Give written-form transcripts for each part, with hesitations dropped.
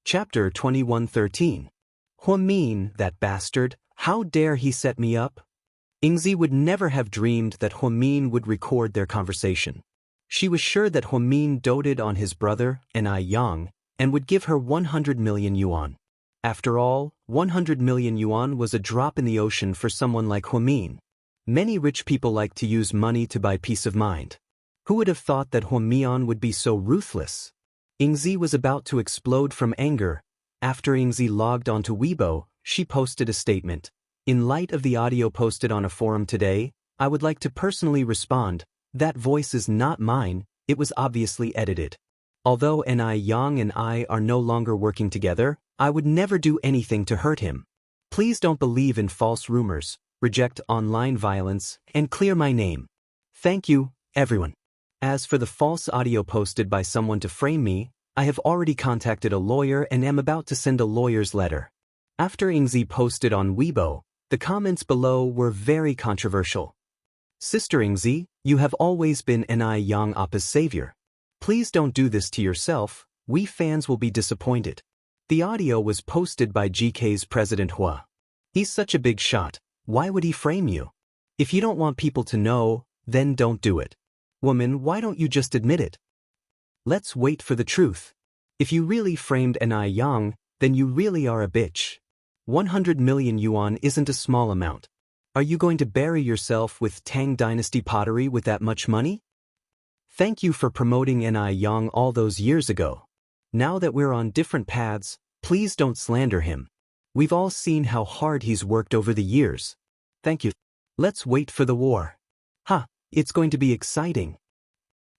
Chapter 21:13. Huamin, that bastard, how dare he set me up? Yingzi would never have dreamed that Huamin would record their conversation. She was sure that Huamin doted on his brother, Yang, and would give her 100 million yuan. After all, 100 million yuan was a drop in the ocean for someone like Huamin. Many rich people like to use money to buy peace of mind. Who would have thought that Huamian would be so ruthless? Yingzi was about to explode from anger. After Yingzi logged onto Weibo, she posted a statement. In light of the audio posted on a forum today, I would like to personally respond. That voice is not mine, it was obviously edited. Although Yang and I are no longer working together, I would never do anything to hurt him. Please don't believe in false rumors, reject online violence, and clear my name. Thank you, everyone. As for the false audio posted by someone to frame me, I have already contacted a lawyer and am about to send a lawyer's letter. After Yingzi posted on Weibo, the comments below were very controversial. Sister Yingzi, you have always been Yang Appa's savior. Please don't do this to yourself, we fans will be disappointed. The audio was posted by GK's President Hua. He's such a big shot, why would he frame you? If you don't want people to know, then don't do it. Woman, why don't you just admit it? Let's wait for the truth. If you really framed Yang, then you really are a bitch. 100 million yuan isn't a small amount. Are you going to bury yourself with Tang Dynasty pottery with that much money? Thank you for promoting Yang all those years ago. Now that we're on different paths, please don't slander him. We've all seen how hard he's worked over the years. Thank you. Let's wait for the war. It's going to be exciting.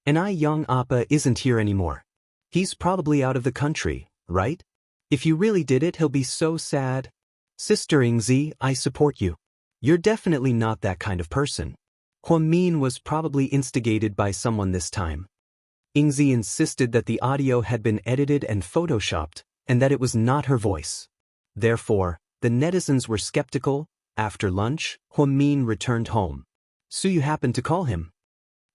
Yang Appa isn't here anymore. He's probably out of the country, right? If you really did it, he'll be so sad. Sister Yingzi, I support you. You're definitely not that kind of person. Huamin was probably instigated by someone this time. Yingzi insisted that the audio had been edited and photoshopped, and that it was not her voice. Therefore, the netizens were skeptical. After lunch, Huamin returned home. So you happened to call him.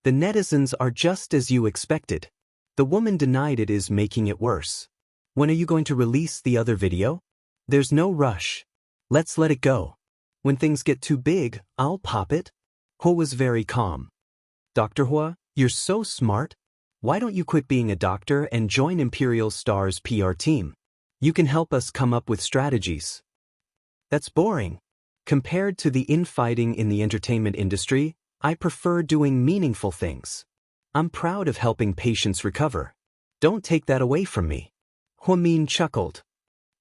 The netizens are just as you expected. The woman denied it is making it worse. When are you going to release the other video? There's no rush. Let's let it go. When things get too big, I'll pop it. Hua was very calm. Dr. Hua, you're so smart. Why don't you quit being a doctor and join Imperial Star's PR team? You can help us come up with strategies. That's boring. Compared to the infighting in the entertainment industry, I prefer doing meaningful things. I'm proud of helping patients recover. Don't take that away from me. Huamin chuckled.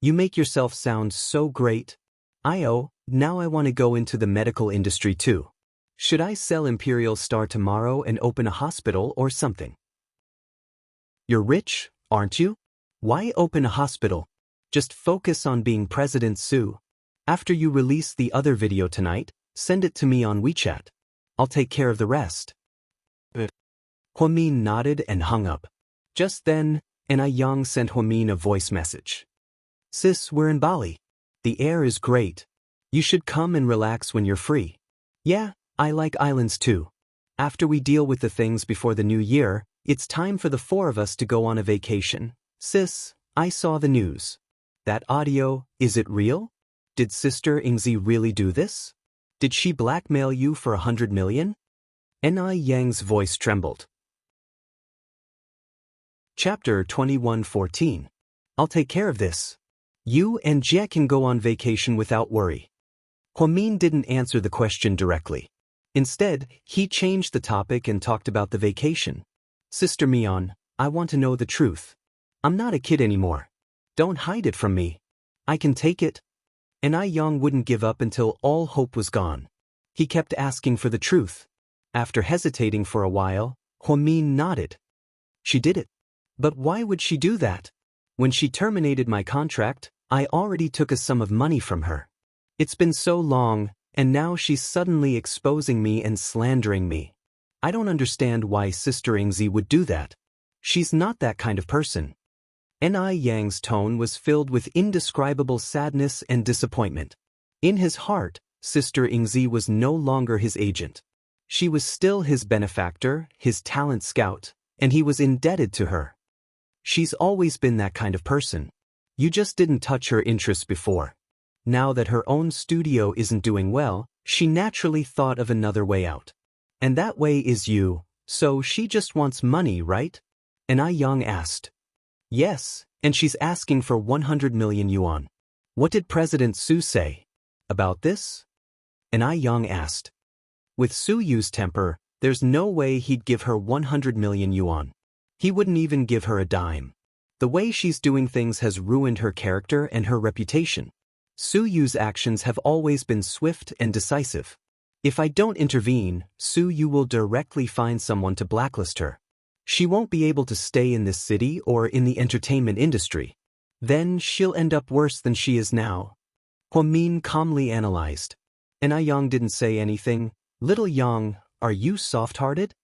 You make yourself sound so great. Now I want to go into the medical industry too. Should I sell Imperial Star tomorrow and open a hospital or something? You're rich, aren't you? Why open a hospital? Just focus on being President Su. After you release the other video tonight, send it to me on WeChat. I'll take care of the rest. Huamin nodded and hung up. Just then, Yang sent Huamin a voice message. Sis, we're in Bali. The air is great. You should come and relax when you're free. Yeah, I like islands too. After we deal with the things before the new year, it's time for the four of us to go on a vacation. Sis, I saw the news. That audio, is it real? Did Sister Yingzi really do this? Did she blackmail you for 100 million? Yang's voice trembled. Chapter 21:14. I'll take care of this. You and Jie can go on vacation without worry. Huamin didn't answer the question directly. Instead, he changed the topic and talked about the vacation. Sister Mian, I want to know the truth. I'm not a kid anymore. Don't hide it from me. I can take it. Yang wouldn't give up until all hope was gone. He kept asking for the truth. After hesitating for a while, Huamin nodded. She did it. But why would she do that? When she terminated my contract, I already took a sum of money from her. It's been so long, and now she's suddenly exposing me and slandering me. I don't understand why Sister Yingzi would do that. She's not that kind of person. Yang's tone was filled with indescribable sadness and disappointment. In his heart, Sister Yingzi was no longer his agent. She was still his benefactor, his talent scout, and he was indebted to her. She's always been that kind of person. You just didn't touch her interests before. Now that her own studio isn't doing well, she naturally thought of another way out. And that way is you, so she just wants money, right? And Yang asked. Yes, and she's asking for 100 million yuan. What did President Su say about this? And Yang asked. With Su Yu's temper, there's no way he'd give her 100 million yuan. He wouldn't even give her a dime. The way she's doing things has ruined her character and her reputation. Su Yu's actions have always been swift and decisive. If I don't intervene, Su Yu will directly find someone to blacklist her. She won't be able to stay in this city or in the entertainment industry. Then she'll end up worse than she is now. Huamin calmly analyzed. And Yang didn't say anything. Little Yang, are you soft-hearted?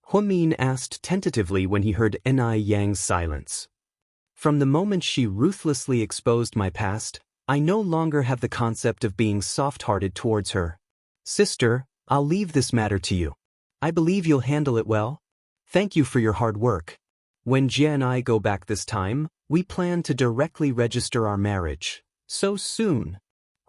Huamin asked tentatively when he heard Yang's silence. From the moment she ruthlessly exposed my past, I no longer have the concept of being soft-hearted towards her. Sister, I'll leave this matter to you. I believe you'll handle it well. Thank you for your hard work. When Jia and I go back this time, we plan to directly register our marriage. So soon.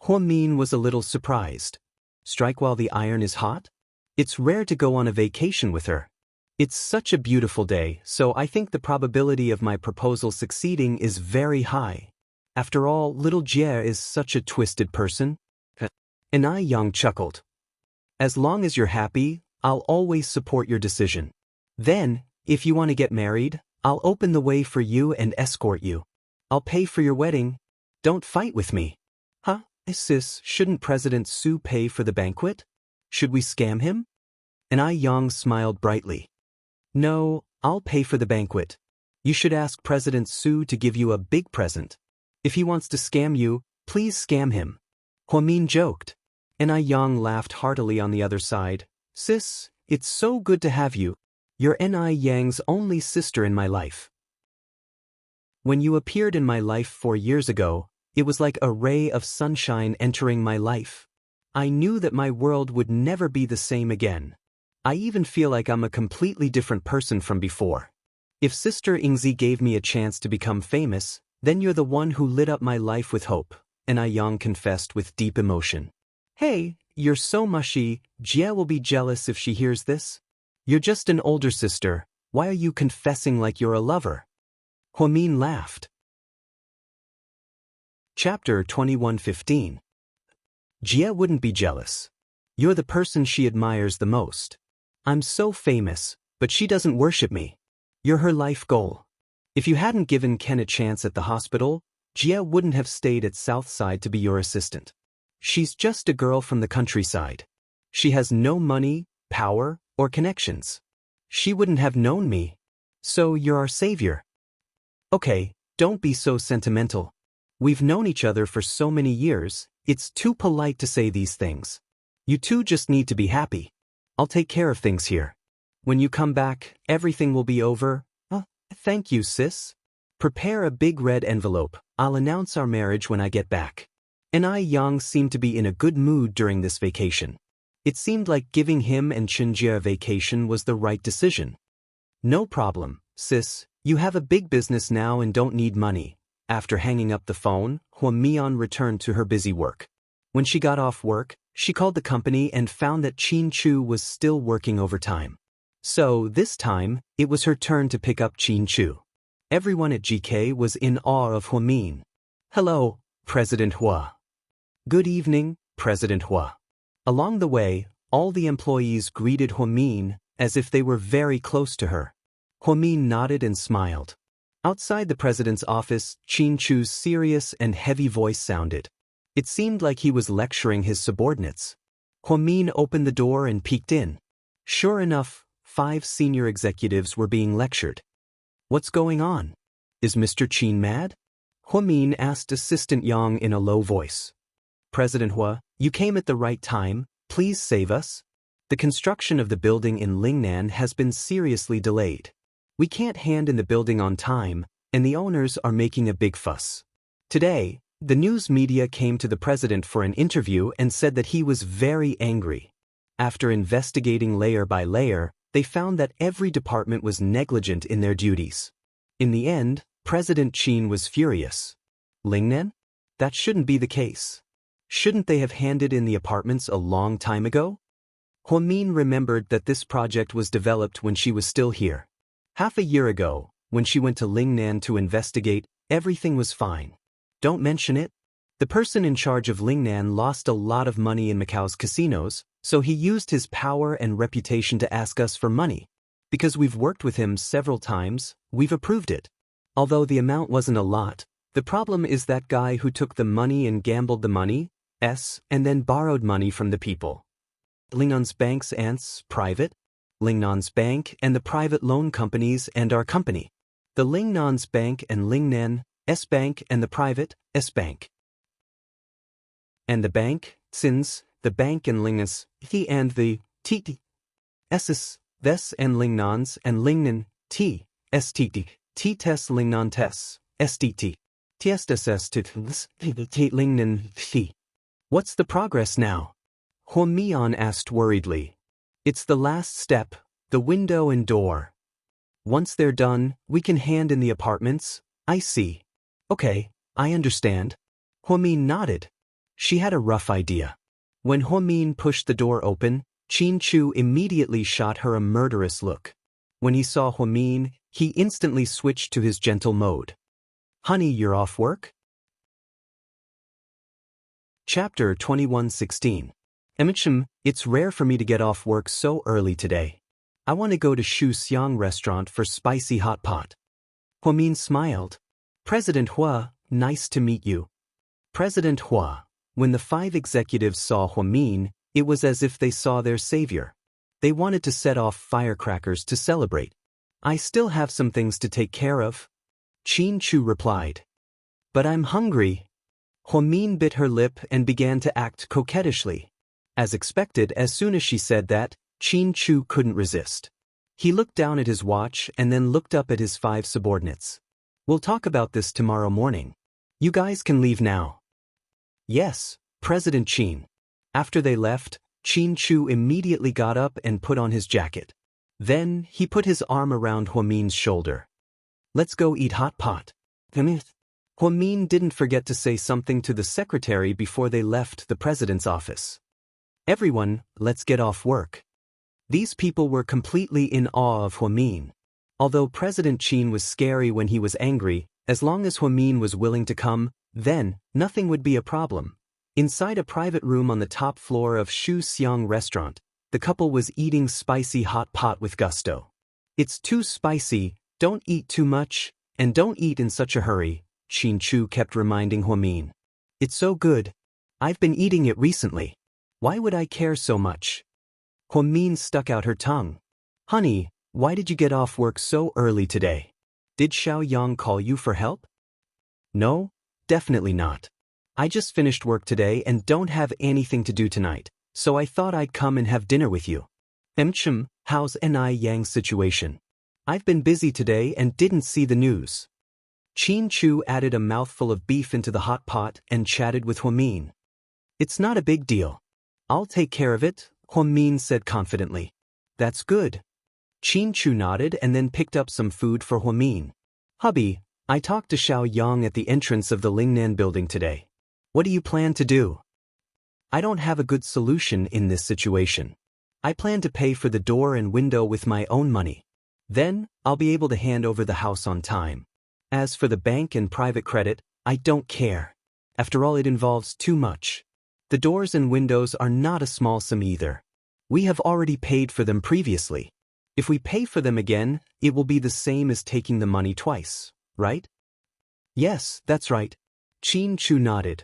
Huamin was a little surprised. Strike while the iron is hot? It's rare to go on a vacation with her. It's such a beautiful day, so I think the probability of my proposal succeeding is very high. After all, little Jia is such a twisted person. And Yang chuckled. As long as you're happy, I'll always support your decision. Then, if you want to get married, I'll open the way for you and escort you. I'll pay for your wedding. Don't fight with me. Huh? Sis, shouldn't President Su pay for the banquet? Should we scam him? And Yang smiled brightly. No, I'll pay for the banquet. You should ask President Su to give you a big present. If he wants to scam you, please scam him. Huamin joked. And Yang laughed heartily on the other side. Sis, it's so good to have you. You're Yang's only sister in my life. When you appeared in my life 4 years ago, it was like a ray of sunshine entering my life. I knew that my world would never be the same again. I even feel like I'm a completely different person from before. If Sister Ingzi gave me a chance to become famous, then you're the one who lit up my life with hope, and Yang confessed with deep emotion. Hey, you're so mushy, Jia will be jealous if she hears this. You're just an older sister, why are you confessing like you're a lover? Huamin laughed. Chapter 21:15. Jia wouldn't be jealous. You're the person she admires the most. I'm so famous, but she doesn't worship me. You're her life goal. If you hadn't given Ken a chance at the hospital, Jia wouldn't have stayed at Southside to be your assistant. She's just a girl from the countryside. She has no money, power, or connections. She wouldn't have known me. So you're our savior. Okay, don't be so sentimental. We've known each other for so many years, it's too polite to say these things. You two just need to be happy. I'll take care of things here. When you come back, everything will be over. Thank you, sis. Prepare a big red envelope. I'll announce our marriage when I get back. And Yang seemed to be in a good mood during this vacation. It seemed like giving him and Xianxia a vacation was the right decision. No problem, sis. You have a big business now and don't need money. After hanging up the phone, Huamian returned to her busy work. When she got off work, she called the company and found that Qin Chu was still working overtime. So, this time, it was her turn to pick up Qin Chu. Everyone at GK was in awe of Huamin. Hello, President Hua. Good evening, President Hua. Along the way, all the employees greeted Huamin as if they were very close to her. Huamin nodded and smiled. Outside the president's office, Qin Chu's serious and heavy voice sounded. It seemed like he was lecturing his subordinates. Huamin opened the door and peeked in. Sure enough, 5 senior executives were being lectured. What's going on? Is Mr. Qin mad? Huamin asked Assistant Yang in a low voice. President Hua, you came at the right time, please save us. The construction of the building in Lingnan has been seriously delayed. We can't hand in the building on time, and the owners are making a big fuss. Today, the news media came to the president for an interview and said that he was very angry. After investigating layer by layer, they found that every department was negligent in their duties. In the end, President Qin was furious. Lingnan? That shouldn't be the case. Shouldn't they have handed in the apartments a long time ago? Huamin remembered that this project was developed when she was still here. Half a year ago, when she went to Lingnan to investigate, everything was fine. Don't mention it. The person in charge of Lingnan lost a lot of money in Macau's casinos, so he used his power and reputation to ask us for money. Because we've worked with him several times, we've approved it. Although the amount wasn't a lot, the problem is that guy who took the money and gambled the money, and then borrowed money from the people. Lingnan's bank's ants, private. Lingnan's bank and the private loan companies and our company. The Lingnan's bank and Lingnan, S-bank and the private, S-bank. And the bank, since, the bank and Lingnan's, T and the, T, S's, Ves and Lingnan's and Lingnan, T, STT, T-tes Lingnan tes, STT. Tiestes T Lingnan T. What's the progress now? Huamian asked worriedly. It's the last step, the window and door. Once they're done, we can hand in the apartments. I see. Okay, I understand. Huamin nodded. She had a rough idea. When Huamin pushed the door open, Qin Chu immediately shot her a murderous look. When he saw Huamin, he instantly switched to his gentle mode. Honey, you're off work? Chapter 21:16. Emichim, it's rare for me to get off work so early today. I want to go to Shu Xiang restaurant for spicy hot pot. Huamin smiled. President Hua, nice to meet you. President Hua. When the 5 executives saw Huamin, it was as if they saw their savior. They wanted to set off firecrackers to celebrate. I still have some things to take care of. Qin Chu replied. But I'm hungry. Huamin bit her lip and began to act coquettishly. As expected, as soon as she said that, Qin Chu couldn't resist. He looked down at his watch and then looked up at his 5 subordinates. We'll talk about this tomorrow morning. You guys can leave now. Yes, President Qin. After they left, Qin Chu immediately got up and put on his jacket. Then, he put his arm around Huamin's shoulder. Let's go eat hot pot. Huamin didn't forget to say something to the secretary before they left the president's office. Everyone, let's get off work. These people were completely in awe of Huamin. Although President Qin was scary when he was angry, as long as Huamin was willing to come, then, nothing would be a problem. Inside a private room on the top floor of Shu Xiang restaurant, the couple was eating spicy hot pot with gusto. It's too spicy, don't eat too much, and don't eat in such a hurry, Qin Chu kept reminding Huamin. It's so good. I've been eating it recently. Why would I care so much? Huamin stuck out her tongue. Honey, why did you get off work so early today? Did Xiaoyang call you for help? No, definitely not. I just finished work today and don't have anything to do tonight, so I thought I'd come and have dinner with you. Emchim, how's Ni Yang's situation? I've been busy today and didn't see the news. Qin Chu added a mouthful of beef into the hot pot and chatted with Huamin. It's not a big deal. I'll take care of it, Huamin said confidently. That's good. Qin Chu nodded and then picked up some food for Huamin. Hubby, I talked to Xiaoyang at the entrance of the Lingnan building today. What do you plan to do? I don't have a good solution in this situation. I plan to pay for the door and window with my own money. Then, I'll be able to hand over the house on time. As for the bank and private credit, I don't care. After all, it involves too much. The doors and windows are not a small sum either. We have already paid for them previously. If we pay for them again, it will be the same as taking the money twice, right? Yes, that's right. Qin Chu nodded.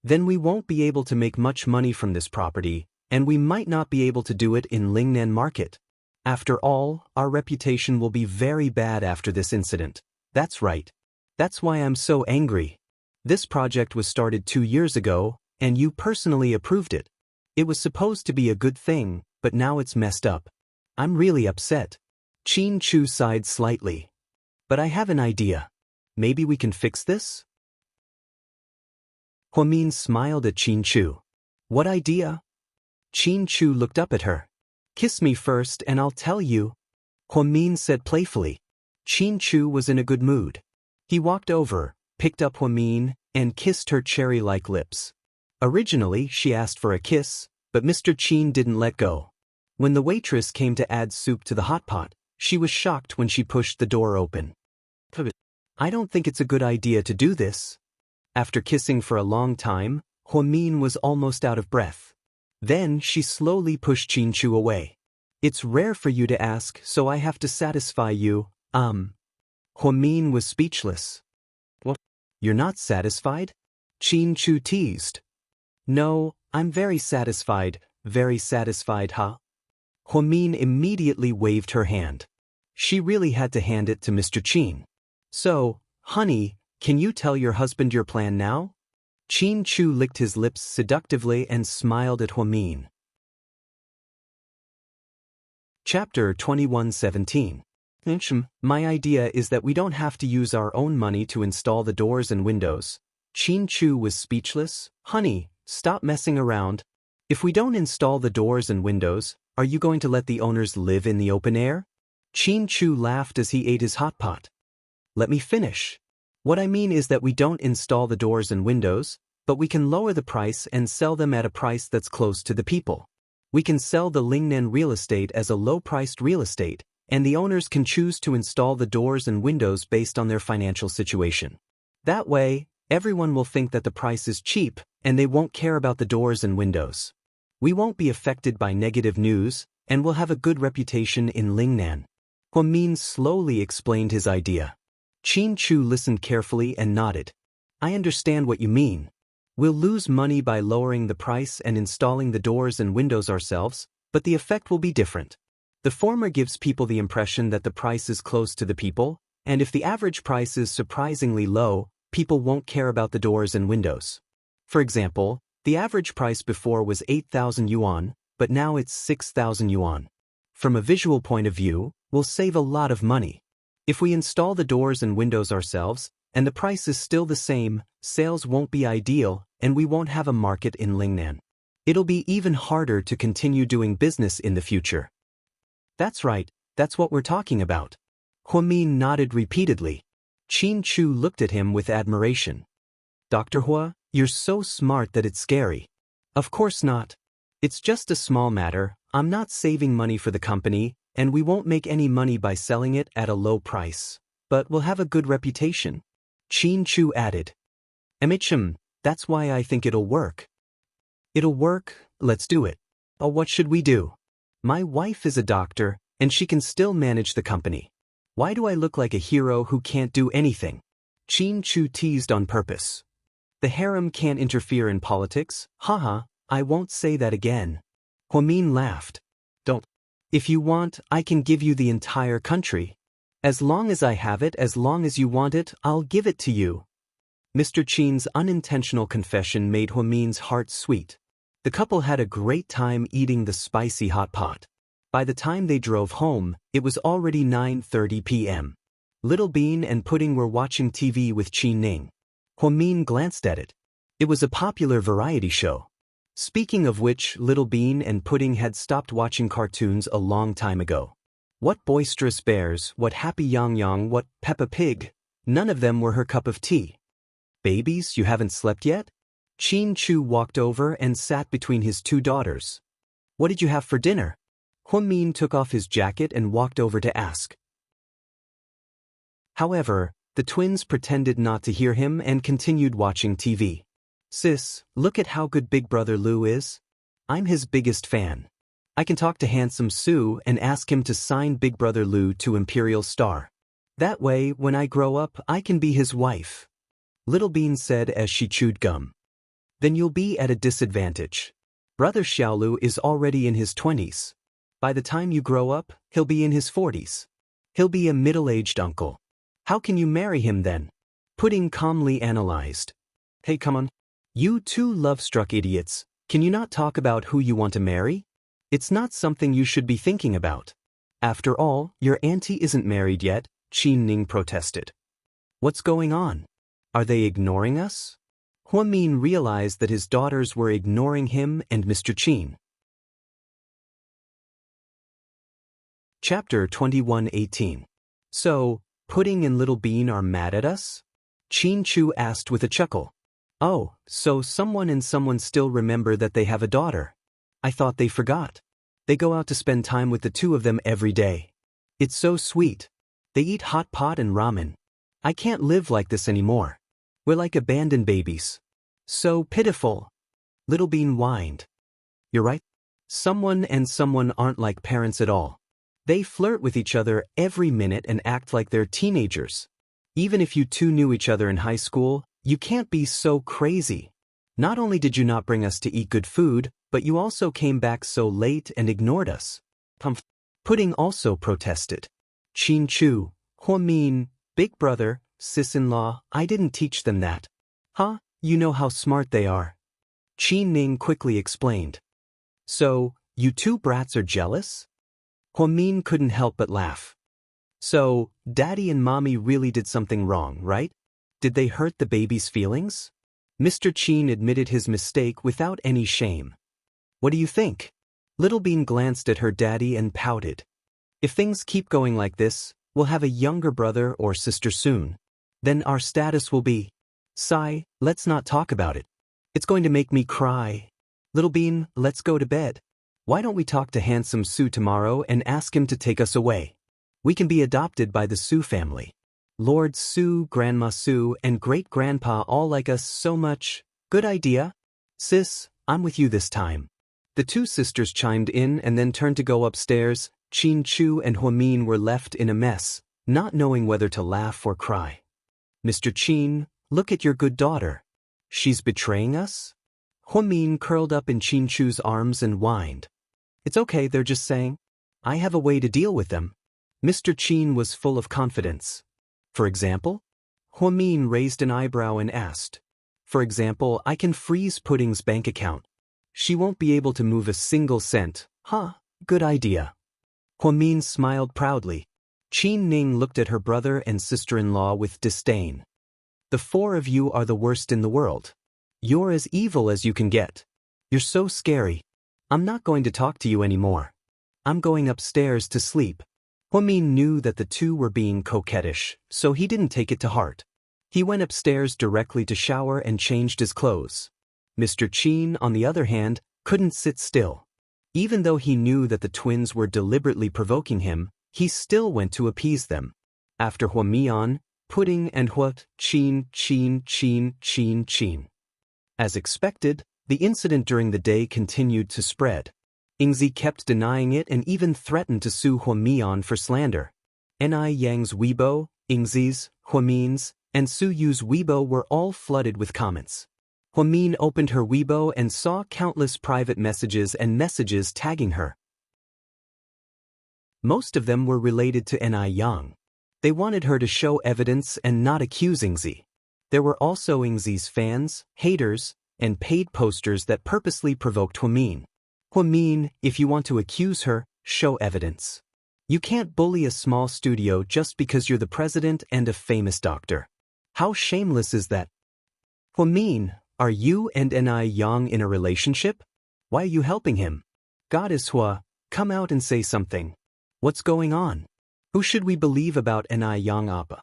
Then we won't be able to make much money from this property, and we might not be able to do it in Lingnan market. After all, our reputation will be very bad after this incident. That's right. That's why I'm so angry. This project was started 2 years ago, and you personally approved it. It was supposed to be a good thing, but now it's messed up. I'm really upset. Qin Chu sighed slightly. But I have an idea. Maybe we can fix this? Huamin smiled at Qin Chu. What idea? Qin Chu looked up at her. Kiss me first and I'll tell you. Huamin said playfully. Qin Chu was in a good mood. He walked over, picked up Huamin, and kissed her cherry-like lips. Originally, she asked for a kiss, but Mr. Qin didn't let go. When the waitress came to add soup to the hot pot, she was shocked when she pushed the door open. I don't think it's a good idea to do this. After kissing for a long time, Huamin was almost out of breath. Then she slowly pushed Qin away. It's rare for you to ask, so I have to satisfy you, Huamin was speechless. What? You're not satisfied? Qin teased. No, I'm very satisfied, huh? Huamin immediately waved her hand. She really had to hand it to Mr. Qin. So, honey, can you tell your husband your plan now? Qin licked his lips seductively and smiled at Huamin. Chapter 21:17. My idea is that we don't have to use our own money to install the doors and windows. Qin was speechless. Honey, stop messing around. If we don't install the doors and windows, are you going to let the owners live in the open air? Qin laughed as he ate his hot pot. Let me finish. What I mean is that we don't install the doors and windows, but we can lower the price and sell them at a price that's close to the people. We can sell the Lingnan real estate as a low-priced real estate, and the owners can choose to install the doors and windows based on their financial situation. That way, everyone will think that the price is cheap, and they won't care about the doors and windows. We won't be affected by negative news, and will have a good reputation in Lingnan. Huamin slowly explained his idea. Qin listened carefully and nodded. I understand what you mean. We'll lose money by lowering the price and installing the doors and windows ourselves, but the effect will be different. The former gives people the impression that the price is close to the people, and if the average price is surprisingly low, people won't care about the doors and windows. For example, the average price before was 8,000 yuan, but now it's 6,000 yuan. From a visual point of view, we'll save a lot of money. If we install the doors and windows ourselves, and the price is still the same, sales won't be ideal, and we won't have a market in Lingnan. It'll be even harder to continue doing business in the future. That's right, that's what we're talking about. Huamin nodded repeatedly. Qin looked at him with admiration. Dr. Hua, you're so smart that it's scary. Of course not. It's just a small matter. I'm not saving money for the company, and we won't make any money by selling it at a low price. But we'll have a good reputation. Qin added. That's why I think it'll work. It'll work, let's do it. Oh, what should we do? My wife is a doctor, and she can still manage the company. Why do I look like a hero who can't do anything? Qin teased on purpose. The harem can't interfere in politics, haha, I won't say that again. Huamin laughed. Don't. If you want, I can give you the entire country. As long as I have it, as long as you want it, I'll give it to you. Mr. Qin's unintentional confession made Huamin's heart sweet. The couple had a great time eating the spicy hot pot. By the time they drove home, it was already 9:30 p.m. Little Bean and Pudding were watching TV with Qin Ning. Huamin glanced at it. It was a popular variety show. Speaking of which, Little Bean and Pudding had stopped watching cartoons a long time ago. What Boisterous Bears, what Happy Yang Yang, what Peppa Pig, none of them were her cup of tea. Babies, you haven't slept yet? Qin walked over and sat between his two daughters. What did you have for dinner? Huamin took off his jacket and walked over to ask. However, the twins pretended not to hear him and continued watching TV. Sis, look at how good Big Brother Lou is. I'm his biggest fan. I can talk to Handsome Sue and ask him to sign Big Brother Lou to Imperial Star. That way, when I grow up, I can be his wife. Little Bean said as she chewed gum. Then you'll be at a disadvantage. Brother Xiaolu is already in his 20s. By the time you grow up, he'll be in his 40s. He'll be a middle-aged uncle. How can you marry him then? Pudding calmly analyzed. Hey, come on. You two love-struck idiots, can you not talk about who you want to marry? It's not something you should be thinking about. After all, your auntie isn't married yet, Qin Ning protested. What's going on? Are they ignoring us? Huamin realized that his daughters were ignoring him and Mr. Qin. Chapter 21:18. So, Pudding and Little Bean are mad at us? Qin Chu asked with a chuckle. Oh, so someone and someone still remember that they have a daughter. I thought they forgot. They go out to spend time with the two of them every day. It's so sweet. They eat hot pot and ramen. I can't live like this anymore. We're like abandoned babies. So pitiful. Little Bean whined. You're right. Someone and someone aren't like parents at all. They flirt with each other every minute and act like they're teenagers. Even if you two knew each other in high school, you can't be so crazy. Not only did you not bring us to eat good food, but you also came back so late and ignored us. Pudding also protested. Qin Chu, Huamin, big brother, sis-in-law, I didn't teach them that. Huh? You know how smart they are. Qin Ning quickly explained. So, you two brats are jealous? Huamin couldn't help but laugh. So, Daddy and Mommy really did something wrong, right? Did they hurt the baby's feelings? Mr. Qin admitted his mistake without any shame. What do you think? Little Bean glanced at her daddy and pouted. If things keep going like this, we'll have a younger brother or sister soon. Then our status will be. Sigh, let's not talk about it. It's going to make me cry. Little Bean, let's go to bed. Why don't we talk to handsome Sue tomorrow and ask him to take us away? We can be adopted by the Sue family. Lord Sue, Grandma Sue, and Great-Grandpa all like us so much. Good idea. Sis, I'm with you this time. The two sisters chimed in and then turned to go upstairs. Qin Chu and Huamin were left in a mess, not knowing whether to laugh or cry. Mr. Qin, look at your good daughter. She's betraying us? Huamin curled up in Qin Chu's arms and whined. It's okay, they're just saying. I have a way to deal with them. Mr. Qin was full of confidence. For example? Huamin raised an eyebrow and asked. For example, I can freeze Pudding's bank account. She won't be able to move a single cent. Huh, good idea. Huamin smiled proudly. Qin Ning looked at her brother and sister-in-law with disdain. The four of you are the worst in the world. You're as evil as you can get. You're so scary. I'm not going to talk to you anymore. I'm going upstairs to sleep. Huamin knew that the two were being coquettish, so he didn't take it to heart. He went upstairs directly to shower and changed his clothes. Mr. Qin, on the other hand, couldn't sit still. Even though he knew that the twins were deliberately provoking him, he still went to appease them. After Huamian, Pudding and Qin. As expected, the incident during the day continued to spread. Yingzi kept denying it and even threatened to sue Huamian for slander. Ni Yang's Weibo, Yingzi's, Huamin's, and Su Yu's Weibo were all flooded with comments. Huamin opened her Weibo and saw countless private messages and messages tagging her. Most of them were related to Ni Yang. They wanted her to show evidence and not accuse Yingzi. There were also Yingzi's fans, haters, and paid posters that purposely provoked Huamin. Huamin, if you want to accuse her, show evidence. You can't bully a small studio just because you're the president and a famous doctor. How shameless is that? Huamin, are you and Ni Yang in a relationship? Why are you helping him? Goddess Hua, come out and say something. What's going on? Who should we believe about Ni Yang Appa?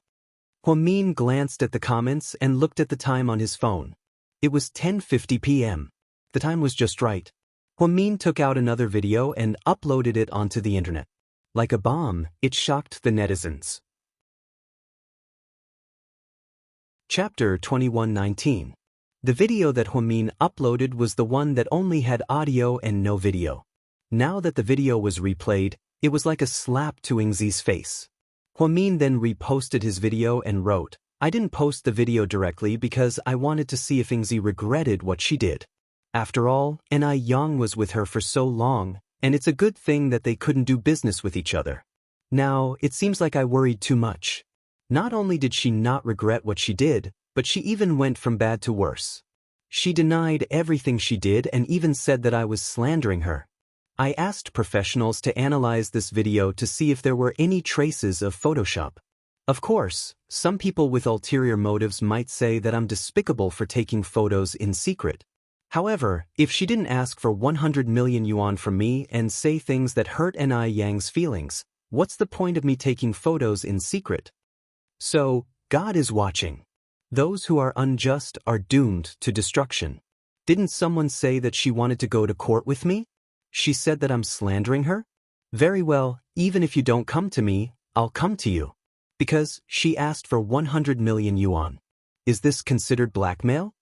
Huamin glanced at the comments and looked at the time on his phone. It was 10:50 p.m. The time was just right. Huamin took out another video and uploaded it onto the internet. Like a bomb, it shocked the netizens. Chapter 21:19. The video that Huamin uploaded was the one that only had audio and no video. Now that the video was replayed, it was like a slap to Yingzi's face. Huamin then reposted his video and wrote, I didn't post the video directly because I wanted to see if Yingzi regretted what she did. After all, Ni Yang was with her for so long, and it's a good thing that they couldn't do business with each other. Now, it seems like I worried too much. Not only did she not regret what she did, but she even went from bad to worse. She denied everything she did and even said that I was slandering her. I asked professionals to analyze this video to see if there were any traces of Photoshop. Of course, some people with ulterior motives might say that I'm despicable for taking photos in secret. However, if she didn't ask for 100 million yuan from me and say things that hurt Ni Yang's feelings, what's the point of me taking photos in secret? So, God is watching. Those who are unjust are doomed to destruction. Didn't someone say that she wanted to go to court with me? She said that I'm slandering her? Very well, even if you don't come to me, I'll come to you. Because she asked for 100 million yuan. Is this considered blackmail?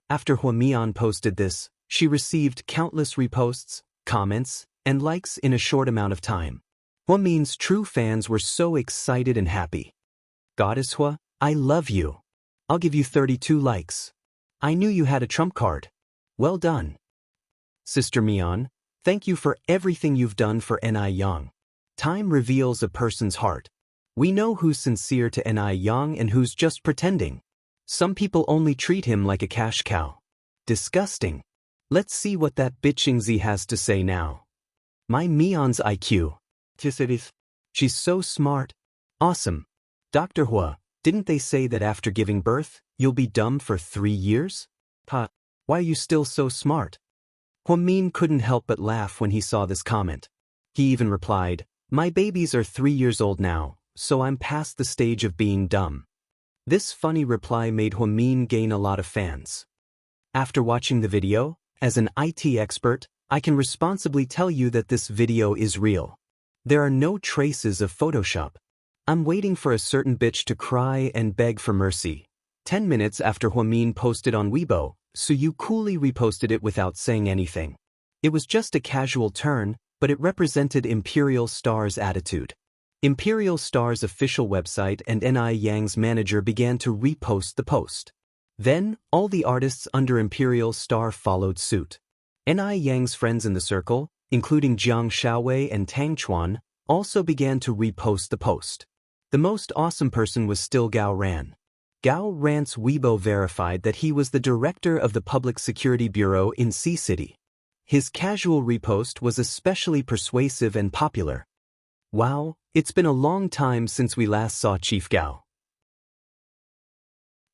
After Huamian posted this, she received countless reposts, comments, and likes in a short amount of time. Huamian's true fans were so excited and happy. Goddess Hua, I love you. I'll give you 32 likes. I knew you had a trump card. Well done. Sister Mian, thank you for everything you've done for Ni Yang. Time reveals a person's heart. We know who's sincere to Ni Yang and who's just pretending. Some people only treat him like a cash cow. Disgusting. Let's see what that bitch Xingzi has to say now. My Mian's IQ. She's so smart. Awesome. Dr. Hua, didn't they say that after giving birth, you'll be dumb for 3 years? Why are you still so smart? Huamin couldn't help but laugh when he saw this comment. He even replied, my babies are 3 years old now, so I'm past the stage of being dumb. This funny reply made Huamin gain a lot of fans. After watching the video, as an IT expert, I can responsibly tell you that this video is real. There are no traces of Photoshop. I'm waiting for a certain bitch to cry and beg for mercy. 10 minutes after Huamin posted on Weibo, Suyu coolly reposted it without saying anything. It was just a casual turn, but it represented Imperial Star's attitude. Imperial Star's official website and Ni Yang's manager began to repost the post. Then, all the artists under Imperial Star followed suit. Ni Yang's friends in the circle, including Jiang Shaowei and Tang Chuan, also began to repost the post. The most awesome person was still Gao Ran. Gao Ran's Weibo verified that he was the director of the Public Security Bureau in C-City. His casual repost was especially persuasive and popular. Wow, it's been a long time since we last saw Chief Gao.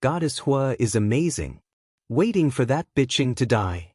Goddess Hua is amazing. Waiting for that bitching to die.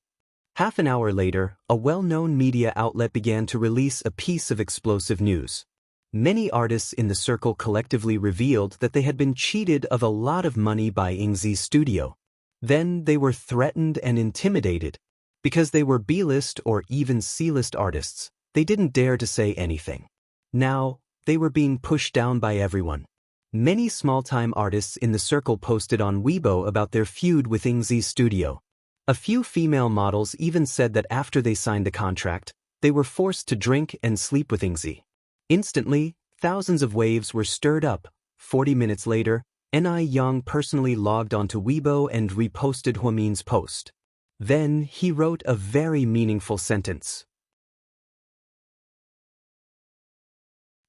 Half an hour later, a well-known media outlet began to release a piece of explosive news. Many artists in the circle collectively revealed that they had been cheated of a lot of money by Xingzi's studio. Then they were threatened and intimidated. Because they were B-list or even C-list artists, they didn't dare to say anything. Now, they were being pushed down by everyone. Many small-time artists in the circle posted on Weibo about their feud with Xingzi's studio. A few female models even said that after they signed the contract, they were forced to drink and sleep with Xingzi. Instantly, thousands of waves were stirred up. 40 minutes later, Ni Yang personally logged onto Weibo and reposted Huamin's post. Then he wrote a very meaningful sentence.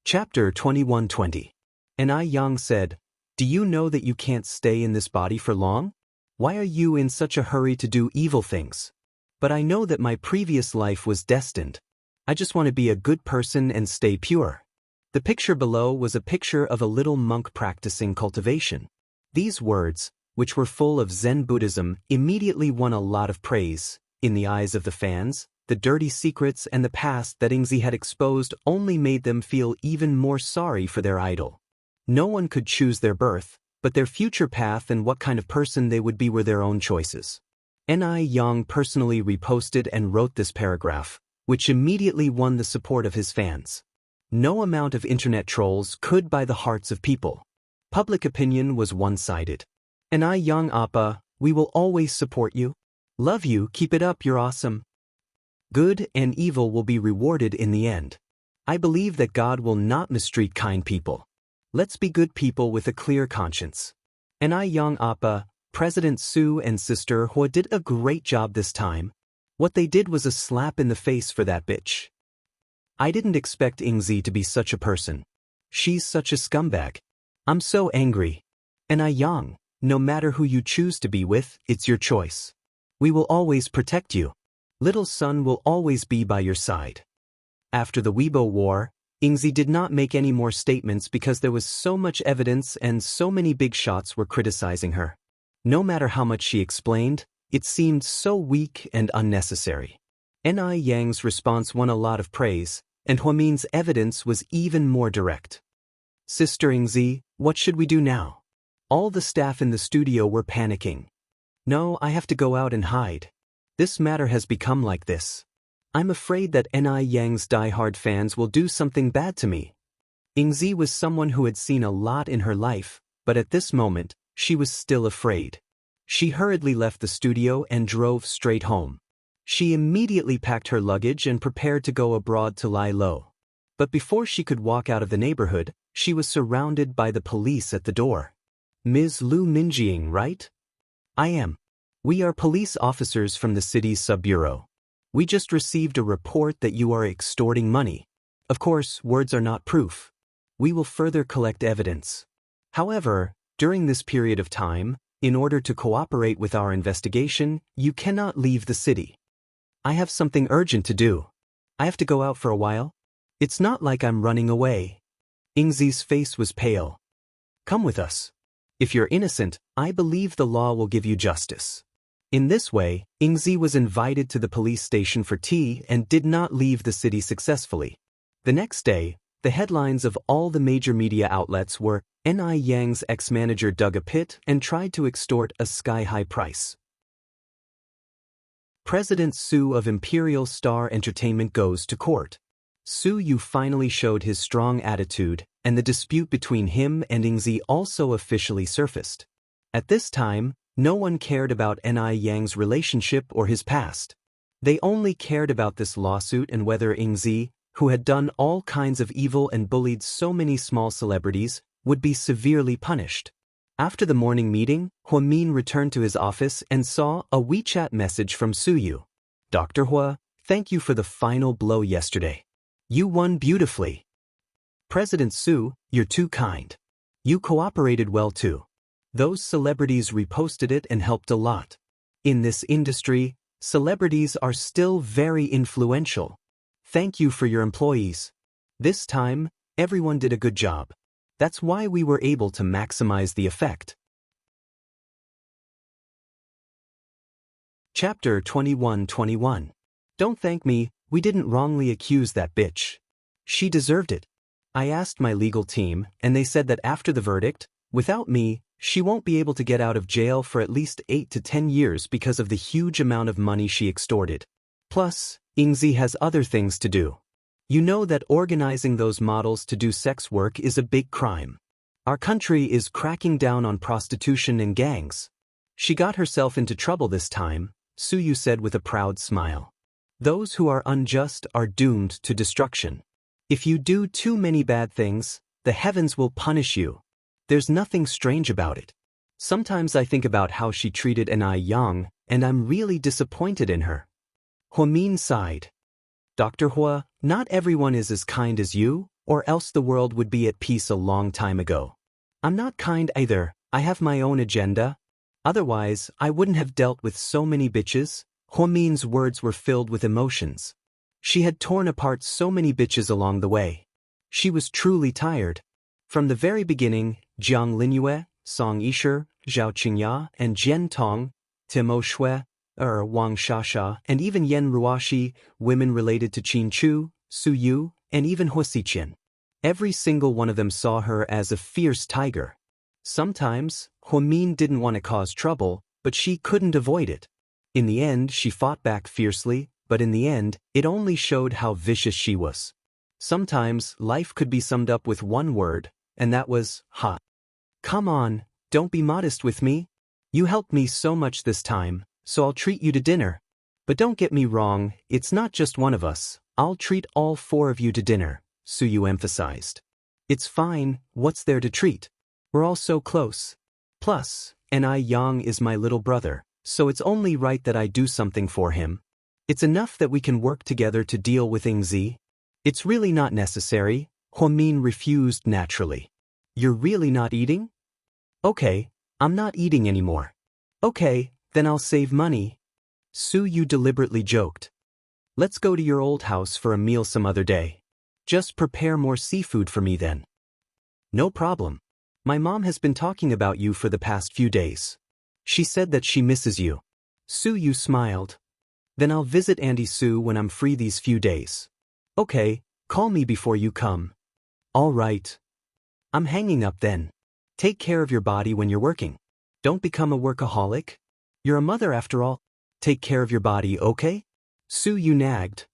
Chapter 2120. Ni Yang said, do you know that you can't stay in this body for long? Why are you in such a hurry to do evil things? But I know that my previous life was destined. I just want to be a good person and stay pure. The picture below was a picture of a little monk practicing cultivation. These words, which were full of Zen Buddhism, immediately won a lot of praise. In the eyes of the fans, the dirty secrets and the past that Xingzi had exposed only made them feel even more sorry for their idol. No one could choose their birth, but their future path and what kind of person they would be were their own choices. Ni Yang personally reposted and wrote this paragraph, which immediately won the support of his fans. No amount of internet trolls could buy the hearts of people. Public opinion was one-sided. Ni Yang Appa, we will always support you. Love you, keep it up, you're awesome. Good and evil will be rewarded in the end. I believe that God will not mistreat kind people. Let's be good people with a clear conscience. Ni Yang Appa, President Su and Sister Hua did a great job this time. What they did was a slap in the face for that bitch. I didn't expect Xingzi to be such a person. She's such a scumbag. I'm so angry. Ni Yang, no matter who you choose to be with, it's your choice. We will always protect you. Little son will always be by your side. After the Weibo war, Xingzi did not make any more statements because there was so much evidence and so many big shots were criticizing her. No matter how much she explained, it seemed so weak and unnecessary. Ni Yang's response won a lot of praise, and Huamin's evidence was even more direct. Sister Xingzi, what should we do now? All the staff in the studio were panicking. No, I have to go out and hide. This matter has become like this. I'm afraid that Ni Yang's diehard fans will do something bad to me. Ingzi was someone who had seen a lot in her life, but at this moment, she was still afraid. She hurriedly left the studio and drove straight home. She immediately packed her luggage and prepared to go abroad to lie low. But before she could walk out of the neighborhood, she was surrounded by the police at the door. Ms. Lu Minjing, right? I am. We are police officers from the city's sub-bureau. We just received a report that you are extorting money. Of course, words are not proof. We will further collect evidence. However, during this period of time, in order to cooperate with our investigation, you cannot leave the city. I have something urgent to do. I have to go out for a while. It's not like I'm running away. Ingzi's face was pale. Come with us. If you're innocent, I believe the law will give you justice. In this way, Ingzi was invited to the police station for tea and did not leave the city successfully. The next day, the headlines of all the major media outlets were Ni Yang's ex-manager dug a pit and tried to extort a sky-high price. President Su of Imperial Star Entertainment goes to court. Su Yu finally showed his strong attitude, and the dispute between him and Ingzi also officially surfaced. At this time, no one cared about Ni Yang's relationship or his past. They only cared about this lawsuit and whether Ingzi, who had done all kinds of evil and bullied so many small celebrities, would be severely punished. After the morning meeting, Huamin returned to his office and saw a WeChat message from Su Yu. Dr. Hua, thank you for the final blow yesterday. You won beautifully. President Su, you're too kind. You cooperated well too. Those celebrities reposted it and helped a lot. In this industry, celebrities are still very influential. Thank you for your employees. This time, everyone did a good job. That's why we were able to maximize the effect. Chapter 21-21. Don't thank me, we didn't wrongly accuse that bitch. She deserved it. I asked my legal team, and they said that after the verdict, without me, she won't be able to get out of jail for at least 8 to 10 years because of the huge amount of money she extorted. Plus, Ingzi has other things to do. You know that organizing those models to do sex work is a big crime. Our country is cracking down on prostitution and gangs. She got herself into trouble this time, Su Yu said with a proud smile. Those who are unjust are doomed to destruction. If you do too many bad things, the heavens will punish you. There's nothing strange about it. Sometimes I think about how she treated Ni Yang, and I'm really disappointed in her. Huamin sighed. Dr. Hua, not everyone is as kind as you, or else the world would be at peace a long time ago. I'm not kind either, I have my own agenda. Otherwise, I wouldn't have dealt with so many bitches. Huamin's words were filled with emotions. She had torn apart so many bitches along the way. She was truly tired. From the very beginning, Jiang Linyue, Song Yishe, Zhao Qingya, and Jian Tong, Timo Shui, Wang Shasha, and even Yan Ruoxi, women related to Qin Chu, Su Yu, and even Hua Xiqian. Every single one of them saw her as a fierce tiger. Sometimes, Huamin didn't want to cause trouble, but she couldn't avoid it. In the end, she fought back fiercely, but in the end, it only showed how vicious she was. Sometimes, life could be summed up with one word, and that was, ha. Come on, don't be modest with me. You helped me so much this time, so I'll treat you to dinner. But don't get me wrong, it's not just one of us, I'll treat all 4 of you to dinner, Su Yu emphasized. It's fine, what's there to treat? We're all so close. Plus, Ni Yang is my little brother, so it's only right that I do something for him. It's enough that we can work together to deal with Ingzi. It's really not necessary, Huamin refused naturally. You're really not eating? Okay, I'm not eating anymore. Okay, then I'll save money. Su Yu deliberately joked. Let's go to your old house for a meal some other day. Just prepare more seafood for me then. No problem. My mom has been talking about you for the past few days. She said that she misses you. Su Yu smiled. Then I'll visit Auntie Su when I'm free these few days. Okay, call me before you come. All right. I'm hanging up then. Take care of your body when you're working. Don't become a workaholic. You're a mother after all. Take care of your body, okay? Su Yu nagged.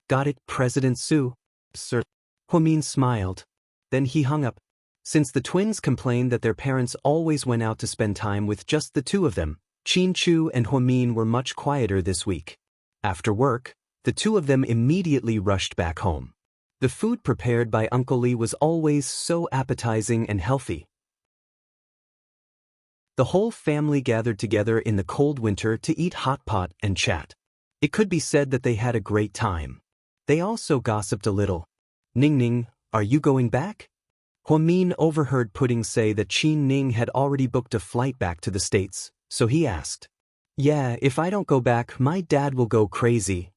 Got it, President Su. Sir. Huamin smiled. Then he hung up. Since the twins complained that their parents always went out to spend time with just the two of them, Qin Chu and Huamin were much quieter this week. After work, the two of them immediately rushed back home. The food prepared by Uncle Li was always so appetizing and healthy. The whole family gathered together in the cold winter to eat hot pot and chat. It could be said that they had a great time. They also gossiped a little. Ning Ning, are you going back? Huamin overheard Pudding say that Qin Ning had already booked a flight back to the States, so he asked. Yeah, if I don't go back, my dad will go crazy.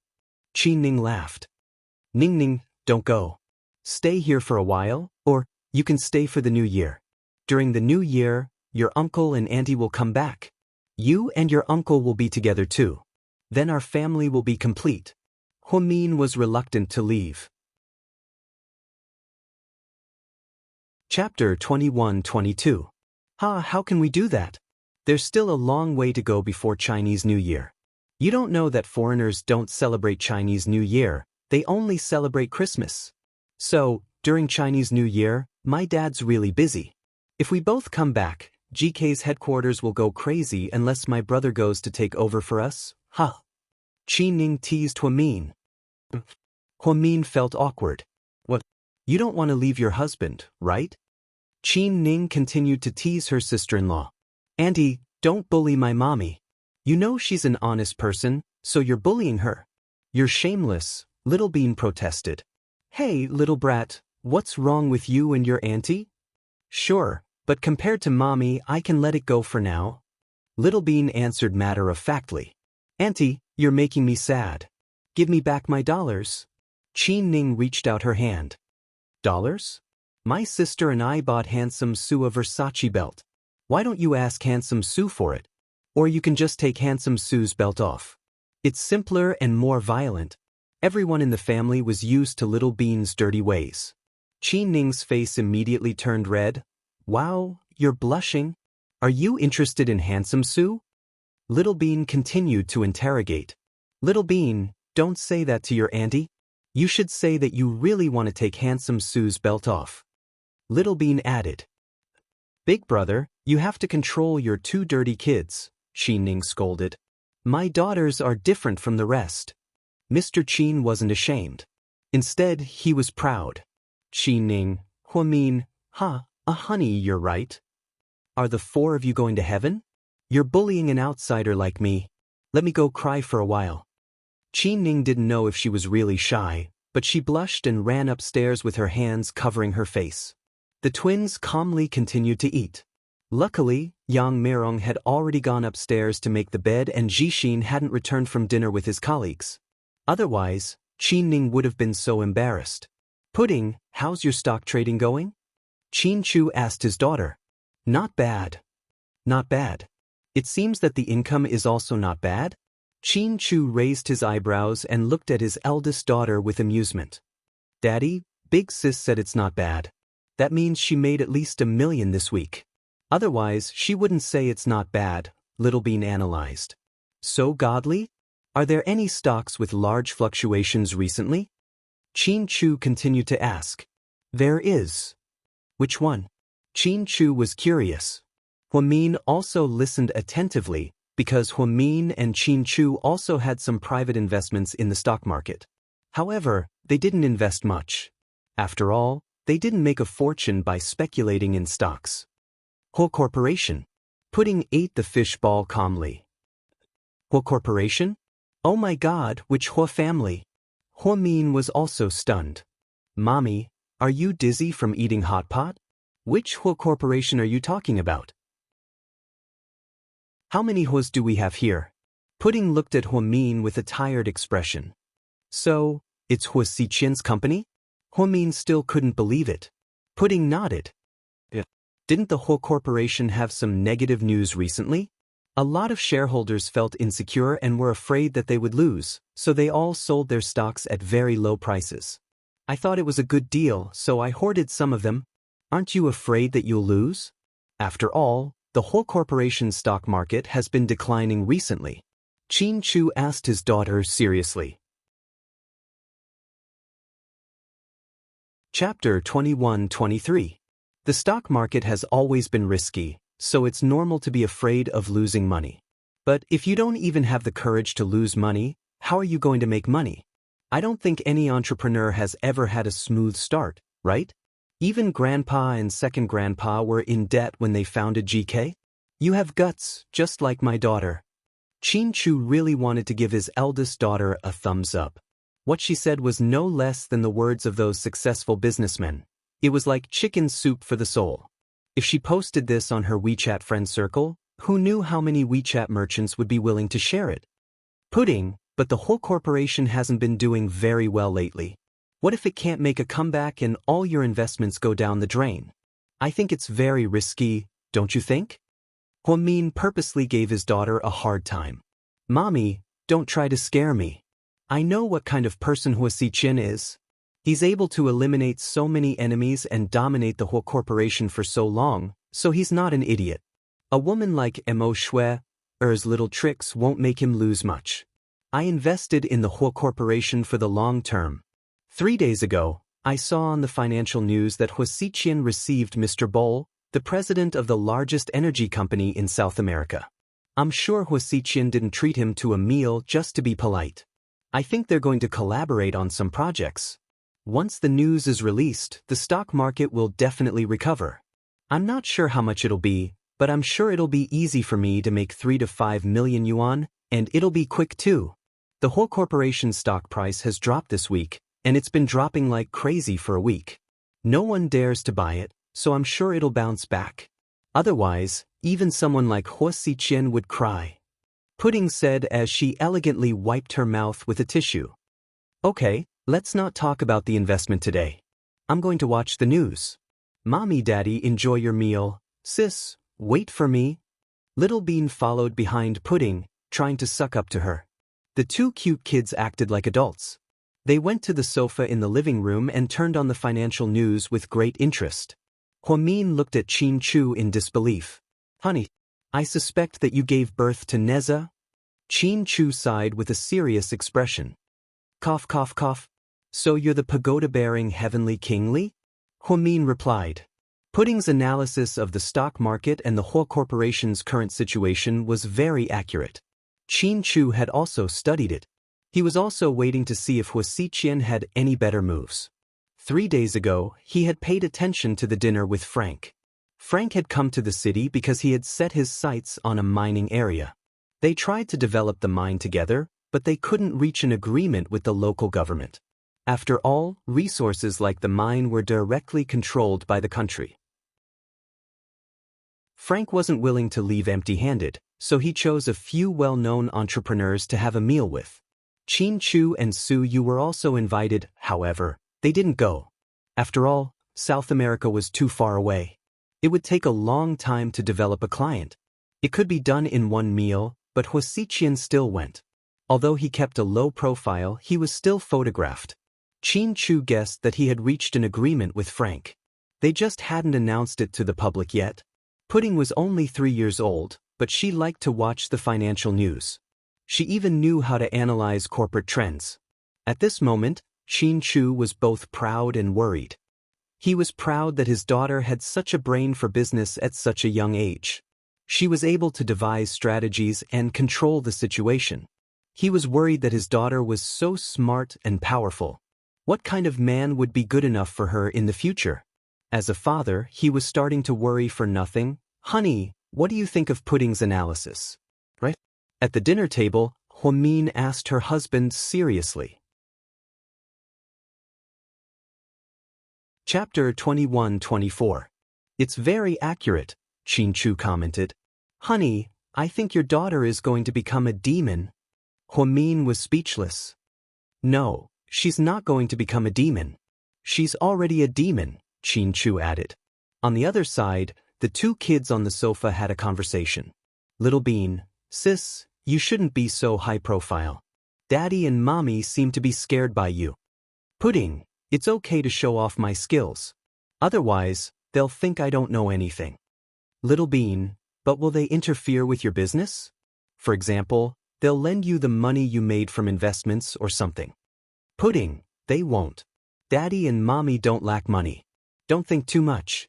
Qin Ning laughed. Ning Ning, don't go. Stay here for a while, or you can stay for the new year. During the new year, your uncle and auntie will come back. You and your uncle will be together too. Then our family will be complete. Huamin was reluctant to leave. Chapter 21-22. How can we do that? There's still a long way to go before Chinese New Year. You don't know that foreigners don't celebrate Chinese New Year, they only celebrate Christmas. So, during Chinese New Year, my dad's really busy. If we both come back, GK's headquarters will go crazy unless my brother goes to take over for us. Qin Ning teased Huamin. Huamin felt awkward. What? You don't want to leave your husband, right? Qin Ning continued to tease her sister-in-law. Auntie, don't bully my mommy. You know she's an honest person, so you're bullying her. You're shameless, Little Bean protested. Hey, little brat, what's wrong with you and your auntie? Sure, but compared to mommy, I can let it go for now. Little Bean answered matter-of-factly. Auntie, you're making me sad. Give me back my dollars. Qin Ning reached out her hand. Dollars? My sister and I bought Handsome Sue a Versace belt. Why don't you ask Handsome Sue for it? Or you can just take Handsome Sue's belt off. It's simpler and more violent. Everyone in the family was used to Little Bean's dirty ways. Qin Ning's face immediately turned red. Wow, you're blushing. Are you interested in Handsome Sue? Little Bean continued to interrogate. Little Bean, don't say that to your auntie. You should say that you really want to take Handsome Sue's belt off. Little Bean added. Big brother, you have to control your two dirty kids, Qin Ning scolded. My daughters are different from the rest. Mr. Qin wasn't ashamed. Instead, he was proud. Qin Ning, Huamin, honey, you're right. Are the four of you going to heaven? You're bullying an outsider like me. Let me go cry for a while. Qin Ning didn't know if she was really shy, but she blushed and ran upstairs with her hands covering her face. The twins calmly continued to eat. Luckily, Yang Mirong had already gone upstairs to make the bed and Jixin hadn't returned from dinner with his colleagues. Otherwise, Qin Ning would have been so embarrassed. Pudding, how's your stock trading going? Qin Chu asked his daughter. Not bad. Not bad. It seems that the income is also not bad? Qin Chu raised his eyebrows and looked at his eldest daughter with amusement. Daddy, Big Sis said it's not bad. That means she made at least $1 million this week. Otherwise, she wouldn't say it's not bad, Little Bean analyzed. So godly? Are there any stocks with large fluctuations recently? Qin Chu continued to ask. There is. Which one? Qin Chu was curious. Huamin also listened attentively, because Huamin and Qin Chu also had some private investments in the stock market. However, they didn't invest much. After all, they didn't make a fortune by speculating in stocks. Whole Corporation. Pudding ate the fish ball calmly. Whole Corporation? Oh my God, which Hua family? Huamin was also stunned. Mommy, are you dizzy from eating hot pot? Which Hua Corporation are you talking about? How many Huas do we have here? Pudding looked at Huamin with a tired expression. So, it's Hua Xiqian's company? Huamin still couldn't believe it. Pudding nodded. Didn't the Hua Corporation have some negative news recently? A lot of shareholders felt insecure and were afraid that they would lose, so they all sold their stocks at very low prices. I thought it was a good deal, so I hoarded some of them. Aren't you afraid that you'll lose? After all, the whole corporation's stock market has been declining recently. Xianxia asked his daughter seriously. Chapter 21-23. The stock market has always been risky, so it's normal to be afraid of losing money. But if you don't even have the courage to lose money, how are you going to make money? I don't think any entrepreneur has ever had a smooth start, right? Even grandpa and second grandpa were in debt when they founded GK. You have guts, just like my daughter. Xianxia really wanted to give his eldest daughter a thumbs up. What she said was no less than the words of those successful businessmen. It was like chicken soup for the soul. If she posted this on her WeChat friend circle, who knew how many WeChat merchants would be willing to share it? Pudding, but the whole corporation hasn't been doing very well lately. What if it can't make a comeback and all your investments go down the drain? I think it's very risky, don't you think? Wang Lin purposely gave his daughter a hard time. Mommy, don't try to scare me. I know what kind of person Wuxia is. He's able to eliminate so many enemies and dominate the whole corporation for so long, so he's not an idiot. A woman like Mo Shui's little tricks won't make him lose much. I invested in the whole corporation for the long term. 3 days ago, I saw on the financial news that Wuxia received Mr. Boll, the president of the largest energy company in South America. I'm sure Wuxia didn't treat him to a meal just to be polite. I think they're going to collaborate on some projects. Once the news is released, the stock market will definitely recover. I'm not sure how much it'll be, but I'm sure it'll be easy for me to make 3 to 5 million yuan, and it'll be quick too. The whole corporation's stock price has dropped this week, and it's been dropping like crazy for a week. No one dares to buy it, so I'm sure it'll bounce back. Otherwise, even someone like Wuxia would cry. Pudding said as she elegantly wiped her mouth with a tissue. Okay, let's not talk about the investment today. I'm going to watch the news. Mommy, Daddy, enjoy your meal. Sis, wait for me. Little Bean followed behind Pudding, trying to suck up to her. The two cute kids acted like adults. They went to the sofa in the living room and turned on the financial news with great interest. Wang Lin looked at Xianxia in disbelief. Honey, I suspect that you gave birth to Neza? Xianxia sighed with a serious expression. Cough, cough, cough. So you're the pagoda-bearing heavenly kingly? Wang Lin replied. Pudding's analysis of the stock market and the whole corporation's current situation was very accurate. Xianxia had also studied it. He was also waiting to see if Wuxia had any better moves. 3 days ago, he had paid attention to the dinner with Frank. Frank had come to the city because he had set his sights on a mining area. They tried to develop the mine together, but they couldn't reach an agreement with the local government. After all, resources like the mine were directly controlled by the country. Frank wasn't willing to leave empty-handed, so he chose a few well-known entrepreneurs to have a meal with. Xianxia and Su Yu were also invited, however, they didn't go. After all, South America was too far away. It would take a long time to develop a client. It could be done in one meal, but Wuxia still went. Although he kept a low profile, he was still photographed. Xianxia guessed that he had reached an agreement with Frank. They just hadn't announced it to the public yet. Pudding was only 3 years old, but she liked to watch the financial news. She even knew how to analyze corporate trends. At this moment, Xianxia was both proud and worried. He was proud that his daughter had such a brain for business at such a young age. She was able to devise strategies and control the situation. He was worried that his daughter was so smart and powerful. What kind of man would be good enough for her in the future? As a father, he was starting to worry for nothing. Honey, what do you think of Pudding's analysis? Right? At the dinner table, Wang Lin asked her husband seriously. Chapter 21-24. It's very accurate, Xianxia commented. Honey, I think your daughter is going to become a demon. Wang Lin was speechless. No, she's not going to become a demon. She's already a demon, Xianxia added. On the other side, the two kids on the sofa had a conversation. Little Bean, sis, you shouldn't be so high profile. Daddy and Mommy seem to be scared by you. Pudding, it's okay to show off my skills. Otherwise, they'll think I don't know anything. Little Bean, but will they interfere with your business? For example, they'll lend you the money you made from investments or something. Pudding, they won't. Daddy and Mommy don't lack money. Don't think too much.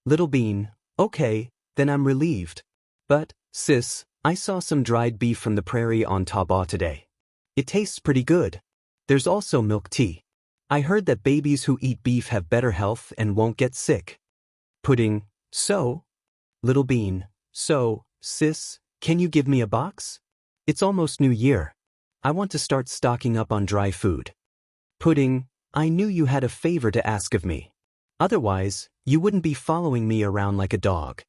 Little Bean, okay, then I'm relieved. But, sis, I saw some dried beef from the prairie on Taobao today. It tastes pretty good. There's also milk tea. I heard that babies who eat beef have better health and won't get sick. Pudding, so? Little Bean, so, sis, can you give me a box? It's almost New Year. I want to start stocking up on dry food. Pudding, I knew you had a favor to ask of me. Otherwise, you wouldn't be following me around like a dog.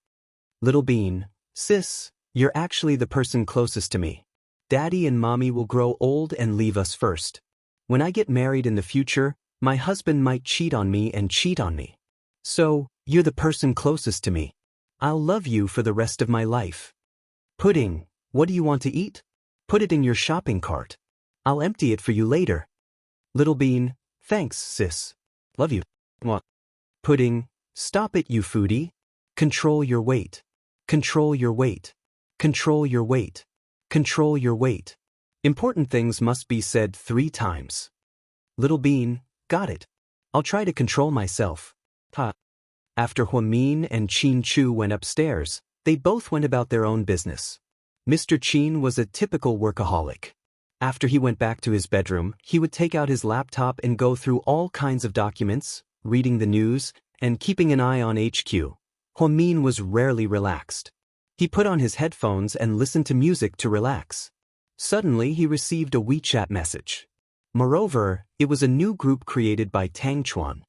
Little Bean, sis, you're actually the person closest to me. Daddy and Mommy will grow old and leave us first. When I get married in the future, my husband might cheat on me and cheat on me. So, you're the person closest to me. I'll love you for the rest of my life. Pudding, what do you want to eat? Put it in your shopping cart. I'll empty it for you later. Little Bean, thanks, sis. Love you. What? Pudding, stop it, you foodie. Control your weight. Control your weight. Control your weight. Control your weight. Important things must be said 3 times. Little Bean, got it. I'll try to control myself. Ha. After Huamin and Qin Chu went upstairs, they both went about their own business. Mr. Qin was a typical workaholic. After he went back to his bedroom, he would take out his laptop and go through all kinds of documents, reading the news, and keeping an eye on HQ. Huamin was rarely relaxed. He put on his headphones and listened to music to relax. Suddenly he received a WeChat message. Moreover, it was a new group created by Tang Chuan.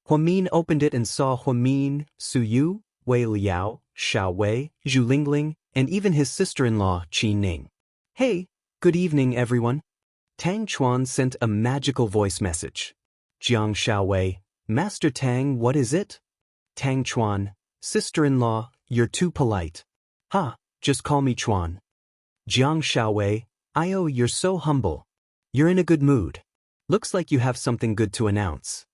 Huamin opened it and saw Huamin, Su Yu, Wei Liao, Xiao Wei, Zhu Lingling, and even his sister-in-law, Qi Ning. Hey, good evening everyone. Tang Chuan sent a magical voice message. Jiang Xiaowei, Master Tang, what is it? Tang Chuan, sister-in-law, you're too polite. Ha, just call me Chuan. Jiang Xiaowei, Io, you're so humble. You're in a good mood. Looks like you have something good to announce.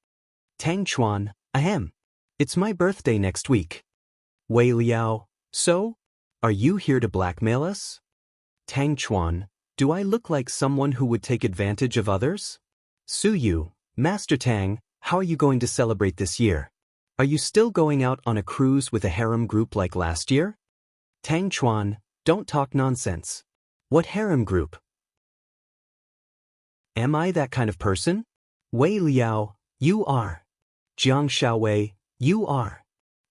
Tang Chuan, ahem. It's my birthday next week. Wei Liao, so? Are you here to blackmail us? Tang Chuan, do I look like someone who would take advantage of others? Su Yu, Master Tang, how are you going to celebrate this year? Are you still going out on a cruise with a harem group like last year? Tang Chuan, don't talk nonsense. What harem group? Am I that kind of person? Wei Liao, you are. Jiang Xiaowei, you are.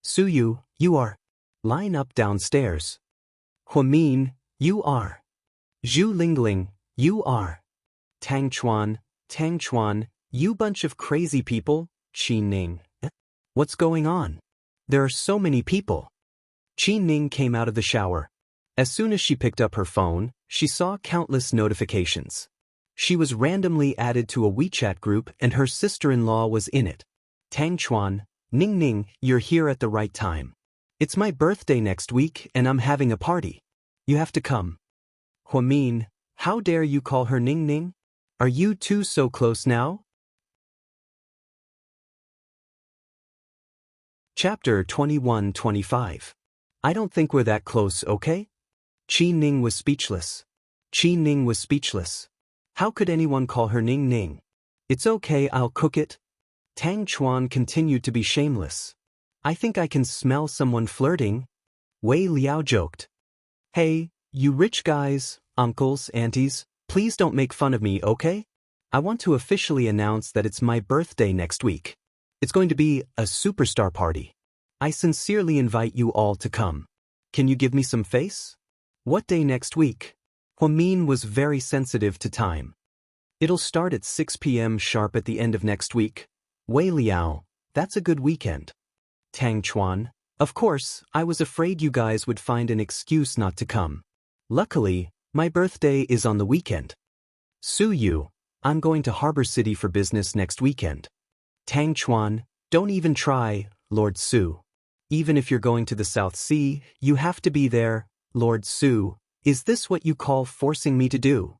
Su Yu, you are. Line up downstairs. Huamin, you are. Zhu Lingling, you are. Tang Chuan, you bunch of crazy people. Qi Ning. What's going on? There are so many people. Qi Ning came out of the shower. As soon as she picked up her phone, she saw countless notifications. She was randomly added to a WeChat group and her sister-in-law was in it. Tang Chuan, Ning Ning, you're here at the right time. It's my birthday next week and I'm having a party. You have to come. Huamin, how dare you call her Ning Ning? Are you two so close now? Chapter 21-25. I don't think we're that close, okay? Qi Ning was speechless. Qi Ning was speechless. How could anyone call her Ning Ning? It's okay, I'll cook it. Tang Chuan continued to be shameless. I think I can smell someone flirting. Wei Liao joked. Hey, you rich guys, uncles, aunties, please don't make fun of me, okay? I want to officially announce that it's my birthday next week. It's going to be a superstar party. I sincerely invite you all to come. Can you give me some face? What day next week? Huamin was very sensitive to time. It'll start at 6 p.m. sharp at the end of next week. Wei Liao, that's a good weekend. Tang Chuan, of course, I was afraid you guys would find an excuse not to come. Luckily, my birthday is on the weekend. Su Yu, I'm going to Harbor City for business next weekend. Tang Chuan, don't even try, Lord Su. Even if you're going to the South Sea, you have to be there, Lord Su. Is this what you call forcing me to do?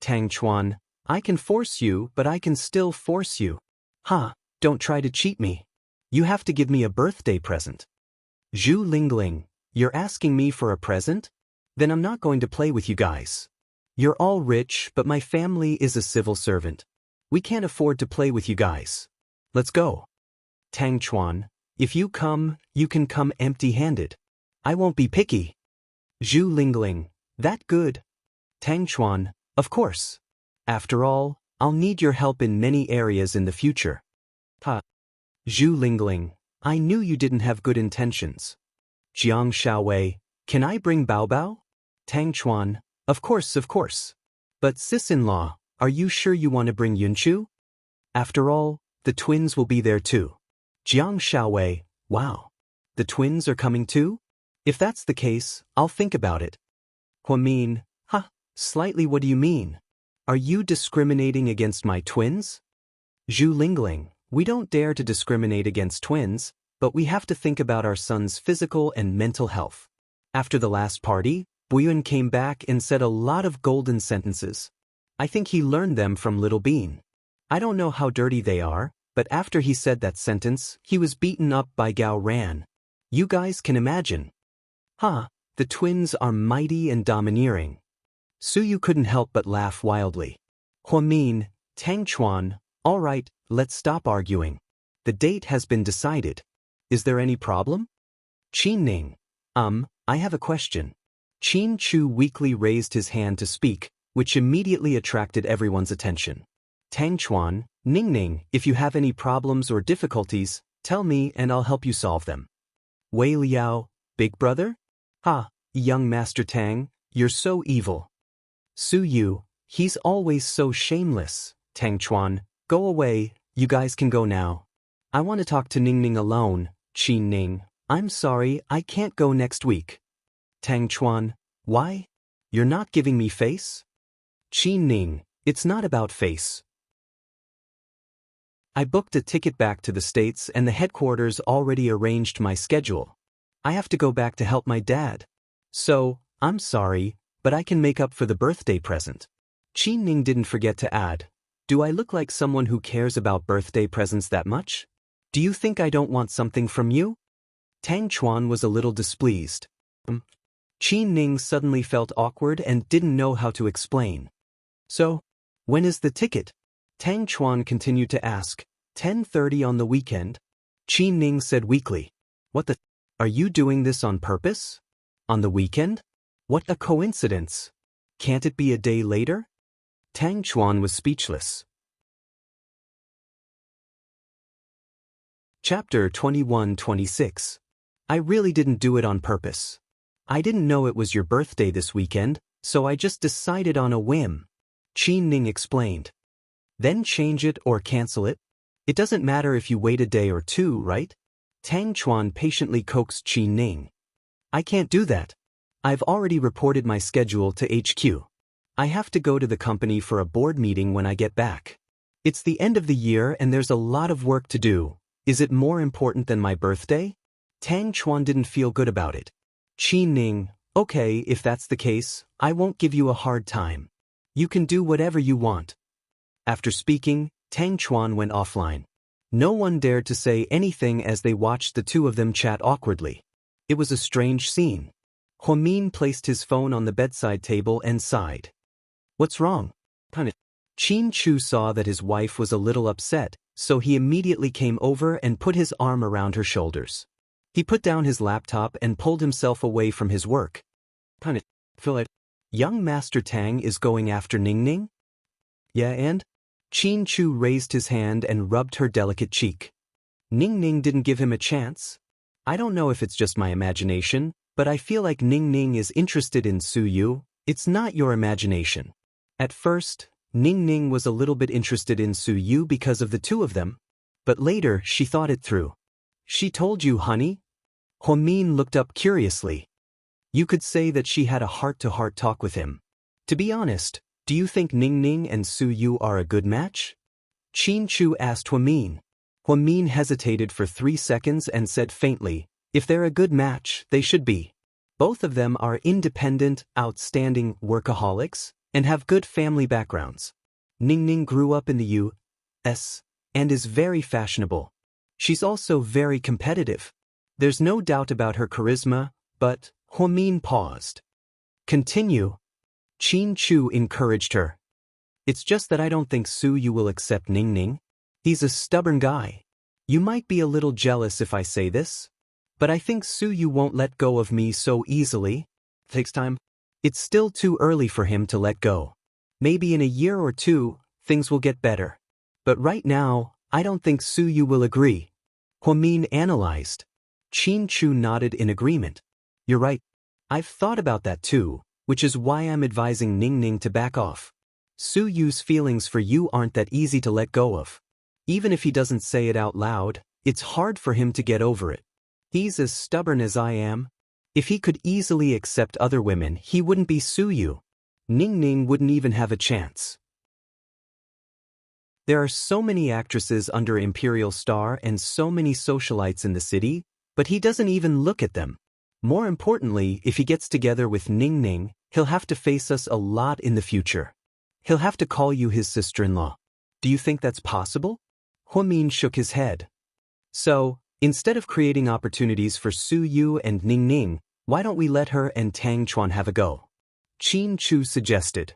Tang Chuan, I can force you, but I can still force you. Ha, don't try to cheat me. You have to give me a birthday present. Zhu Lingling, You're asking me for a present? Then I'm not going to play with you guys. You're all rich, but my family is a civil servant. We can't afford to play with you guys. Let's go. Tang Chuan, if you come, you can come empty-handed. I won't be picky. Zhu Lingling, that good? Tang Chuan, of course. After all, I'll need your help in many areas in the future. Ha. Zhu Lingling, I knew you didn't have good intentions. Jiang Xiaowei, can I bring Bao Bao? Tang Chuan, of course. But sis-in-law, are you sure you want to bring Yunchu? After all, the twins will be there too. Jiang Xiaowei, wow. The twins are coming too? If that's the case, I'll think about it. Huamin, slightly, what do you mean? Are you discriminating against my twins? Zhu Lingling, we don't dare to discriminate against twins, but we have to think about our son's physical and mental health. After the last party, Buyun came back and said a lot of golden sentences. I think he learned them from Little Bean. I don't know how dirty they are, but after he said that sentence, he was beaten up by Gao Ran. You guys can imagine. The twins are mighty and domineering. Suyu couldn't help but laugh wildly. Huamin, Tang Chuan, all right, let's stop arguing. The date has been decided. Is there any problem? Qin Ning, I have a question. Qin Chu weakly raised his hand to speak, which immediately attracted everyone's attention. Tang Chuan, Ning, if you have any problems or difficulties, tell me and I'll help you solve them. Wei Liao, big brother? Young Master Tang, you're so evil. Su Yu, he's always so shameless. Tang Chuan, go away, you guys can go now. I want to talk to Ning alone. Qin Ning, I'm sorry, I can't go next week. Tang Chuan, why? You're not giving me face? Qin Ning, it's not about face. I booked a ticket back to the States and the headquarters already arranged my schedule. I have to go back to help my dad. So, I'm sorry, but I can make up for the birthday present. Qin Ning didn't forget to add, do I look like someone who cares about birthday presents that much? Do you think I don't want something from you? Tang Chuan was a little displeased. Qin Ning suddenly felt awkward and didn't know how to explain. So, when is the ticket? Tang Chuan continued to ask, 10:30 on the weekend? Qin Ning said weakly, what the? Are you doing this on purpose? On the weekend? What a coincidence. Can't it be a day later? Tang Chuan was speechless. Chapter 21-26. I really didn't do it on purpose. I didn't know it was your birthday this weekend, so I just decided on a whim. Qin Ning explained. Then change it or cancel it. It doesn't matter if you wait a day or two, right? Tang Chuan patiently coaxed Qin Ning. I can't do that. I've already reported my schedule to HQ. I have to go to the company for a board meeting when I get back. It's the end of the year and there's a lot of work to do. Is it more important than my birthday? Tang Chuan didn't feel good about it. Qin Ning, okay, if that's the case, I won't give you a hard time. You can do whatever you want. After speaking, Tang Chuan went offline. No one dared to say anything as they watched the two of them chat awkwardly. It was a strange scene. Huamin placed his phone on the bedside table and sighed. What's wrong? Qin Chu saw that his wife was a little upset, so he immediately came over and put his arm around her shoulders. He put down his laptop and pulled himself away from his work. Young Master Tang is going after Ning? Yeah, and? Qin Chu raised his hand and rubbed her delicate cheek. Ning didn't give him a chance. I don't know if it's just my imagination, but I feel like Ning is interested in Su Yu. It's not your imagination. At first, Ning was a little bit interested in Su Yu because of the two of them. But later, she thought it through. She told you, honey? Huamin looked up curiously. You could say that she had a heart-to-heart talk with him. To be honest, do you think Ning and Su Yu are a good match? Qin Chu asked Huamin. Huamin hesitated for 3 seconds and said faintly, if they're a good match, they should be. Both of them are independent, outstanding workaholics, and have good family backgrounds. Ning grew up in the U.S. and is very fashionable. She's also very competitive. There's no doubt about her charisma, but Huamin paused. Continue. Qin Chu encouraged her. It's just that I don't think Su Yu will accept Ning Ning. He's a stubborn guy. You might be a little jealous if I say this, but I think Su Yu won't let go of me so easily. Takes time. It's still too early for him to let go. Maybe in a year or two, things will get better. But right now, I don't think Su Yu will agree. Huamin analyzed. Qin Chu nodded in agreement. You're right. I've thought about that too, which is why I'm advising Ning Ning to back off. Su Yu's feelings for you aren't that easy to let go of. Even if he doesn't say it out loud, it's hard for him to get over it. He's as stubborn as I am. If he could easily accept other women, he wouldn't be Su Yu. Ning Ning wouldn't even have a chance. There are so many actresses under Imperial Star and so many socialites in the city, but he doesn't even look at them. More importantly, if he gets together with Ning Ning, he'll have to face us a lot in the future. He'll have to call you his sister-in-law. Do you think that's possible? Huamin shook his head. So, instead of creating opportunities for Su Yu and Ning Ning, why don't we let her and Tang Chuan have a go? Qin Chu suggested.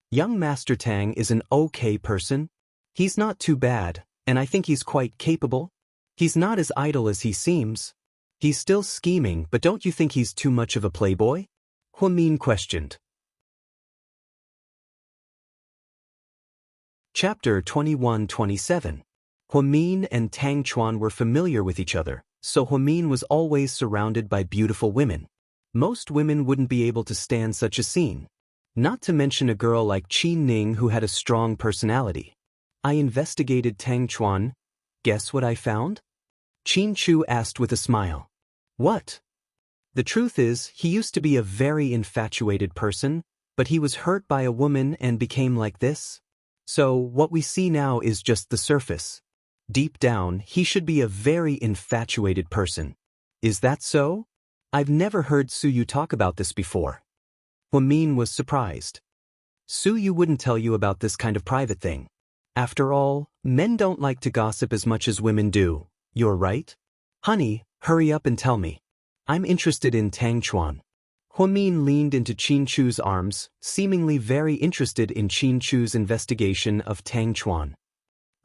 Young Master Tang is an okay person. He's not too bad, and I think he's quite capable. He's not as idle as he seems. He's still scheming, but don't you think he's too much of a playboy? Huamin questioned. Chapter 21-27. Huamin and Tang Chuan were familiar with each other, so Huamin was always surrounded by beautiful women. Most women wouldn't be able to stand such a scene. Not to mention a girl like Qin Ning who had a strong personality. I investigated Tang Chuan. Guess what I found? Qin Chu asked with a smile. What? The truth is, he used to be a very infatuated person, but he was hurt by a woman and became like this. So, what we see now is just the surface. Deep down, he should be a very infatuated person. Is that so? I've never heard Su Yu talk about this before. Huamin was surprised. Su Yu wouldn't tell you about this kind of private thing. After all, men don't like to gossip as much as women do. You're right? Honey, hurry up and tell me. I'm interested in Tang Chuan. Huamin leaned into Qin Chu's arms, seemingly very interested in Qin Chu's investigation of Tang Chuan.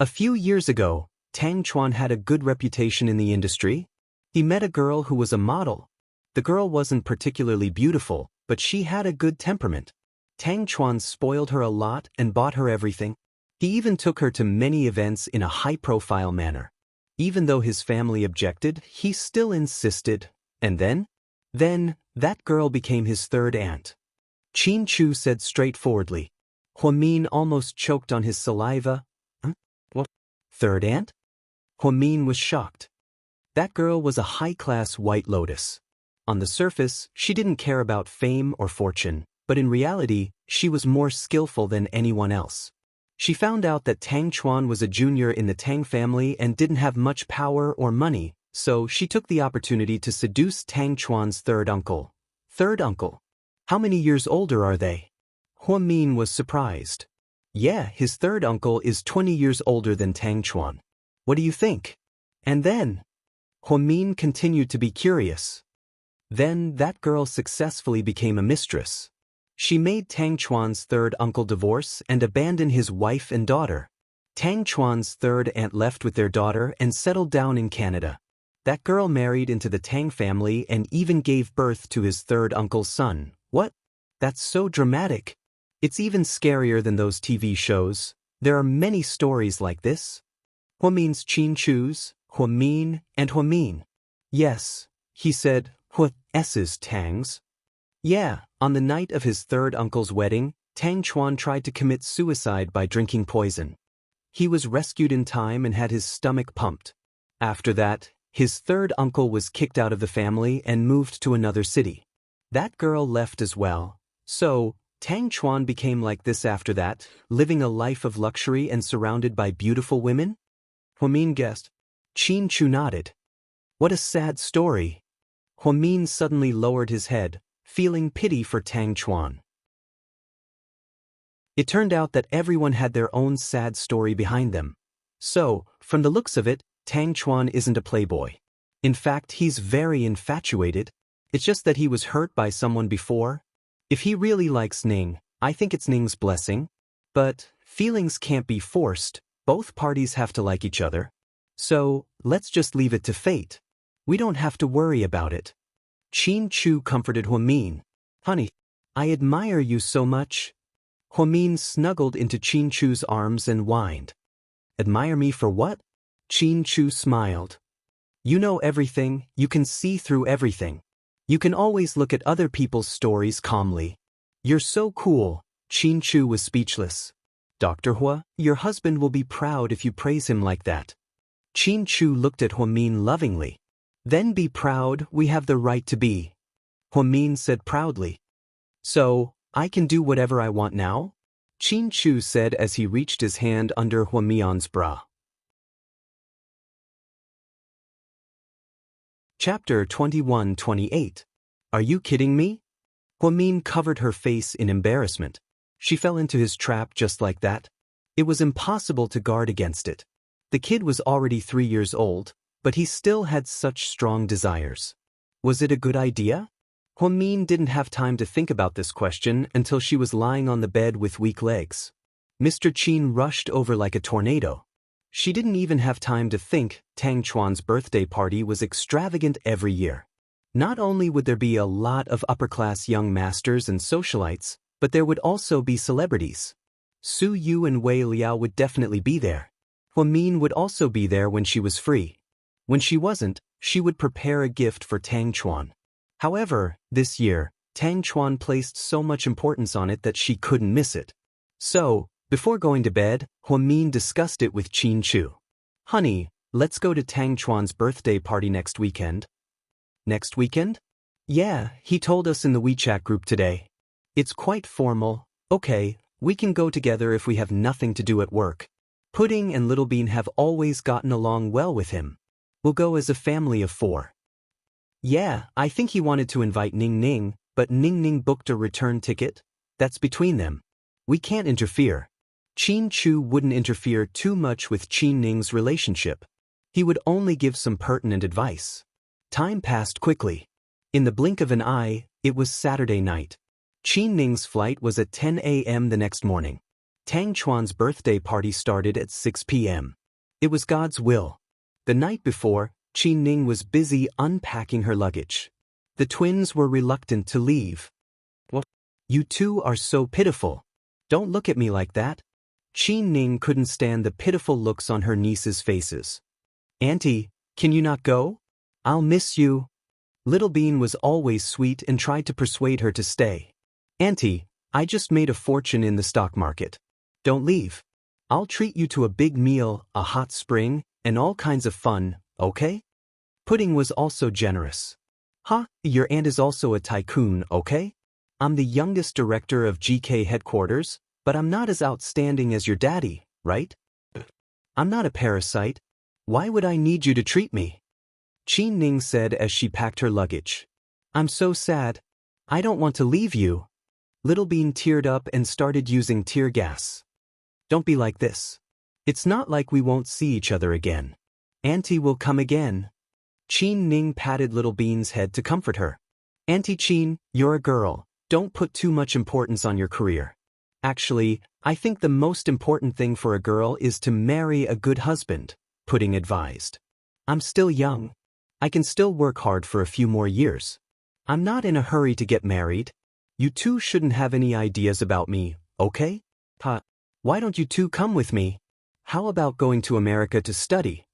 A few years ago, Tang Chuan had a good reputation in the industry. He met a girl who was a model. The girl wasn't particularly beautiful, but she had a good temperament. Tang Chuan spoiled her a lot and bought her everything. He even took her to many events in a high-profile manner. Even though his family objected, he still insisted. And then, that girl became his third aunt. Qin Chu said straightforwardly. Huamin almost choked on his saliva. What? Third aunt? Huamin was shocked. That girl was a high-class White Lotus. On the surface, she didn't care about fame or fortune, but in reality, she was more skillful than anyone else. She found out that Tang Chuan was a junior in the Tang family and didn't have much power or money, so she took the opportunity to seduce Tang Chuan's third uncle. Third uncle? How many years older are they? Huamin was surprised. Yeah, his third uncle is 20 years older than Tang Chuan. What do you think? And then? Huamin continued to be curious. Then that girl successfully became a mistress. She made Tang Chuan's third uncle divorce and abandon his wife and daughter. Tang Chuan's third aunt left with their daughter and settled down in Canada. That girl married into the Tang family and even gave birth to his third uncle's son. What? That's so dramatic. It's even scarier than those TV shows. There are many stories like this. Huamin's Qin Chu's, Huamin, and Huamin. Yes, he said, Hua's Tang's. Yeah, on the night of his third uncle's wedding, Tang Chuan tried to commit suicide by drinking poison. He was rescued in time and had his stomach pumped. After that, his third uncle was kicked out of the family and moved to another city. That girl left as well. So, Tang Chuan became like this after that, living a life of luxury and surrounded by beautiful women? Huamin guessed. Qin Chu nodded. What a sad story. Huamin suddenly lowered his head, feeling pity for Tang Chuan. It turned out that everyone had their own sad story behind them. So, from the looks of it, Tang Chuan isn't a playboy. In fact, he's very infatuated. It's just that he was hurt by someone before. If he really likes Ning, I think it's Ning's blessing. But feelings can't be forced, both parties have to like each other. So, let's just leave it to fate. We don't have to worry about it. Qin Chu comforted Huamin. Honey, I admire you so much. Huamin snuggled into Qin Chu's arms and whined. Admire me for what? Qin Chu smiled. You know everything, you can see through everything. You can always look at other people's stories calmly. You're so cool. Qin Chu was speechless. Dr. Hua, your husband will be proud if you praise him like that. Qin Chu looked at Huamin lovingly. Then be proud, we have the right to be. Huamin said proudly. So, I can do whatever I want now? Qin Chu said as he reached his hand under Huamian's bra. Chapter 21-28. Are you kidding me? Huamin covered her face in embarrassment. She fell into his trap just like that. It was impossible to guard against it. The kid was already 3 years old, but he still had such strong desires. Was it a good idea? Huamin didn't have time to think about this question until she was lying on the bed with weak legs. Mr. Qin rushed over like a tornado. She didn't even have time to think. Tang Chuan's birthday party was extravagant every year. Not only would there be a lot of upper-class young masters and socialites, but there would also be celebrities. Su Yu and Wei Liao would definitely be there. Huamin would also be there when she was free. When she wasn't, she would prepare a gift for Tang Chuan. However, this year, Tang Chuan placed so much importance on it that she couldn't miss it. So, before going to bed, Huamin discussed it with Qin Chu. Honey, let's go to Tang Chuan's birthday party next weekend. Next weekend? Yeah, he told us in the WeChat group today. It's quite formal. Okay, we can go together if we have nothing to do at work. Pudding and Little Bean have always gotten along well with him. We'll go as a family of 4. Yeah, I think he wanted to invite Ning Ning, but Ning Ning booked a return ticket. That's between them. We can't interfere. Qin Chu wouldn't interfere too much with Qin Ning's relationship. He would only give some pertinent advice. Time passed quickly. In the blink of an eye, it was Saturday night. Qin Ning's flight was at 10 a.m. the next morning. Tang Chuan's birthday party started at 6 p.m. It was God's will. The night before, Qin Ning was busy unpacking her luggage. The twins were reluctant to leave. What? You two are so pitiful. Don't look at me like that. Qin Ning couldn't stand the pitiful looks on her nieces' faces. Auntie, can you not go? I'll miss you. Little Bean was always sweet and tried to persuade her to stay. Auntie, I just made a fortune in the stock market. Don't leave. I'll treat you to a big meal, a hot spring, and all kinds of fun, okay? Pudding was also generous. Huh, your aunt is also a tycoon, okay? I'm the youngest director of GK headquarters, but I'm not as outstanding as your daddy, right? I'm not a parasite. Why would I need you to treat me? Qin Ning said as she packed her luggage. I'm so sad. I don't want to leave you. Little Bean teared up and started using tear gas. Don't be like this. It's not like we won't see each other again. Auntie will come again. Qin Ning patted Little Bean's head to comfort her. Auntie Qin, you're a girl. Don't put too much importance on your career. Actually, I think the most important thing for a girl is to marry a good husband, Pudding advised. I'm still young. I can still work hard for a few more years. I'm not in a hurry to get married. You two shouldn't have any ideas about me, okay? Why don't you two come with me? How about going to America to study?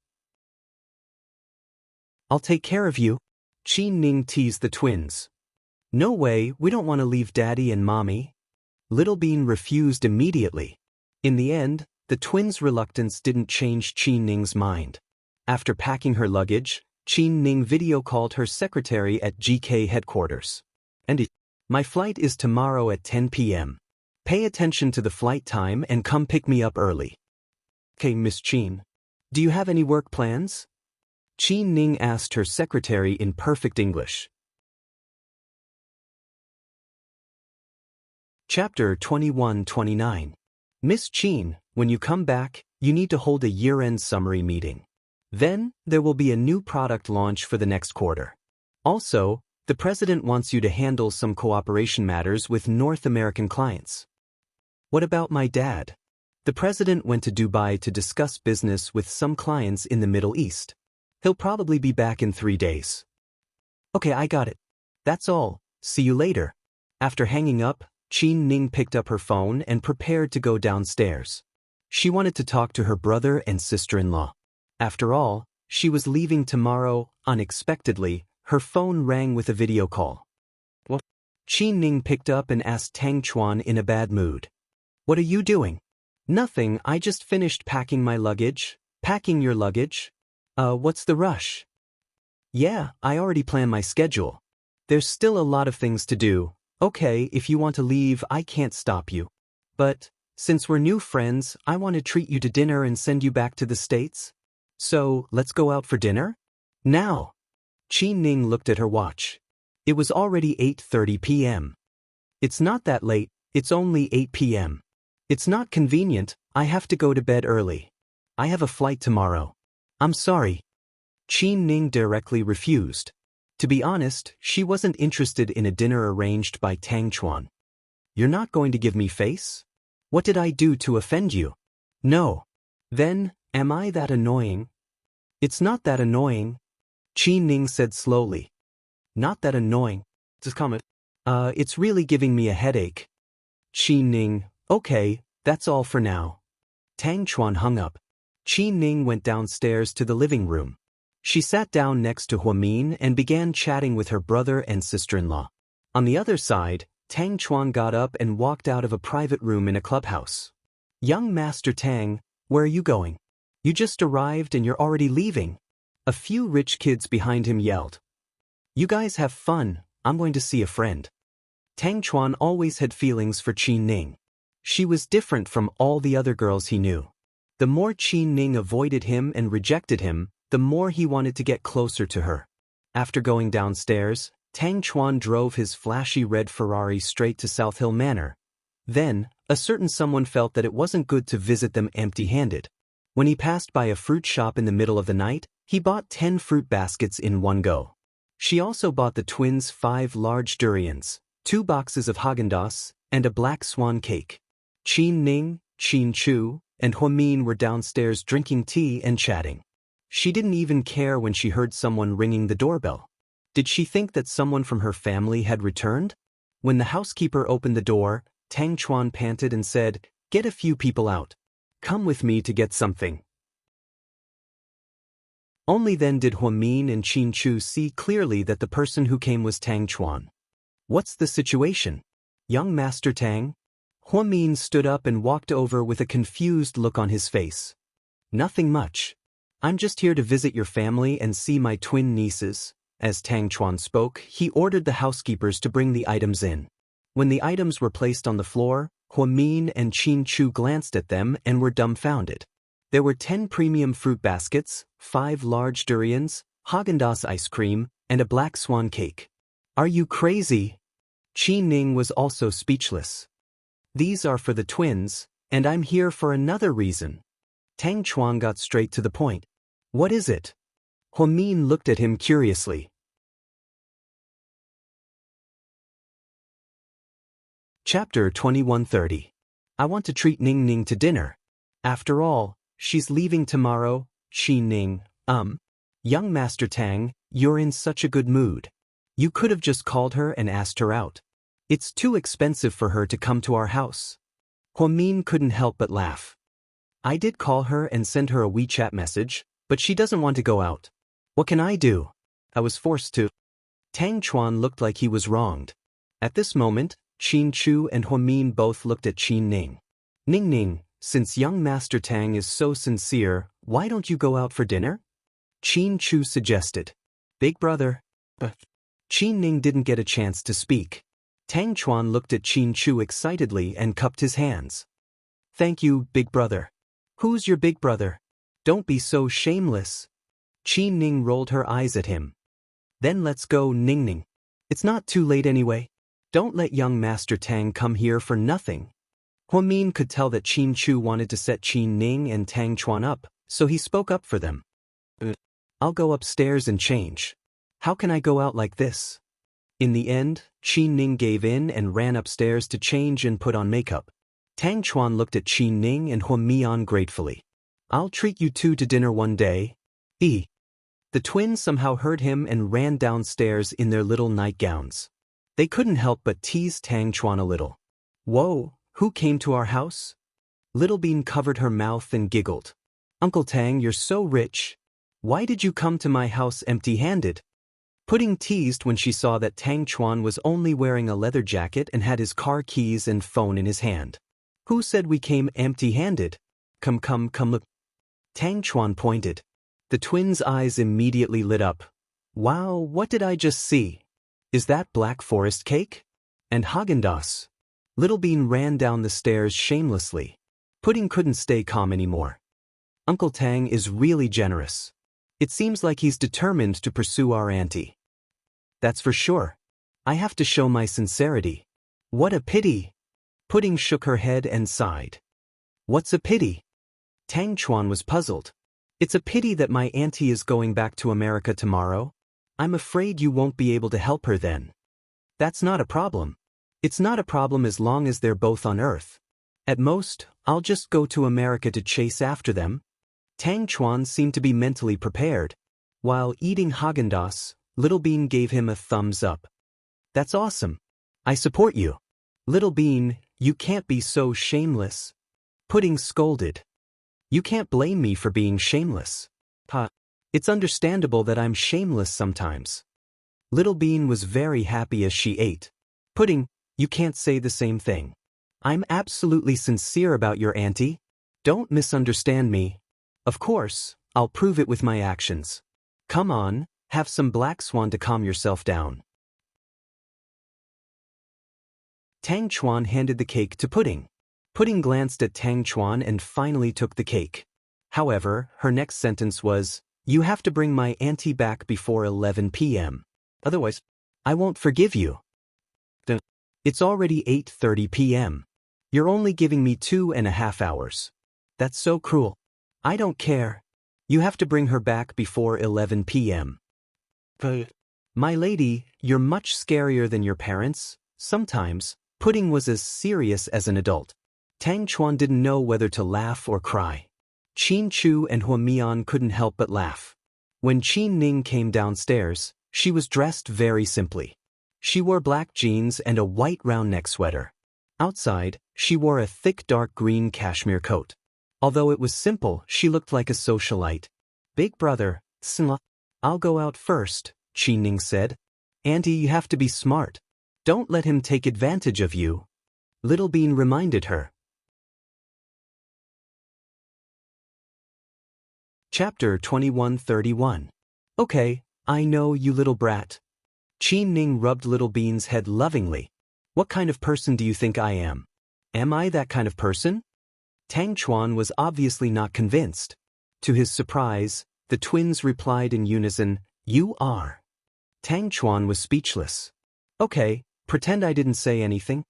I'll take care of you. Qin Ning teased the twins. No way, we don't want to leave Daddy and Mommy. Little Bean refused immediately. In the end, the twins' reluctance didn't change Qin Ning's mind. After packing her luggage, Qin Ning video called her secretary at GK headquarters. My flight is tomorrow at 10 p.m. Pay attention to the flight time and come pick me up early. Okay, Miss Qin. Do you have any work plans? Qin Ning asked her secretary in perfect English. Chapter 21-29. Miss Qin, when you come back, you need to hold a year-end summary meeting. Then, there will be a new product launch for the next quarter. Also, The president wants you to handle some cooperation matters with North American clients. What about my dad? The president went to Dubai to discuss business with some clients in the Middle East. He'll probably be back in 3 days. Okay, I got it. That's all. See you later. After hanging up, Qin Ning picked up her phone and prepared to go downstairs. She wanted to talk to her brother and sister-in-law. After all, she was leaving tomorrow. Unexpectedly, her phone rang with a video call. What? Qin Ning picked up and asked Tang Chuan in a bad mood. What are you doing? Nothing, I just finished packing my luggage. Packing your luggage? What's the rush? Yeah, I already planned my schedule. There's still a lot of things to do. Okay, if you want to leave, I can't stop you. But, since we're new friends, I want to treat you to dinner and send you back to the States. So, let's go out for dinner? Now. Qin Ning looked at her watch. It was already 8:30 p.m. It's not that late, it's only 8 p.m. It's not convenient, I have to go to bed early. I have a flight tomorrow. I'm sorry. Qin Ning directly refused. To be honest, she wasn't interested in a dinner arranged by Tang Chuan. You're not going to give me face? What did I do to offend you? No. Then, am I that annoying? It's not that annoying. Qin Ning said slowly. Not that annoying. Just comment. It's really giving me a headache. Qin Ning, okay, that's all for now. Tang Chuan hung up. Qin Ning went downstairs to the living room. She sat down next to Huamin and began chatting with her brother and sister-in-law. On the other side, Tang Chuan got up and walked out of a private room in a clubhouse. Young Master Tang, where are you going? You just arrived and you're already leaving. A few rich kids behind him yelled. You guys have fun, I'm going to see a friend. Tang Chuan always had feelings for Qin Ning. She was different from all the other girls he knew. The more Qin Ning avoided him and rejected him, the more he wanted to get closer to her. After going downstairs, Tang Chuan drove his flashy red Ferrari straight to South Hill Manor. Then, a certain someone felt that it wasn't good to visit them empty-handed. When he passed by a fruit shop in the middle of the night, he bought 10 fruit baskets in one go. She also bought the twins 5 large durians, 2 boxes of Haagen-Dazs, and a black swan cake. Qin Ning, Qin Chu, and Huamin were downstairs drinking tea and chatting. She didn't even care when she heard someone ringing the doorbell. Did she think that someone from her family had returned? When the housekeeper opened the door, Tang Chuan panted and said, "Get a few people out. Come with me to get something." Only then did Huamin and Qin Chu see clearly that the person who came was Tang Chuan. What's the situation? Young Master Tang? Huamin stood up and walked over with a confused look on his face. Nothing much. I'm just here to visit your family and see my twin nieces. As Tang Chuan spoke, he ordered the housekeepers to bring the items in. When the items were placed on the floor, Huamin and Qin Chu glanced at them and were dumbfounded. There were 10 premium fruit baskets, 5 large durians, Haagen-Dazs ice cream, and a black swan cake. Are you crazy? Qin Ning was also speechless. These are for the twins, and I'm here for another reason. Tang Chuan got straight to the point. What is it? Huamin looked at him curiously. Chapter 2130. I want to treat Ning Ning to dinner. After all, she's leaving tomorrow. Qin Ning, Young Master Tang, you're in such a good mood. You could have just called her and asked her out. It's too expensive for her to come to our house. Huamin couldn't help but laugh. I did call her and send her a WeChat message, but she doesn't want to go out. What can I do? I was forced to. Tang Chuan looked like he was wronged. At this moment, Qin Chu and Huamin both looked at Qin Ning. Ning Ning, since young Master Tang is so sincere, why don't you go out for dinner? Qin Chu suggested. Big brother. Qin Ning didn't get a chance to speak. Tang Chuan looked at Qin Chu excitedly and cupped his hands. Thank you, big brother. Who's your big brother? Don't be so shameless. Qin Ning rolled her eyes at him. Then let's go, Ning Ning. It's not too late anyway. Don't let young Master Tang come here for nothing. Huamin could tell that Qin Chu wanted to set Qin Ning and Tang Chuan up, so he spoke up for them. I'll go upstairs and change. How can I go out like this? In the end, Qin Ning gave in and ran upstairs to change and put on makeup. Tang Chuan looked at Qin Ning and Huan Mian gratefully. I'll treat you two to dinner one day. The twins somehow heard him and ran downstairs in their little nightgowns. They couldn't help but tease Tang Chuan a little. Whoa, who came to our house? Little Bean covered her mouth and giggled. Uncle Tang, you're so rich. Why did you come to my house empty-handed? Pudding teased when she saw that Tang Chuan was only wearing a leather jacket and had his car keys and phone in his hand. Who said we came empty-handed? Come look. Tang Chuan pointed. The twins' eyes immediately lit up. Wow, what did I just see? Is that Black Forest cake? And Häagen-Dazs? Little Bean ran down the stairs shamelessly. Pudding couldn't stay calm anymore. Uncle Tang is really generous. It seems like he's determined to pursue our auntie. That's for sure. I have to show my sincerity. What a pity. Pudding shook her head and sighed. What's a pity? Tang Chuan was puzzled. It's a pity that my auntie is going back to America tomorrow. I'm afraid you won't be able to help her then. That's not a problem. It's not a problem as long as they're both on Earth. At most, I'll just go to America to chase after them. Tang Chuan seemed to be mentally prepared. While eating Häagen-Dazs, Little Bean gave him a thumbs up. That's awesome. I support you. Little Bean, you can't be so shameless. Pudding scolded. You can't blame me for being shameless. It's understandable that I'm shameless sometimes. Little Bean was very happy as she ate. Pudding, you can't say the same thing. I'm absolutely sincere about your auntie. Don't misunderstand me. Of course, I'll prove it with my actions. Come on, have some black swan to calm yourself down. Tang Chuan handed the cake to Pudding. Pudding glanced at Tang Chuan and finally took the cake. However, her next sentence was, you have to bring my auntie back before 11 p.m. Otherwise, I won't forgive you. It's already 8:30 p.m. You're only giving me 2.5 hours. That's so cruel. I don't care. You have to bring her back before 11 p.m. My lady, you're much scarier than your parents. Sometimes, Pudding was as serious as an adult. Tang Chuan didn't know whether to laugh or cry. Qin Chu and Huan Mian couldn't help but laugh. When Qin Ning came downstairs, she was dressed very simply. She wore black jeans and a white round neck sweater. Outside, she wore a thick dark green cashmere coat. Although it was simple, she looked like a socialite. Big brother, I'll go out first, Qin Ning said. Auntie, you have to be smart. Don't let him take advantage of you. Little Bean reminded her. Chapter 21:31. Okay, I know, you little brat. Qin Ning rubbed Little Bean's head lovingly. What kind of person do you think I am? Am I that kind of person? Tang Chuan was obviously not convinced. To his surprise, the twins replied in unison, you are. Tang Chuan was speechless. Okay, pretend I didn't say anything.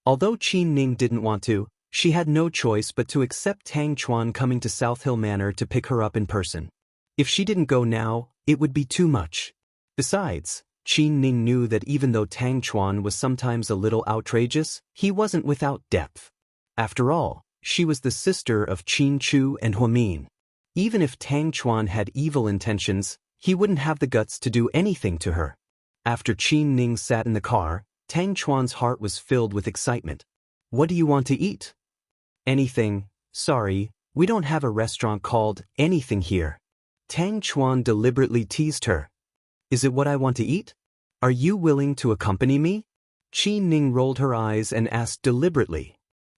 Although Qin Ning didn't want to, she had no choice but to accept Tang Chuan coming to South Hill Manor to pick her up in person. If she didn't go now, it would be too much. Besides, Qin Ning knew that even though Tang Chuan was sometimes a little outrageous, he wasn't without depth. After all, she was the sister of Qin Chu and Huan Min. Even if Tang Chuan had evil intentions, he wouldn't have the guts to do anything to her. After Qin Ning sat in the car, Tang Chuan's heart was filled with excitement. What do you want to eat? Anything. Sorry, we don't have a restaurant called anything here. Tang Chuan deliberately teased her. Is it what I want to eat? Are you willing to accompany me? Qin Ning rolled her eyes and asked deliberately.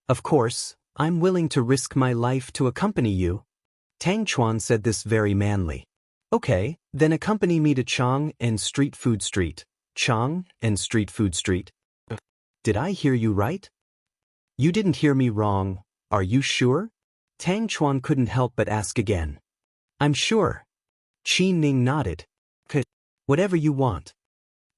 Of course, I'm willing to risk my life to accompany you. Tang Chuan said this very manly. Okay, then accompany me to Chang and Street Food Street. Chang and Street Food Street. Did I hear you right? You didn't hear me wrong. Are you sure? Tang Chuan couldn't help but ask again. I'm sure. Qin Ning nodded. Whatever you want.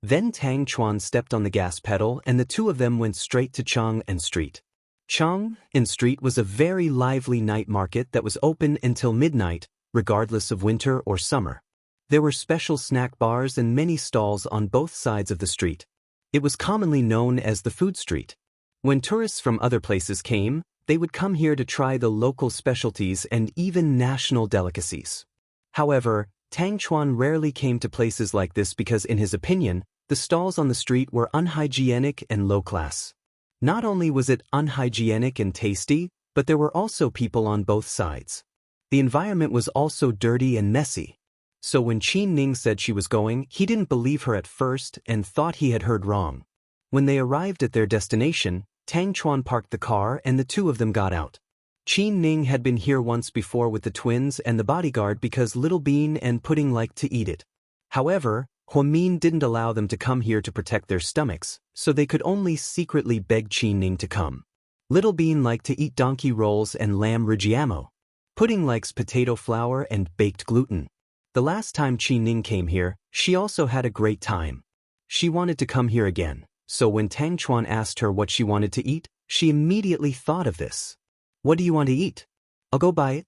Then Tang Chuan stepped on the gas pedal and the two of them went straight to Chang and Street. Chang and Street was a very lively night market that was open until midnight, regardless of winter or summer. There were special snack bars and many stalls on both sides of the street. It was commonly known as the food street. When tourists from other places came, they would come here to try the local specialties and even national delicacies. However, Tang Chuan rarely came to places like this because, in his opinion, the stalls on the street were unhygienic and low class. Not only was it unhygienic and tasty, but there were also people on both sides. The environment was also dirty and messy. So when Qin Ning said she was going, he didn't believe her at first and thought he had heard wrong. When they arrived at their destination, Tang Chuan parked the car and the two of them got out. Qin Ning had been here once before with the twins and the bodyguard because Little Bean and Pudding liked to eat it. However, Huamin didn't allow them to come here to protect their stomachs, so they could only secretly beg Qin Ning to come. Little Bean liked to eat donkey rolls and lamb rigiamo. Pudding likes potato flour and baked gluten. The last time Qin Ning came here, she also had a great time. She wanted to come here again, so when Tang Chuan asked her what she wanted to eat, she immediately thought of this. What do you want to eat? I'll go buy it.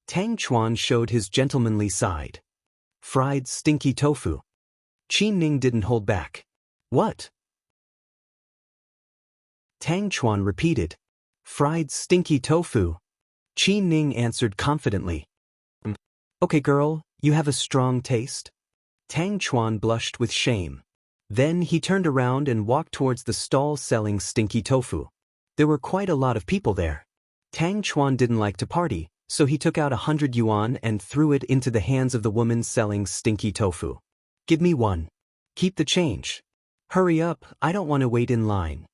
Tang Chuan showed his gentlemanly side. Fried stinky tofu. Qin Ning didn't hold back. What? Tang Chuan repeated. Fried stinky tofu. Qin Ning answered confidently. Okay girl, you have a strong taste. Tang Chuan blushed with shame. Then he turned around and walked towards the stall selling stinky tofu. There were quite a lot of people there. Tang Chuan didn't like to party, so he took out 100 yuan and threw it into the hands of the woman selling stinky tofu. Give me one. Keep the change. Hurry up, I don't want to wait in line.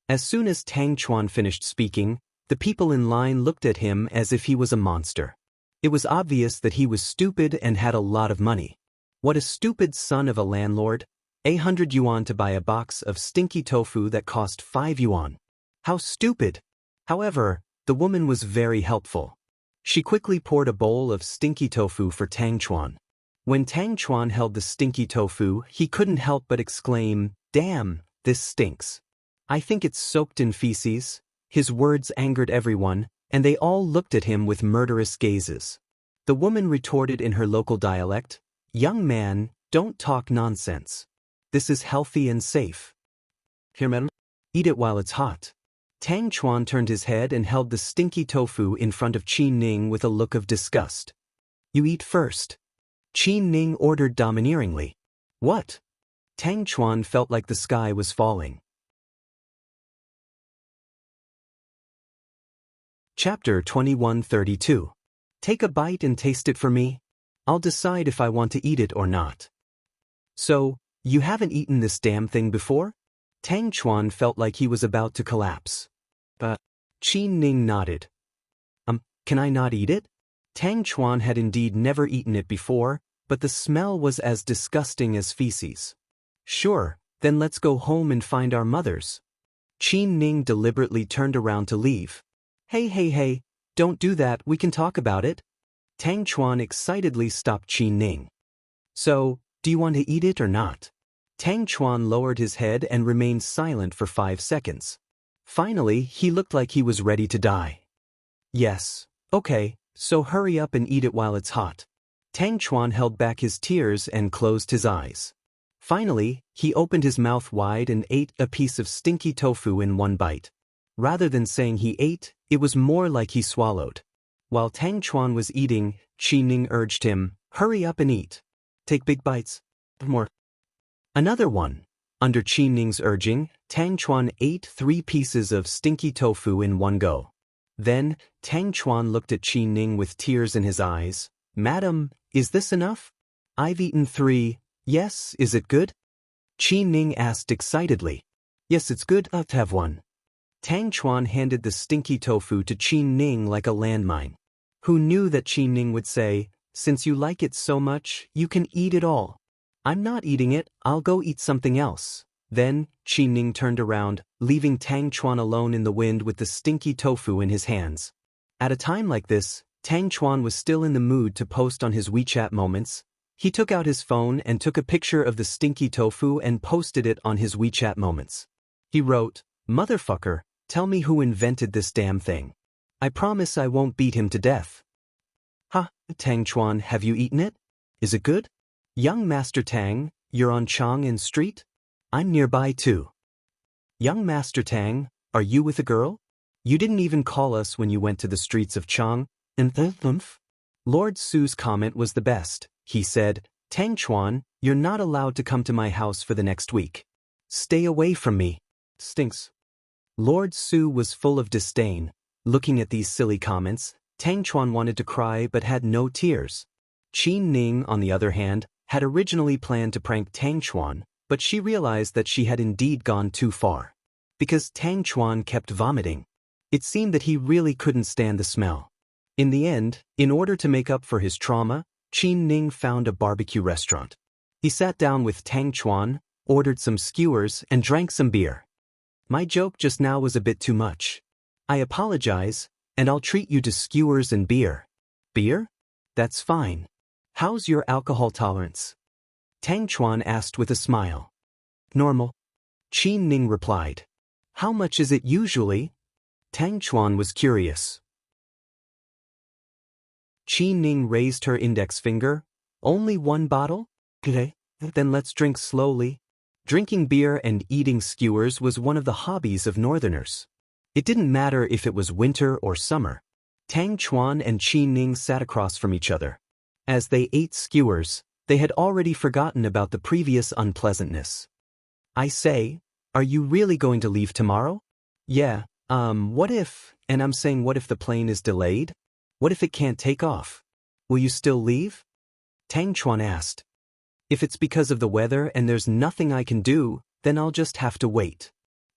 As soon as Tang Chuan finished speaking, the people in line looked at him as if he was a monster. It was obvious that he was stupid and had a lot of money. What a stupid son of a landlord. 100 yuan to buy a box of stinky tofu that cost 5 yuan. How stupid! However, the woman was very helpful. She quickly poured a bowl of stinky tofu for Tang Chuan. When Tang Chuan held the stinky tofu, he couldn't help but exclaim, "Damn, this stinks. I think it's soaked in feces." His words angered everyone, and they all looked at him with murderous gazes. The woman retorted in her local dialect, "Young man, don't talk nonsense. This is healthy and safe. Here, madam, eat it while it's hot." Tang Chuan turned his head and held the stinky tofu in front of Qin Ning with a look of disgust. "You eat first." Qin Ning ordered domineeringly. "What?" Tang Chuan felt like the sky was falling. Chapter 2132. Take a bite and taste it for me. I'll decide if I want to eat it or not. So, you haven't eaten this damn thing before? Tang Chuan felt like he was about to collapse. But Qin Ning nodded. Can I not eat it? Tang Chuan had indeed never eaten it before, but the smell was as disgusting as feces. Sure, then let's go home and find our mothers. Qin Ning deliberately turned around to leave. Hey, don't do that, we can talk about it. Tang Chuan excitedly stopped Qin Ning. So, do you want to eat it or not? Tang Chuan lowered his head and remained silent for 5 seconds. Finally, he looked like he was ready to die. Yes, okay, so hurry up and eat it while it's hot. Tang Chuan held back his tears and closed his eyes. Finally, he opened his mouth wide and ate a piece of stinky tofu in one bite. Rather than saying he ate, it was more like he swallowed. While Tang Chuan was eating, Qin Ning urged him, "Hurry up and eat. Take big bites. More." Another one. Under Qin Ning's urging, Tang Chuan ate 3 pieces of stinky tofu in one go. Then, Tang Chuan looked at Qin Ning with tears in his eyes. "Madam, is this enough? I've eaten 3. Yes, is it good?" Qin Ning asked excitedly. "Yes, it's good, I'll have one." Tang Chuan handed the stinky tofu to Qin Ning like a landmine. Who knew that Qin Ning would say, "Since you like it so much, you can eat it all." "I'm not eating it, I'll go eat something else." Then, Qin Ning turned around, leaving Tang Chuan alone in the wind with the stinky tofu in his hands. At a time like this, Tang Chuan was still in the mood to post on his WeChat moments. He took out his phone and took a picture of the stinky tofu and posted it on his WeChat moments. He wrote, "Motherfucker, tell me who invented this damn thing. I promise I won't beat him to death." "Ha, Tang Chuan, have you eaten it? Is it good?" Young Master Tang, you're on Chang'an Street? I'm nearby too. Young Master Tang, are you with a girl? You didn't even call us when you went to the streets of Chang'an. Lord Su's comment was the best. He said, Tang Chuan, you're not allowed to come to my house for the next week. Stay away from me. Stinks. Lord Su was full of disdain. Looking at these silly comments, Tang Chuan wanted to cry but had no tears. Qin Ning, on the other hand, had originally planned to prank Tang Chuan, but she realized that she had indeed gone too far. Because Tang Chuan kept vomiting. It seemed that he really couldn't stand the smell. In the end, in order to make up for his trauma, Qin Ning found a barbecue restaurant. He sat down with Tang Chuan, ordered some skewers, and drank some beer. My joke just now was a bit too much. I apologize, and I'll treat you to skewers and beer. Beer? That's fine. How's your alcohol tolerance? Tang Chuan asked with a smile. Normal. Qin Ning replied. How much is it usually? Tang Chuan was curious. Qin Ning raised her index finger. Only one bottle? Okay, then let's drink slowly. Drinking beer and eating skewers was one of the hobbies of Northerners. It didn't matter if it was winter or summer. Tang Chuan and Qin Ning sat across from each other. As they ate skewers, they had already forgotten about the previous unpleasantness. I say, are you really going to leave tomorrow? Yeah, what if, and I'm saying what if the plane is delayed? What if it can't take off? Will you still leave? Tang Chuan asked. If it's because of the weather and there's nothing I can do, then I'll just have to wait.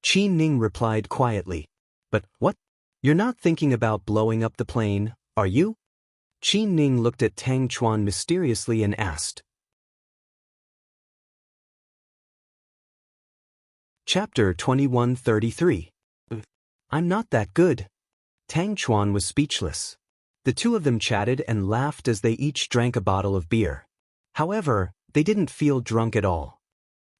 Qin Ning replied quietly. But what? You're not thinking about blowing up the plane, are you? Qin Ning looked at Tang Chuan mysteriously and asked. Chapter 2133. I'm not that good. Tang Chuan was speechless. The two of them chatted and laughed as they each drank a bottle of beer. However, they didn't feel drunk at all.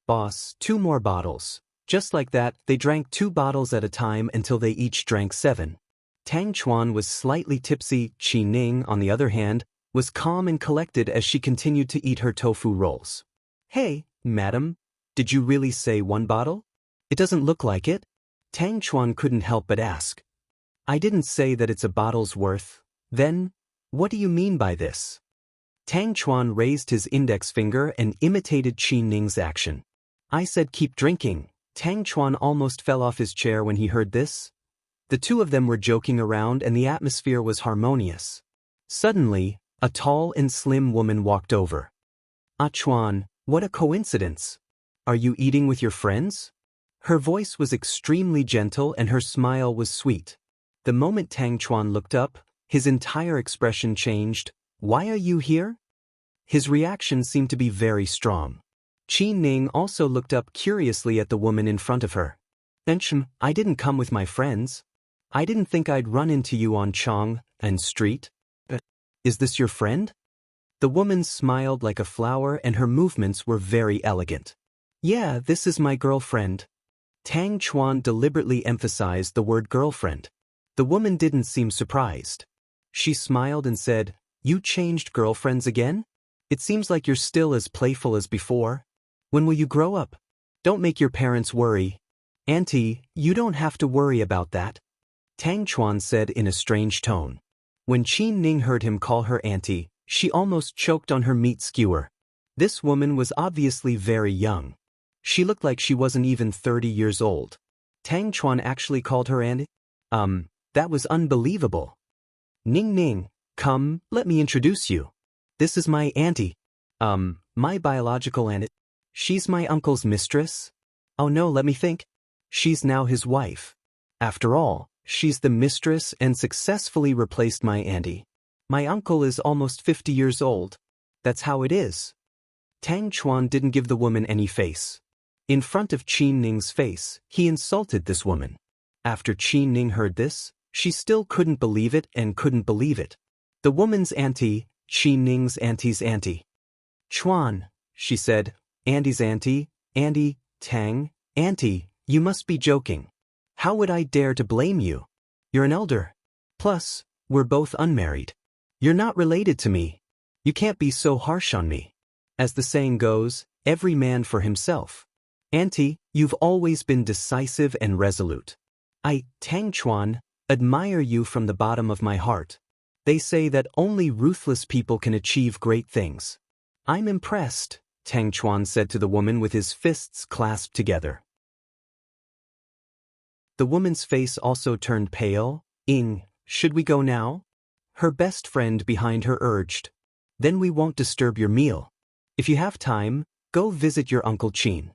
Boss, 2 more bottles. Just like that, they drank 2 bottles at a time until they each drank 7. Tang Chuan was slightly tipsy. Qin Ning, on the other hand, was calm and collected as she continued to eat her tofu rolls. Hey, madam, did you really say 1 bottle? It doesn't look like it. Tang Chuan couldn't help but ask. I didn't say that it's a bottle's worth. Then, what do you mean by this? Tang Chuan raised his index finger and imitated Qin Ning's action. I said keep drinking. Tang Chuan almost fell off his chair when he heard this. The two of them were joking around and the atmosphere was harmonious. Suddenly, a tall and slim woman walked over. Ah Chuan, what a coincidence. Are you eating with your friends? Her voice was extremely gentle and her smile was sweet. The moment Tang Chuan looked up, his entire expression changed. Why are you here? His reaction seemed to be very strong. Qin Ning also looked up curiously at the woman in front of her. I didn't come with my friends. I didn't think I'd run into you on Chang'an Street. Is this your friend? The woman smiled like a flower and her movements were very elegant. Yeah, this is my girlfriend. Tang Chuan deliberately emphasized the word girlfriend. The woman didn't seem surprised. She smiled and said, You changed girlfriends again? It seems like you're still as playful as before. When will you grow up? Don't make your parents worry. Auntie, you don't have to worry about that. Tang Chuan said in a strange tone. When Qin Ning heard him call her auntie, she almost choked on her meat skewer. This woman was obviously very young. She looked like she wasn't even 30 years old. Tang Chuan actually called her auntie? That was unbelievable. Ning Ning, come, let me introduce you. This is my auntie. My biological auntie. She's my uncle's mistress. Oh no, let me think. She's now his wife. After all, she's the mistress and successfully replaced my auntie. My uncle is almost 50 years old. That's how it is. Tang Chuan didn't give the woman any face. In front of Qin Ning's face, he insulted this woman. After Qin Ning heard this, she still couldn't believe it and couldn't believe it. The woman's auntie, Qin Ning's auntie's auntie. Chuan, she said, Auntie's auntie, Auntie, Tang, auntie, you must be joking. How would I dare to blame you? You're an elder. Plus, we're both unmarried. You're not related to me. You can't be so harsh on me. As the saying goes, every man for himself. Auntie, you've always been decisive and resolute. I, Tang Chuan, admire you from the bottom of my heart. They say that only ruthless people can achieve great things. I'm impressed, Tang Chuan said to the woman with his fists clasped together. The woman's face also turned pale. Should we go now? Her best friend behind her urged. Then we won't disturb your meal. If you have time, go visit your Uncle Qin.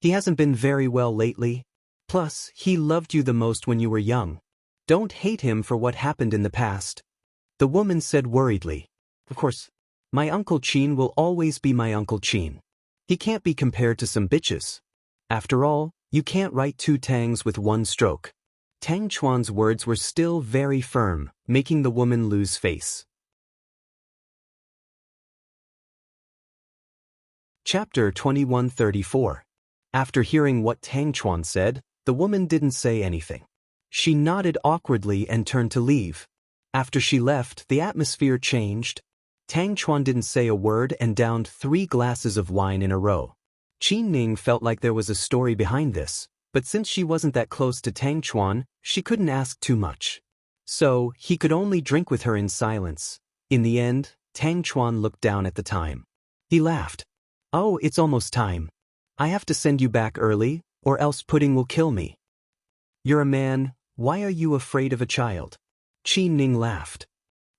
He hasn't been very well lately. Plus, he loved you the most when you were young. Don't hate him for what happened in the past. The woman said worriedly. Of course, my Uncle Qin will always be my Uncle Qin. He can't be compared to some bitches. After all, you can't write two Tangs with one stroke. Tang Chuan's words were still very firm, making the woman lose face. Chapter 2134. After hearing what Tang Chuan said, the woman didn't say anything. She nodded awkwardly and turned to leave. After she left, the atmosphere changed. Tang Chuan didn't say a word and downed 3 glasses of wine in a row. Qin Ning felt like there was a story behind this, but since she wasn't that close to Tang Chuan, she couldn't ask too much. So, he could only drink with her in silence. In the end, Tang Chuan looked down at the time. He laughed. Oh, it's almost time. I have to send you back early, or else Pudding will kill me. You're a man, why are you afraid of a child? Qin Ning laughed.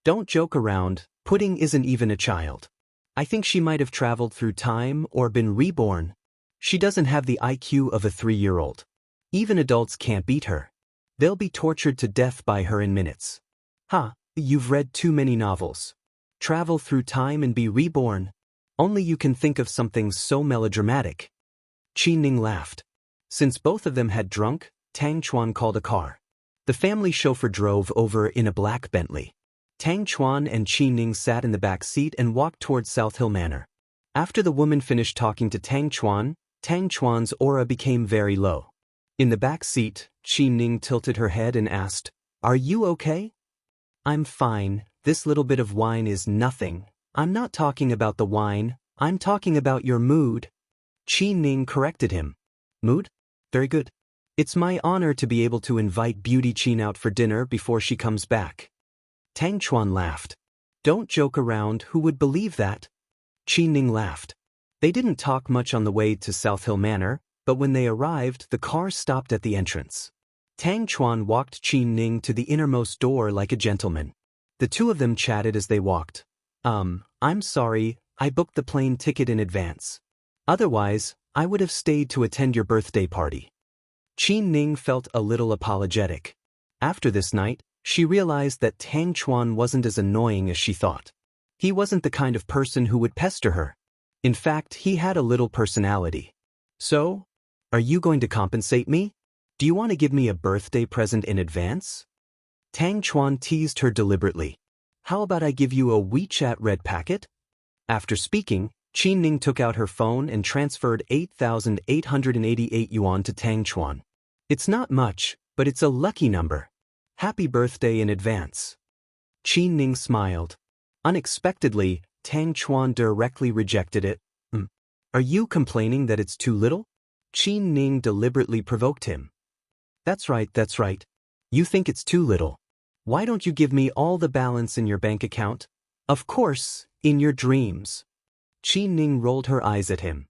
Don't joke around, Pudding isn't even a child. I think she might have traveled through time or been reborn. She doesn't have the IQ of a 3-year-old. Even adults can't beat her. They'll be tortured to death by her in minutes. You've read too many novels. Travel through time and be reborn. Only you can think of something so melodramatic. Qin Ning laughed. Since both of them had drunk, Tang Chuan called a car. The family chauffeur drove over in a black Bentley. Tang Chuan and Qin Ning sat in the back seat and walked towards South Hill Manor. After the woman finished talking to Tang Chuan's aura became very low. In the back seat, Qin Ning tilted her head and asked, Are you okay? I'm fine, this little bit of wine is nothing. I'm not talking about the wine, I'm talking about your mood. Qin Ning corrected him. Mood? Very good. It's my honor to be able to invite Beauty Qin out for dinner before she comes back. Tang Chuan laughed. Don't joke around, who would believe that? Qin Ning laughed. They didn't talk much on the way to South Hill Manor, but when they arrived, the car stopped at the entrance. Tang Chuan walked Qin Ning to the innermost door like a gentleman. The two of them chatted as they walked. I'm sorry, I booked the plane ticket in advance. Otherwise, I would have stayed to attend your birthday party. Qin Ning felt a little apologetic. After this night, she realized that Tang Chuan wasn't as annoying as she thought. He wasn't the kind of person who would pester her. In fact, he had a little personality. So, are you going to compensate me? Do you want to give me a birthday present in advance? Tang Chuan teased her deliberately. How about I give you a WeChat red packet? After speaking, Qin Ning took out her phone and transferred 8,888 yuan to Tang Chuan. It's not much, but it's a lucky number. Happy birthday in advance. Qin Ning smiled. Unexpectedly, Tang Chuan directly rejected it. Are you complaining that it's too little? Qin Ning deliberately provoked him. That's right. You think it's too little. Why don't you give me all the balance in your bank account? Of course, in your dreams. Qin Ning rolled her eyes at him.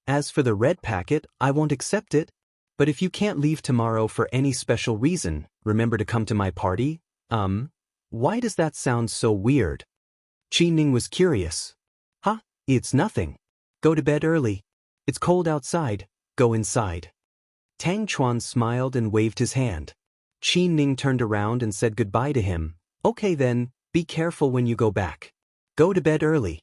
As for the red packet, I won't accept it. But if you can't leave tomorrow for any special reason, remember to come to my party? Why does that sound so weird? Qin Ning was curious. It's nothing. Go to bed early. It's cold outside, go inside. Tang Chuan smiled and waved his hand. Qin Ning turned around and said goodbye to him. Okay then, be careful when you go back. Go to bed early.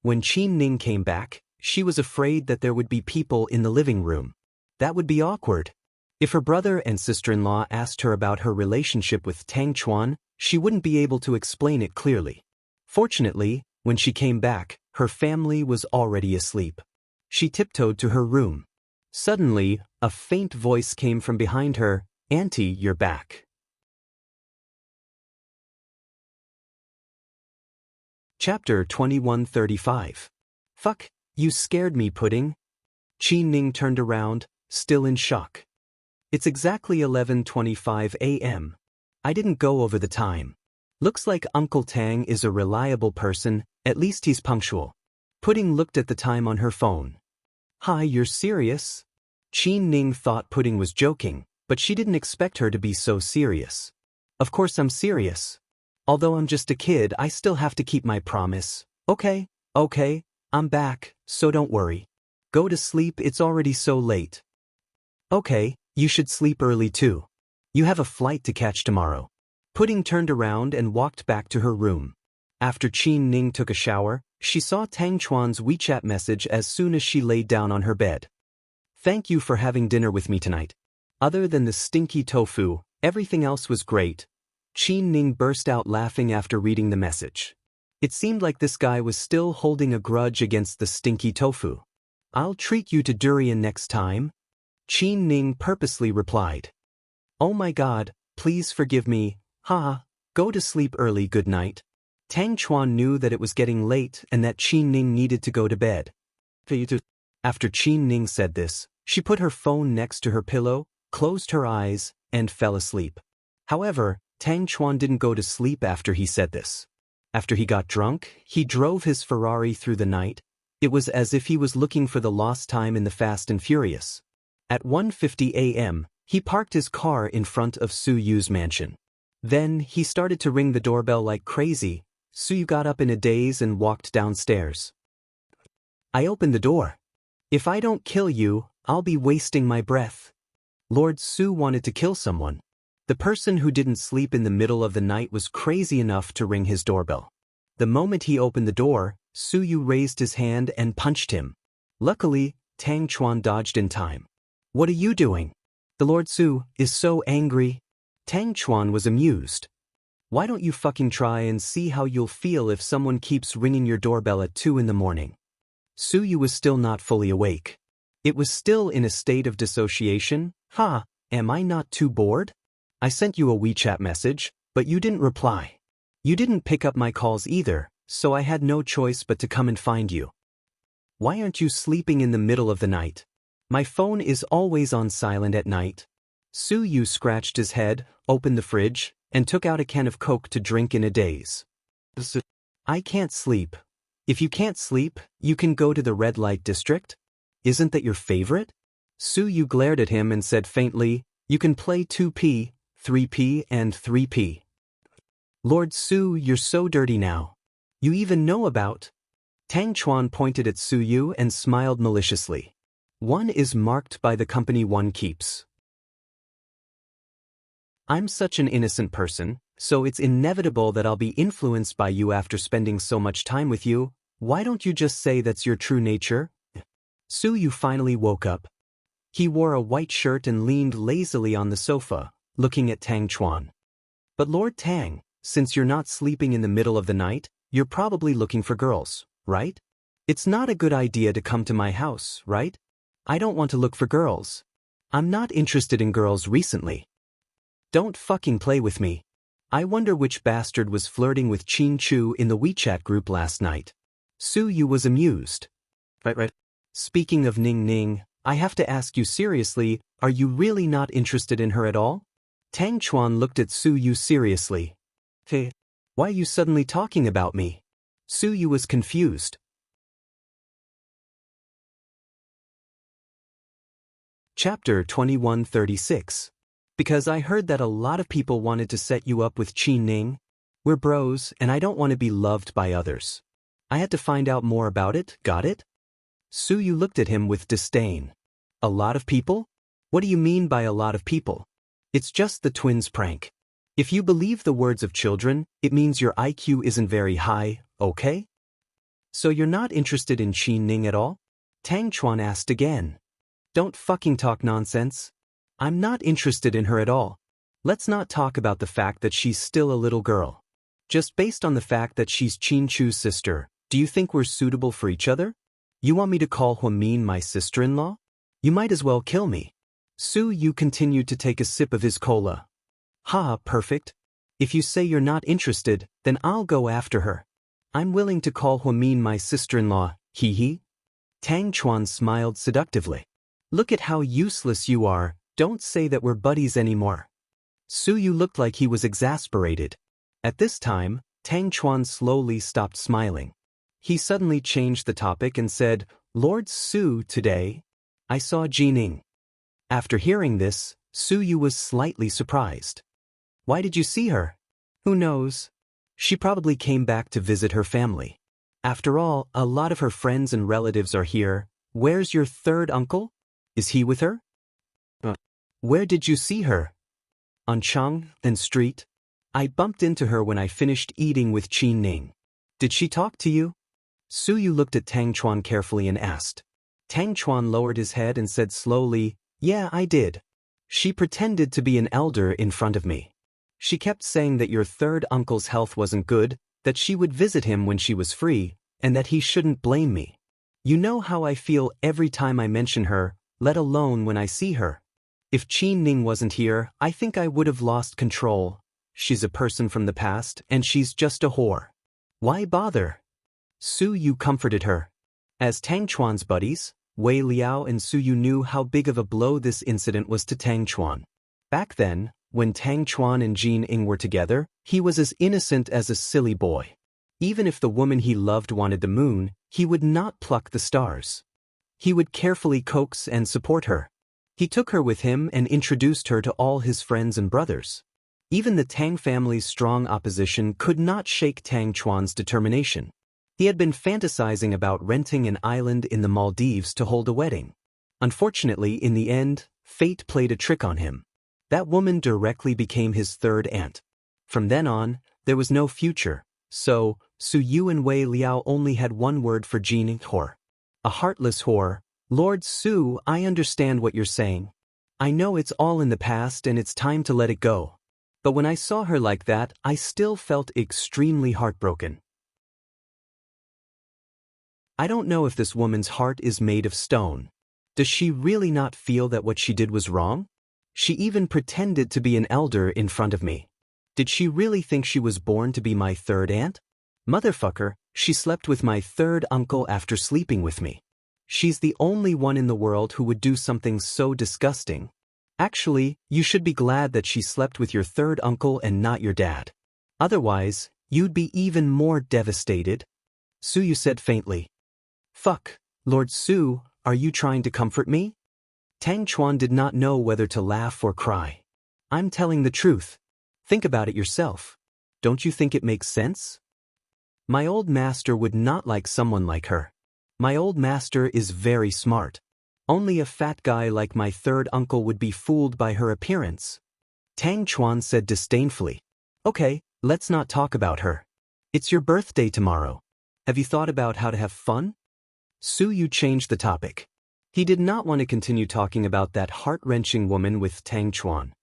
When Qin Ning came back, she was afraid that there would be people in the living room. That would be awkward. If her brother and sister-in-law asked her about her relationship with Tang Chuan, she wouldn't be able to explain it clearly. Fortunately, when she came back, her family was already asleep. She tiptoed to her room. Suddenly, a faint voice came from behind her. Auntie, you're back. Chapter 2135. Fuck, you scared me, Pudding. Qi Ning turned around, still in shock. It's exactly 11:25 a.m. I didn't go over the time. Looks like Uncle Tang is a reliable person, at least he's punctual. Pudding looked at the time on her phone. Hi, you're serious? Qi Ning thought Pudding was joking, but she didn't expect her to be so serious. Of course I'm serious. Although I'm just a kid, I still have to keep my promise. Okay, I'm back, so don't worry. Go to sleep, it's already so late. Okay, you should sleep early too. You have a flight to catch tomorrow. Pudding turned around and walked back to her room. After Qi Ning took a shower, she saw Tang Chuan's WeChat message as soon as she laid down on her bed. Thank you for having dinner with me tonight. Other than the stinky tofu, everything else was great. Qi Ning burst out laughing after reading the message. It seemed like this guy was still holding a grudge against the stinky tofu. I'll treat you to durian next time. Qi Ning purposely replied. Oh my god, please forgive me, go to sleep early, good night. Tang Chuan knew that it was getting late and that Qi Ning needed to go to bed. After Qi Ning said this, she put her phone next to her pillow, closed her eyes, and fell asleep. However, Tang Chuan didn't go to sleep after he said this. After he got drunk, he drove his Ferrari through the night. It was as if he was looking for the lost time in the Fast and Furious. At 1:50 a.m., he parked his car in front of Su Yu's mansion. Then, he started to ring the doorbell like crazy. Su Yu got up in a daze and walked downstairs. I opened the door. If I don't kill you, I'll be wasting my breath. Lord Su wanted to kill someone. The person who didn't sleep in the middle of the night was crazy enough to ring his doorbell. The moment he opened the door, Su Yu raised his hand and punched him. Luckily, Tang Chuan dodged in time. What are you doing? The Lord Su is so angry. Tang Chuan was amused. Why don't you fucking try and see how you'll feel if someone keeps ringing your doorbell at 2 in the morning? Su Yu was still not fully awake. It was still in a state of dissociation. Am I not too bored? I sent you a WeChat message, but you didn't reply. You didn't pick up my calls either, so I had no choice but to come and find you. Why aren't you sleeping in the middle of the night? My phone is always on silent at night. Su Yu scratched his head, opened the fridge, and took out a can of Coke to drink in a daze. I can't sleep. If you can't sleep, you can go to the red light district? Isn't that your favorite? Su Yu glared at him and said faintly, you can play 2P, 3P and 3P. Lord Su, you're so dirty now. You even know about... Tang Chuan pointed at Su Yu and smiled maliciously. One is marked by the company one keeps. I'm such an innocent person, so it's inevitable that I'll be influenced by you after spending so much time with you. Why don't you just say that's your true nature? Su Yu finally woke up. He wore a white shirt and leaned lazily on the sofa, looking at Tang Chuan. But Lord Tang, since you're not sleeping in the middle of the night, you're probably looking for girls, right? It's not a good idea to come to my house, right? I don't want to look for girls. I'm not interested in girls recently. Don't fucking play with me. I wonder which bastard was flirting with Qin Chu in the WeChat group last night. Su Yu was amused. Right. Speaking of Ning Ning, I have to ask you seriously, are you really not interested in her at all? Tang Chuan looked at Su Yu seriously. Hey, why are you suddenly talking about me? Su Yu was confused. Chapter 2136. Because I heard that a lot of people wanted to set you up with Qi Ning. We're bros, and I don't want to be loved by others. I had to find out more about it, got it? Su Yu looked at him with disdain. A lot of people? What do you mean by a lot of people? It's just the twins' prank. If you believe the words of children, it means your IQ isn't very high, okay? So you're not interested in Qi Ning at all? Tang Chuan asked again. Don't fucking talk nonsense. I'm not interested in her at all. Let's not talk about the fact that she's still a little girl. Just based on the fact that she's Qin Chu's sister, do you think we're suitable for each other? You want me to call Huamin my sister-in-law? You might as well kill me. Su Yu continued to take a sip of his cola. Perfect. If you say you're not interested, then I'll go after her. I'm willing to call Huamin my sister-in-law, hee hee. Tang Chuan smiled seductively. Look at how useless you are, don't say that we're buddies anymore. Su Yu looked like he was exasperated. At this time, Tang Chuan slowly stopped smiling. He suddenly changed the topic and said, Lord Su, today, I saw Jining. After hearing this, Su Yu was slightly surprised. Why did you see her? Who knows? She probably came back to visit her family. After all, a lot of her friends and relatives are here. Where's your third uncle? Is he with her? Where did you see her? On Chang'an Street? I bumped into her when I finished eating with Qin Ning. Did she talk to you? Su Yu looked at Tang Chuan carefully and asked. Tang Chuan lowered his head and said slowly, Yeah, I did. She pretended to be an elder in front of me. She kept saying that your third uncle's health wasn't good, that she would visit him when she was free, and that he shouldn't blame me. You know how I feel every time I mention her, let alone when I see her. If Qin Ning wasn't here, I think I would have lost control. She's a person from the past, and she's just a whore. Why bother? Su Yu comforted her. As Tang Chuan's buddies, Wei Liao and Su Yu knew how big of a blow this incident was to Tang Chuan. Back then, when Tang Chuan and Jin Ing were together, he was as innocent as a silly boy. Even if the woman he loved wanted the moon, he would not pluck the stars. He would carefully coax and support her. He took her with him and introduced her to all his friends and brothers. Even the Tang family's strong opposition could not shake Tang Chuan's determination. He had been fantasizing about renting an island in the Maldives to hold a wedding. Unfortunately, in the end, fate played a trick on him. That woman directly became his third aunt. From then on, there was no future, so Su Yu and Wei Liao only had one word for Jin whore. A heartless whore. Lord Su, I understand what you're saying. I know it's all in the past and it's time to let it go. But when I saw her like that, I still felt extremely heartbroken. I don't know if this woman's heart is made of stone. Does she really not feel that what she did was wrong? She even pretended to be an elder in front of me. Did she really think she was born to be my third aunt? Motherfucker, she slept with my third uncle after sleeping with me. She's the only one in the world who would do something so disgusting. Actually, you should be glad that she slept with your third uncle and not your dad. Otherwise, you'd be even more devastated. Su Yu said faintly. Fuck, Lord Su, are you trying to comfort me? Tang Chuan did not know whether to laugh or cry. I'm telling the truth. Think about it yourself. Don't you think it makes sense? My old master would not like someone like her. My old master is very smart. Only a fat guy like my third uncle would be fooled by her appearance. Tang Chuan said disdainfully. Okay, let's not talk about her. It's your birthday tomorrow. Have you thought about how to have fun? Su Yu changed the topic. He did not want to continue talking about that heart-wrenching woman with Tang Chuan.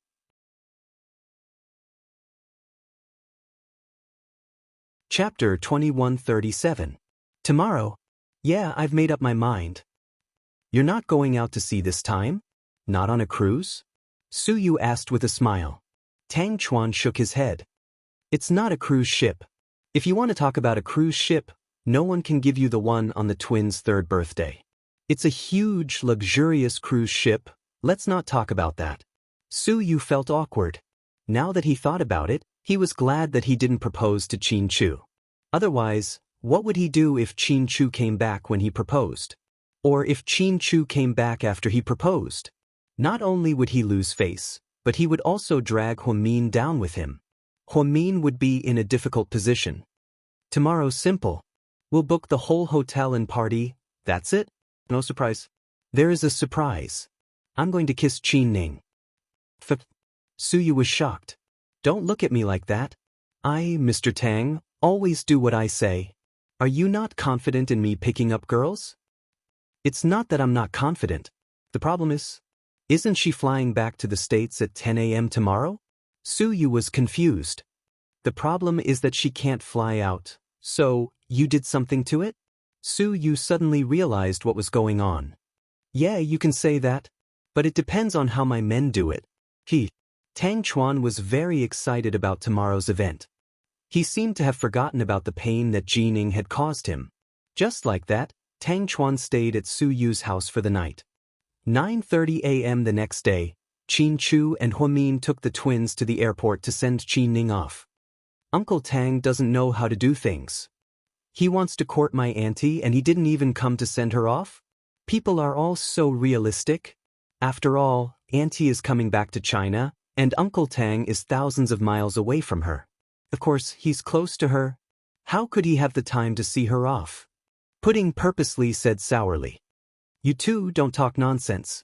Chapter 2137. Tomorrow? Yeah, I've made up my mind. You're not going out to sea this time? Not on a cruise? Su Yu asked with a smile. Tang Chuan shook his head. It's not a cruise ship. If you want to talk about a cruise ship, no one can give you the one on the twins' third birthday. It's a huge, luxurious cruise ship. Let's not talk about that. Su Yu felt awkward. Now that he thought about it, he was glad that he didn't propose to Qin Chu. Otherwise, what would he do if Qin Chu came back when he proposed? Or if Qin Chu came back after he proposed? Not only would he lose face, but he would also drag Huamin down with him. Huamin would be in a difficult position. Tomorrow's simple. We'll book the whole hotel and party. That's it? No surprise. There is a surprise. I'm going to kiss Qin Ning. Su Yu was shocked. Don't look at me like that. I, Mr. Tang, always do what I say. Are you not confident in me picking up girls? It's not that I'm not confident. The problem is, isn't she flying back to the States at 10 a.m. tomorrow? Su Yu was confused. The problem is that she can't fly out. So, you did something to it? Su Yu suddenly realized what was going on. Yeah, you can say that. But it depends on how my men do it. Tang Chuan was very excited about tomorrow's event. He seemed to have forgotten about the pain that Jining had caused him. Just like that, Tang Chuan stayed at Su Yu's house for the night. 9:30 a.m. the next day, Qin Chu and Huamin took the twins to the airport to send Qin Ning off. Uncle Tang doesn't know how to do things. He wants to court my auntie and he didn't even come to send her off? People are all so realistic. After all, auntie is coming back to China, and Uncle Tang is thousands of miles away from her. Of course, he's close to her. How could he have the time to see her off? Pudding purposely said sourly. You two don't talk nonsense.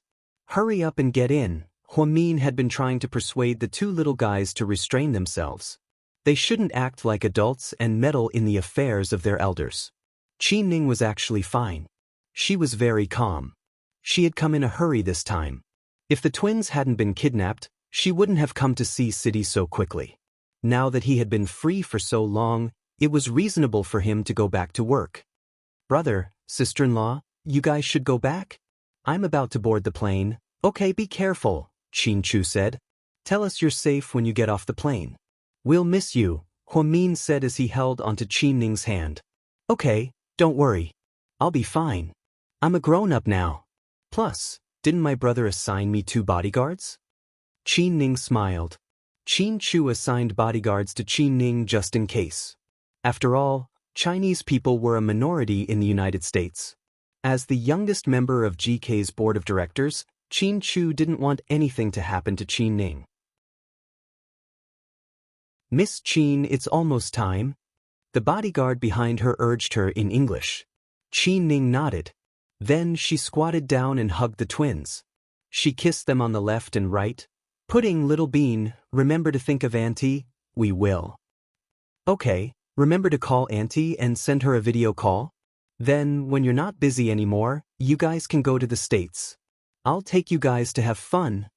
Hurry up and get in. Huamin had been trying to persuade the two little guys to restrain themselves. They shouldn't act like adults and meddle in the affairs of their elders. Qin Ning was actually fine. She was very calm. She had come in a hurry this time. If the twins hadn't been kidnapped, she wouldn't have come to see City so quickly. Now that he had been free for so long, it was reasonable for him to go back to work. Brother, sister-in-law, you guys should go back? I'm about to board the plane. Okay, be careful, Qin Chu said. Tell us you're safe when you get off the plane. We'll miss you, Huamin said as he held onto Qin Ning's hand. Okay, don't worry. I'll be fine. I'm a grown-up now. Plus, didn't my brother assign me 2 bodyguards? Qin Ning smiled. Qin Chu assigned bodyguards to Qin Ning just in case. After all, Chinese people were a minority in the United States. As the youngest member of GK's board of directors, Qin Chu didn't want anything to happen to Qin Ning. Miss Qin, it's almost time. The bodyguard behind her urged her in English. Qin Ning nodded. Then she squatted down and hugged the twins. She kissed them on the left and right. Pudding, little bean, remember to think of Auntie? We will. Okay, remember to call Auntie and send her a video call? Then, when you're not busy anymore, you guys can go to the States. I'll take you guys to have fun.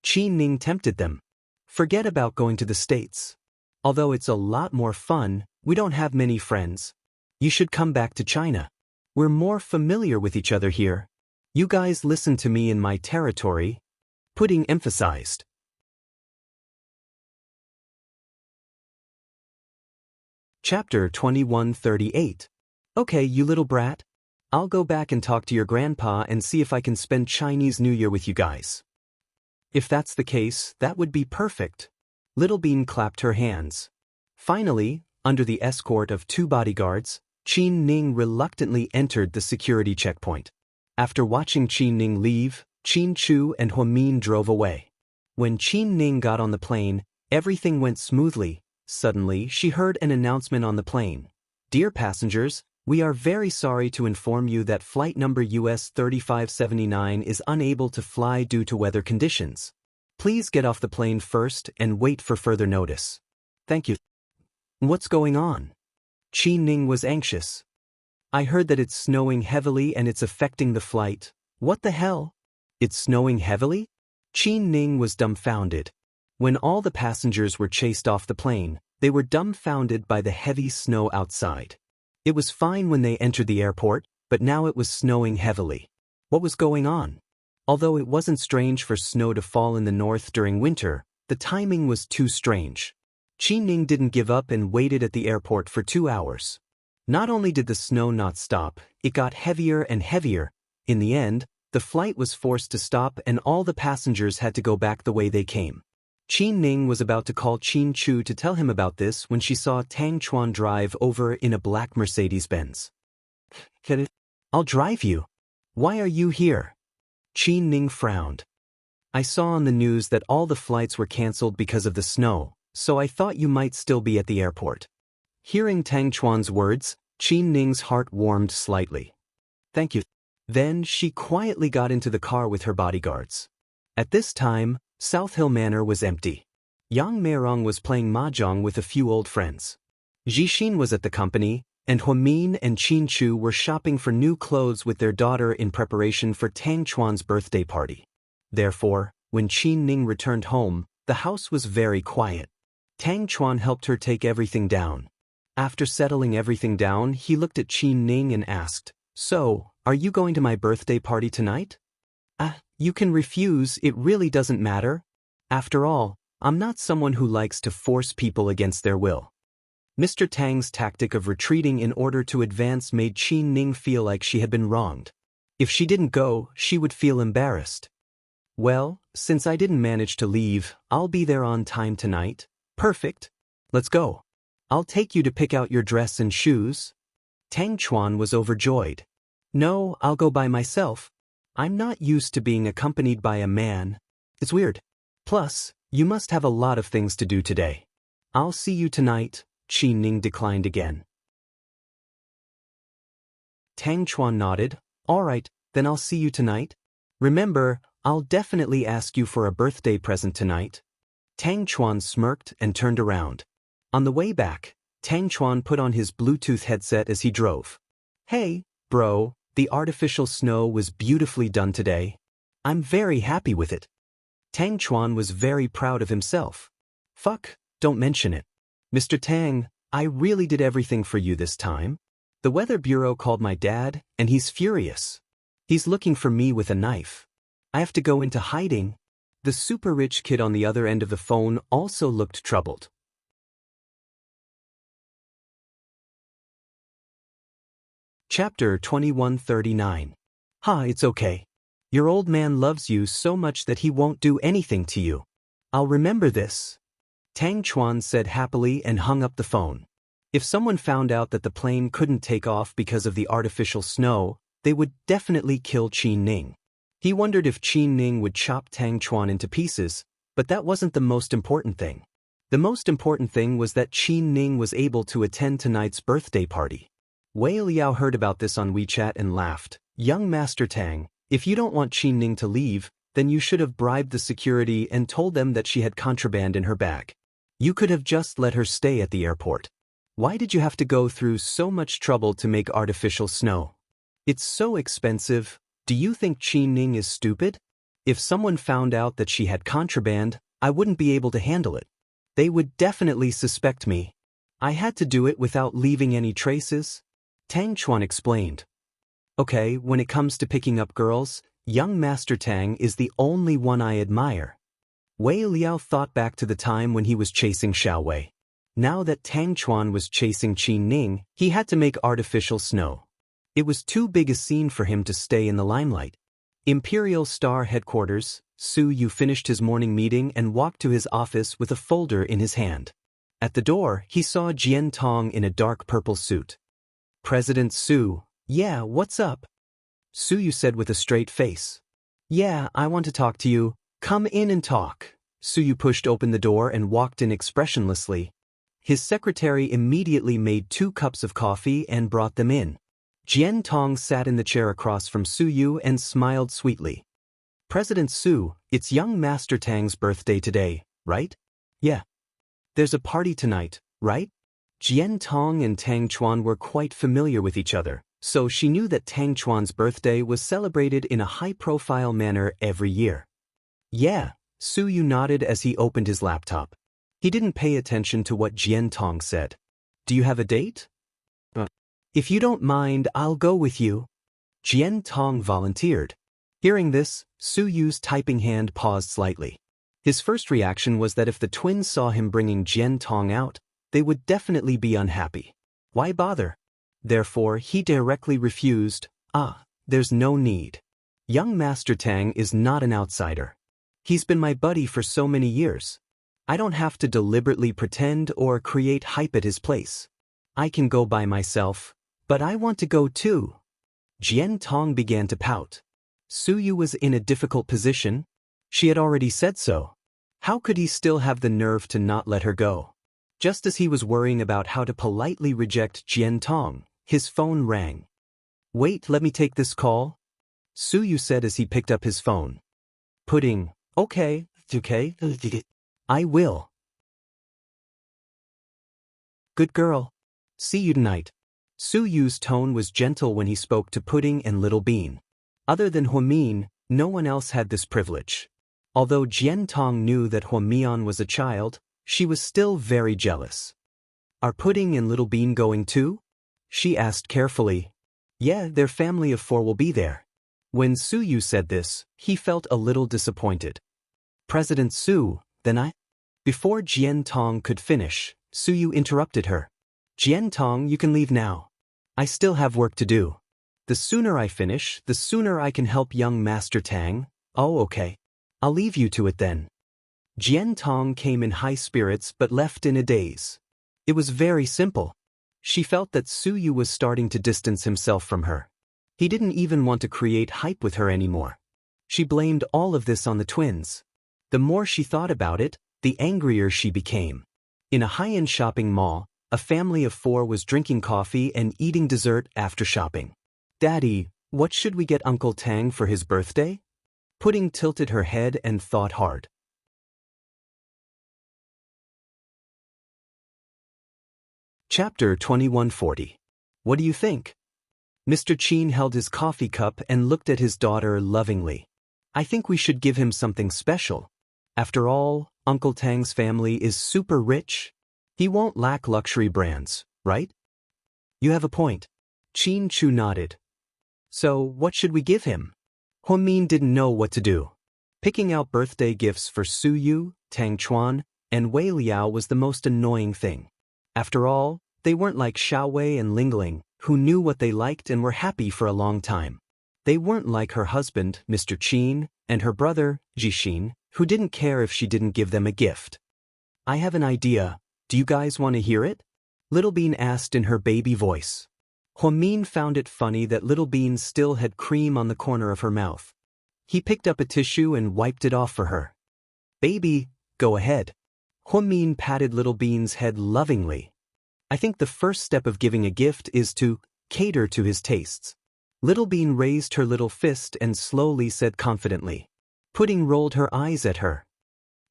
Qin Ning tempted them. Forget about going to the States. Although it's a lot more fun, we don't have many friends. You should come back to China. We're more familiar with each other here. You guys listen to me in my territory. Pudding emphasized. Chapter 2138. Okay, you little brat. I'll go back and talk to your grandpa and see if I can spend Chinese New Year with you guys. If that's the case, that would be perfect. Little Bean clapped her hands. Finally, under the escort of 2 bodyguards, Qin Ning reluctantly entered the security checkpoint. After watching Qin Ning leave, Qin Chu and Huamin drove away. When Qin Ning got on the plane, everything went smoothly. Suddenly, she heard an announcement on the plane. Dear passengers, we are very sorry to inform you that flight number US 3579 is unable to fly due to weather conditions. Please get off the plane first and wait for further notice. Thank you. What's going on? Qin Ning was anxious. I heard that it's snowing heavily and it's affecting the flight. What the hell? It's snowing heavily? Qin Ning was dumbfounded. When all the passengers were chased off the plane, they were dumbfounded by the heavy snow outside. It was fine when they entered the airport, but now it was snowing heavily. What was going on? Although it wasn't strange for snow to fall in the north during winter, the timing was too strange. Qin Ning didn't give up and waited at the airport for 2 hours. Not only did the snow not stop, it got heavier and heavier. In the end, the flight was forced to stop and all the passengers had to go back the way they came. Qin Ning was about to call Qin Chu to tell him about this when she saw Tang Chuan drive over in a black Mercedes-Benz. I'll drive you. Why are you here? Qin Ning frowned. I saw on the news that all the flights were cancelled because of the snow, so I thought you might still be at the airport. Hearing Tang Chuan's words, Qin Ning's heart warmed slightly. Thank you. Then she quietly got into the car with her bodyguards. At this time, South Hill Manor was empty. Yang Meirong was playing mahjong with a few old friends. Jixin was at the company, and Huamin and Qin Chu were shopping for new clothes with their daughter in preparation for Tang Chuan's birthday party. Therefore, when Qin Ning returned home, the house was very quiet. Tang Chuan helped her take everything down. After settling everything down, he looked at Qin Ning and asked, So, are you going to my birthday party tonight? You can refuse, it really doesn't matter. After all, I'm not someone who likes to force people against their will. Mr. Tang's tactic of retreating in order to advance made Qin Ning feel like she had been wronged. If she didn't go, she would feel embarrassed. Well, since I didn't manage to leave, I'll be there on time tonight. Perfect. Let's go. I'll take you to pick out your dress and shoes. Tang Chuan was overjoyed. No, I'll go by myself. I'm not used to being accompanied by a man. It's weird. Plus, you must have a lot of things to do today. I'll see you tonight. Qin Ning declined again. Tang Chuan nodded. All right, then I'll see you tonight. Remember, I'll definitely ask you for a birthday present tonight. Tang Chuan smirked and turned around. On the way back, Tang Chuan put on his Bluetooth headset as he drove. Hey, bro, the artificial snow was beautifully done today. I'm very happy with it. Tang Chuan was very proud of himself. Fuck, don't mention it. Mr. Tang, I really did everything for you this time. The Weather Bureau called my dad, and he's furious. He's looking for me with a knife. I have to go into hiding. The super rich kid on the other end of the phone also looked troubled. Chapter 2139. It's okay. Your old man loves you so much that he won't do anything to you. I'll remember this. Tang Chuan said happily and hung up the phone. If someone found out that the plane couldn't take off because of the artificial snow, they would definitely kill Qin Ning. He wondered if Qin Ning would chop Tang Chuan into pieces, but that wasn't the most important thing. The most important thing was that Qin Ning was able to attend tonight's birthday party. Wei Liao heard about this on WeChat and laughed. Young Master Tang, if you don't want Qin Ning to leave, then you should have bribed the security and told them that she had contraband in her bag. You could have just let her stay at the airport. Why did you have to go through so much trouble to make artificial snow? It's so expensive. Do you think Qin Ning is stupid? If someone found out that she had contraband, I wouldn't be able to handle it. They would definitely suspect me. I had to do it without leaving any traces. Tang Chuan explained. Okay, when it comes to picking up girls, young Master Tang is the only one I admire. Wei Liao thought back to the time when he was chasing Xiao Wei. Now that Tang Chuan was chasing Qin Ning, he had to make artificial snow. It was too big a scene for him to stay in the limelight. Imperial Star Headquarters, Su Yu finished his morning meeting and walked to his office with a folder in his hand. At the door, he saw Jian Tong in a dark purple suit. President Su, yeah, what's up? Su Yu said with a straight face. Yeah, I want to talk to you. Come in and talk. Su Yu pushed open the door and walked in expressionlessly. His secretary immediately made 2 cups of coffee and brought them in. Jian Tong sat in the chair across from Su Yu and smiled sweetly. President Su, it's young Master Tang's birthday today, right? Yeah. There's a party tonight, right? Jian Tong and Tang Chuan were quite familiar with each other, so she knew that Tang Chuan's birthday was celebrated in a high-profile manner every year. Yeah, Su Yu nodded as he opened his laptop. He didn't pay attention to what Jian Tong said. Do you have a date? If you don't mind, I'll go with you. Jian Tong volunteered. Hearing this, Su Yu's typing hand paused slightly. His first reaction was that if the twins saw him bringing Jian Tong out, they would definitely be unhappy. Why bother? Therefore, he directly refused. There's no need. Young Master Tang is not an outsider. He's been my buddy for so many years. I don't have to deliberately pretend or create hype at his place. I can go by myself. But I want to go too. Jian Tong began to pout. Su Yu was in a difficult position. She had already said so. How could he still have the nerve to not let her go? Just as he was worrying about how to politely reject Jian Tong, his phone rang. Wait, let me take this call. Su Yu said as he picked up his phone. Pudding, okay, I will. Good girl. See you tonight. Su Yu's tone was gentle when he spoke to Pudding and Little Bean. Other than Huamin, no one else had this privilege. Although Jian Tong knew that Huamian was a child, she was still very jealous. Are Pudding and Little Bean going too? She asked carefully. Yeah, their family of 4 will be there. When Su Yu said this, he felt a little disappointed. President Su, then I? Before Jian Tong could finish, Su Yu interrupted her. Jian you can leave now. I still have work to do. The sooner I finish, the sooner I can help young Master Tang. Oh, okay. I'll leave you to it then. Jian came in high spirits but left in a daze. It was very simple. She felt that Su Yu was starting to distance himself from her. He didn't even want to create hype with her anymore. She blamed all of this on the twins. The more she thought about it, the angrier she became. In a high-end shopping mall, a family of 4 was drinking coffee and eating dessert after shopping. Daddy, what should we get Uncle Tang for his birthday? Pudding tilted her head and thought hard. Chapter 2140. What do you think? Mr. Qin held his coffee cup and looked at his daughter lovingly. I think we should give him something special. After all, Uncle Tang's family is super rich. He won't lack luxury brands, right? You have a point. Qin Chu nodded. So, what should we give him? Huamin didn't know what to do. Picking out birthday gifts for Su Yu, Tang Chuan, and Wei Liao was the most annoying thing. After all, they weren't like Xiaowei and Lingling, who knew what they liked and were happy for a long time. They weren't like her husband, Mr. Qin, and her brother, Jixin, who didn't care if she didn't give them a gift. I have an idea. Do you guys want to hear it? Little Bean asked in her baby voice. Huamin found it funny that Little Bean still had cream on the corner of her mouth. He picked up a tissue and wiped it off for her. Baby, go ahead. Huamin patted Little Bean's head lovingly. I think the first step of giving a gift is to cater to his tastes. Little Bean raised her little fist and slowly said confidently. Pudding rolled her eyes at her.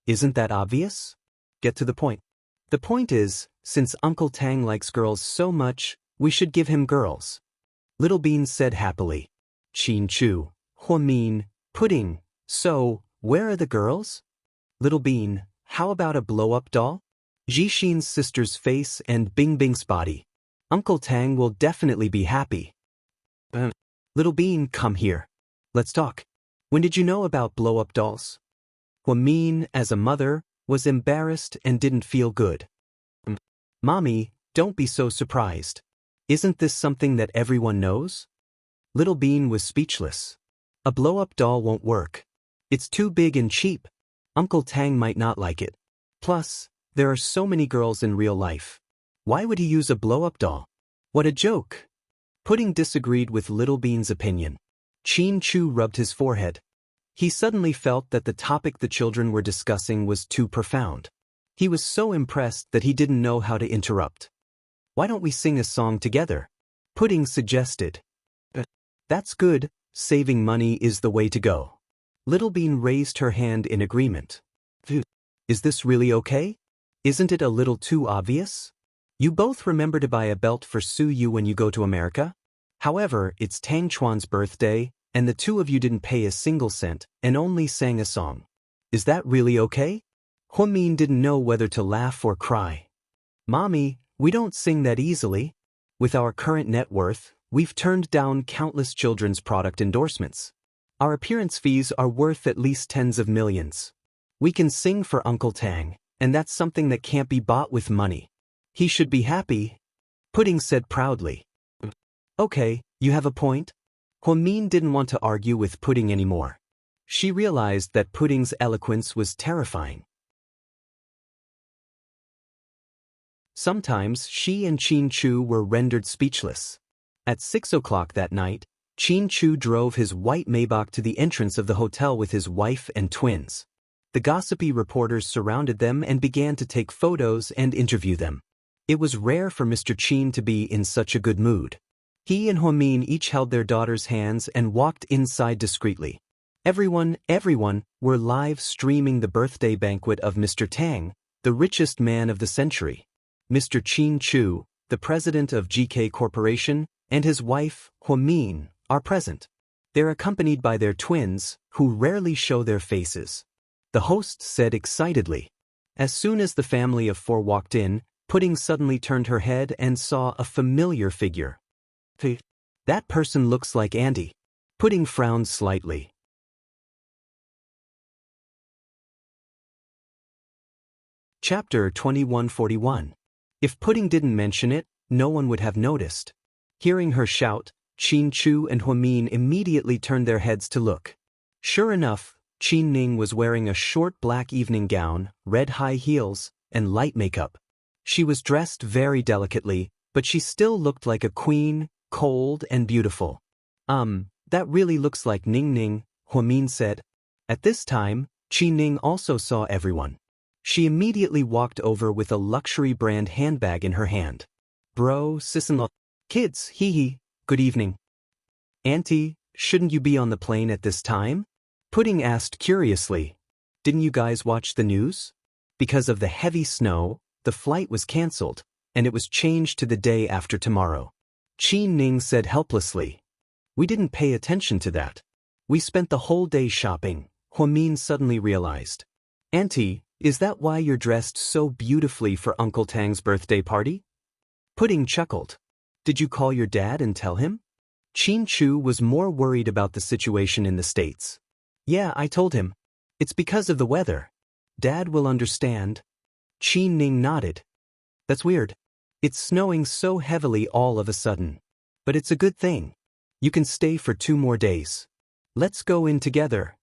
Isn't that obvious? Get to the point. The point is, since Uncle Tang likes girls so much, we should give him girls. Little Bean said happily. Qin Chu, Huamin, Pudding, so, where are the girls? Little Bean, how about a blow-up doll? Jixin's sister's face and Bing Bing's body. Uncle Tang will definitely be happy. Little Bean, come here. Let's talk. When did you know about blow-up dolls? Huamin, as a mother, was embarrassed and didn't feel good. Mommy, don't be so surprised. Isn't this something that everyone knows? Little Bean was speechless. A blow-up doll won't work. It's too big and cheap. Uncle Tang might not like it. Plus, there are so many girls in real life. Why would he use a blow-up doll? What a joke. Pudding disagreed with Little Bean's opinion. Qin Chu rubbed his forehead. He suddenly felt that the topic the children were discussing was too profound. He was so impressed that he didn't know how to interrupt. Why don't we sing a song together? Pudding suggested. That's good, saving money is the way to go. Little Bean raised her hand in agreement. Is this really okay? Isn't it a little too obvious? You both remember to buy a belt for Su Yu when you go to America? However, it's Tang Chuan's birthday, and the two of you didn't pay a single cent and only sang a song. Is that really okay? Huamin didn't know whether to laugh or cry. Mommy, we don't sing that easily. With our current net worth, we've turned down countless children's product endorsements. Our appearance fees are worth at least tens of millions. We can sing for Uncle Tang, and that's something that can't be bought with money. He should be happy. Pudding said proudly. Okay, you have a point. Huamin didn't want to argue with Pudding anymore. She realized that Pudding's eloquence was terrifying. Sometimes she and Qin Chu were rendered speechless. At 6 o'clock that night, Qin Chu drove his white Maybach to the entrance of the hotel with his wife and twins. The gossipy reporters surrounded them and began to take photos and interview them. It was rare for Mr. Qin to be in such a good mood. He and Huamin each held their daughter's hands and walked inside discreetly. Everyone were live streaming the birthday banquet of Mr. Tang, the richest man of the century. Mr. Qin Chu, the president of GK Corporation, and his wife, Huamin, are present. They're accompanied by their twins, who rarely show their faces. The host said excitedly. As soon as the family of 4 walked in, Pudding suddenly turned her head and saw a familiar figure. That person looks like Andy. Pudding frowned slightly. Chapter 2141. If Pudding didn't mention it, no one would have noticed. Hearing her shout, Qin Chu and Huamin immediately turned their heads to look. Sure enough, Qin Ning was wearing a short black evening gown, red high heels, and light makeup. She was dressed very delicately, but she still looked like a queen, cold and beautiful. That really looks like Ning Ning, Huamin said. At this time, Qin Ning also saw everyone. She immediately walked over with a luxury brand handbag in her hand. Bro, sis-in-law. Kids, hee, good evening. Auntie, shouldn't you be on the plane at this time? Pudding asked curiously. Didn't you guys watch the news? Because of the heavy snow, the flight was cancelled, and it was changed to the day after tomorrow. Qin Ning said helplessly. We didn't pay attention to that. We spent the whole day shopping, Huamin suddenly realized. Auntie, is that why you're dressed so beautifully for Uncle Tang's birthday party? Pudding chuckled. Did you call your dad and tell him? Qin Chu was more worried about the situation in the States. Yeah, I told him. It's because of the weather. Dad will understand. Qin Ning nodded. That's weird. It's snowing so heavily all of a sudden. But it's a good thing. You can stay for 2 more days. Let's go in together.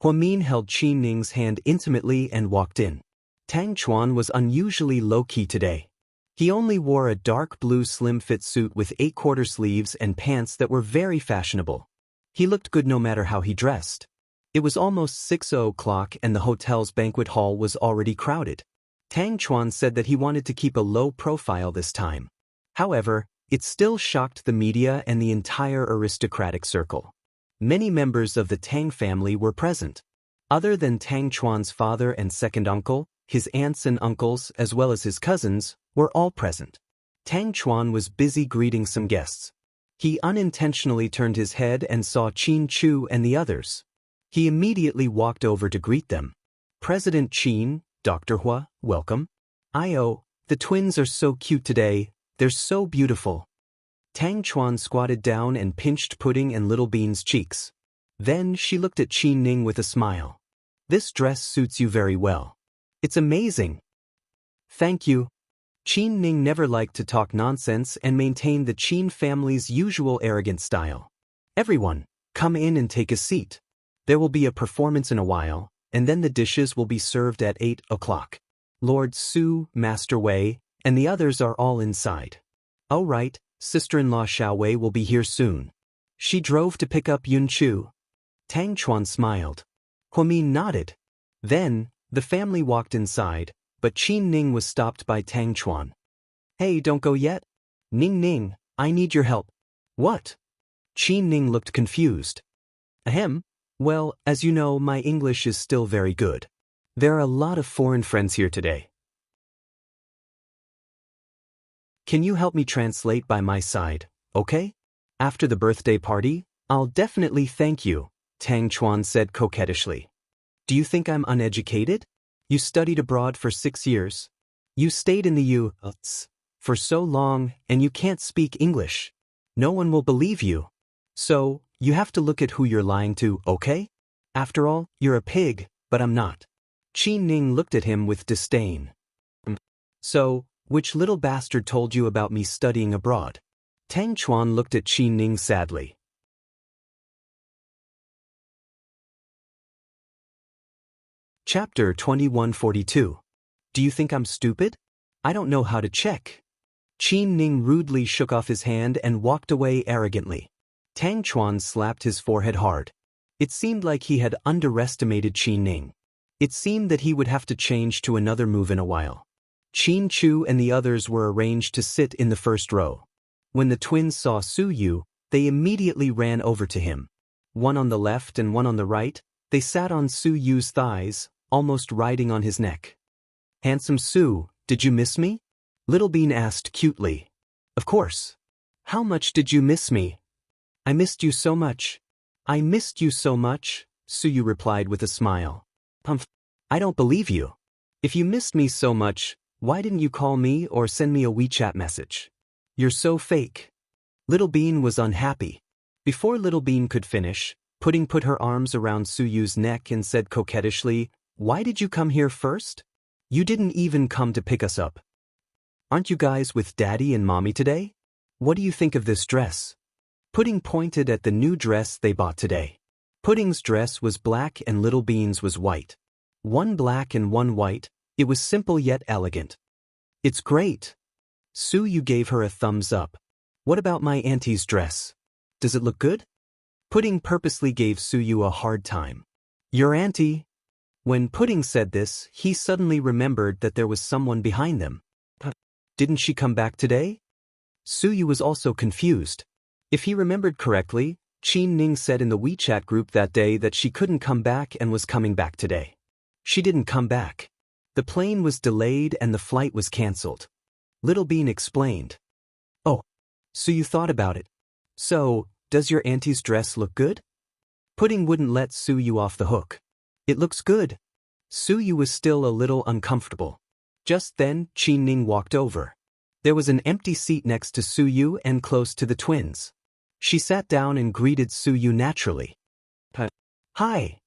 Huamin held Qin Ning's hand intimately and walked in. Tang Chuan was unusually low-key today. He only wore a dark blue slim-fit suit with 8-quarter sleeves and pants that were very fashionable. He looked good no matter how he dressed. It was almost 6 o'clock and the hotel's banquet hall was already crowded. Tang Chuan said that he wanted to keep a low profile this time. However, it still shocked the media and the entire aristocratic circle. Many members of the Tang family were present. Other than Tang Chuan's father and second uncle, his aunts and uncles as well as his cousins, were all present. Tang Chuan was busy greeting some guests. He unintentionally turned his head and saw Qin Chu and the others. He immediately walked over to greet them. President Qin, Dr. Hua, welcome. Io, the twins are so cute today, they're so beautiful. Tang Chuan squatted down and pinched Pudding and Little Bean's cheeks. Then she looked at Qin Ning with a smile. This dress suits you very well. It's amazing. Thank you. Qin Ning never liked to talk nonsense and maintained the Qin family's usual arrogant style. Everyone, come in and take a seat. There will be a performance in a while, and then the dishes will be served at 8 o'clock. Lord Su, Master Wei, and the others are all inside. Oh right, sister-in-law Xiao Wei will be here soon. She drove to pick up Yun Chu. Tang Chuan smiled. Huamin nodded. Then, the family walked inside, but Qin Ning was stopped by Tang Chuan. Hey, don't go yet. Ning Ning, I need your help. What? Qin Ning looked confused. Ahem. Well, as you know, my English is still very good. There are a lot of foreign friends here today. Can you help me translate by my side, okay? After the birthday party, I'll definitely thank you, Tang Chuan said coquettishly. Do you think I'm uneducated? You studied abroad for 6 years. You stayed in the U.S. for so long, and you can't speak English. No one will believe you. So, you have to look at who you're lying to, okay? After all, you're a pig, but I'm not. Qin Ning looked at him with disdain. So, which little bastard told you about me studying abroad? Tang Chuan looked at Qin Ning sadly. Chapter 2142. Do you think I'm stupid? I don't know how to check. Qin Ning rudely shook off his hand and walked away arrogantly. Tang Chuan slapped his forehead hard. It seemed like he had underestimated Qin Ning. It seemed that he would have to change to another move in a while. Qin Chu and the others were arranged to sit in the first row. When the twins saw Su Yu, they immediately ran over to him. One on the left and one on the right, they sat on Su Yu's thighs, almost riding on his neck. Handsome Su, did you miss me? Little Bean asked cutely. Of course. How much did you miss me? I missed you so much. I missed you so much, Su Yu replied with a smile. I don't believe you. If you missed me so much, why didn't you call me or send me a WeChat message? You're so fake. Little Bean was unhappy. Before Little Bean could finish, Pudding put her arms around Su Yu's neck and said coquettishly, Why did you come here first? You didn't even come to pick us up. Aren't you guys with Daddy and Mommy today? What do you think of this dress? Pudding pointed at the new dress they bought today. Pudding's dress was black and Little Bean's was white. One black and one white, it was simple yet elegant. It's great. Suyu gave her a thumbs up. What about my auntie's dress? Does it look good? Pudding purposely gave Suyu a hard time. Your auntie? When Pudding said this, he suddenly remembered that there was someone behind them. Didn't she come back today? Suyu was also confused. If he remembered correctly, Qin Ning said in the WeChat group that day that she couldn't come back and was coming back today. She didn't come back. The plane was delayed and the flight was cancelled. Little Bean explained. Oh, so you thought about it. So, does your auntie's dress look good? Pudding wouldn't let Suyu off the hook. It looks good. Suyu was still a little uncomfortable. Just then, Qin Ning walked over. There was an empty seat next to Suyu and close to the twins. She sat down and greeted Suyu naturally. Hi.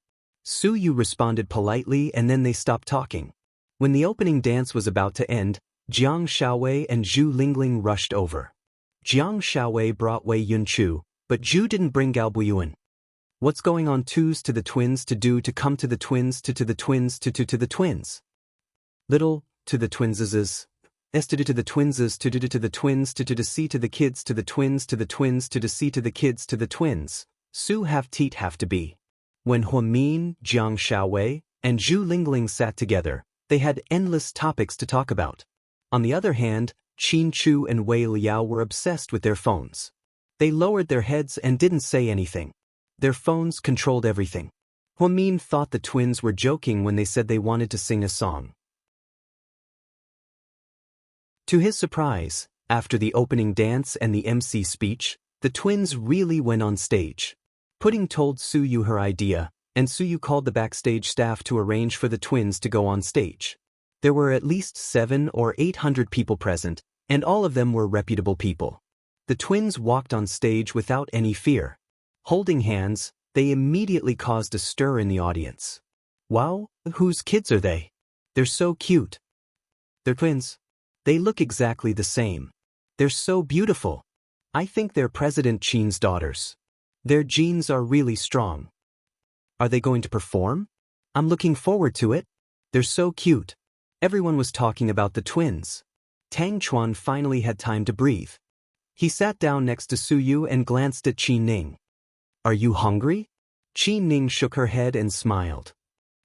Suyu responded politely and then they stopped talking. When the opening dance was about to end, Jiang Xiaowei and Zhu Lingling rushed over. Jiang Xiaowei brought Wei Yunchu, but Zhu didn't bring Gao Buyuan. What's going on twos to the twins to do to come to the twins to the twins to the twins? Little to the twinses, s to the twinses to the twins to c to the kids to the twins to the twins to c to the kids to the twins. Su have teat have to be. When Huamin, Jiang Xiaowei, and Zhu Lingling sat together, they had endless topics to talk about. On the other hand, Qin Chu and Wei Liao were obsessed with their phones. They lowered their heads and didn't say anything. Their phones controlled everything. Huamin thought the twins were joking when they said they wanted to sing a song. To his surprise, after the opening dance and the MC speech, the twins really went on stage. Pudding told Suyu her idea, and Suyu called the backstage staff to arrange for the twins to go on stage. There were at least 700 or 800 people present, and all of them were reputable people. The twins walked on stage without any fear. Holding hands, they immediately caused a stir in the audience. Wow, whose kids are they? They're so cute. They're twins. They look exactly the same. They're so beautiful. I think they're President Qin's daughters. Their genes are really strong. Are they going to perform? I'm looking forward to it. They're so cute. Everyone was talking about the twins. Tang Chuan finally had time to breathe. He sat down next to Suyu and glanced at Qin Ning. Are you hungry? Qin Ning shook her head and smiled.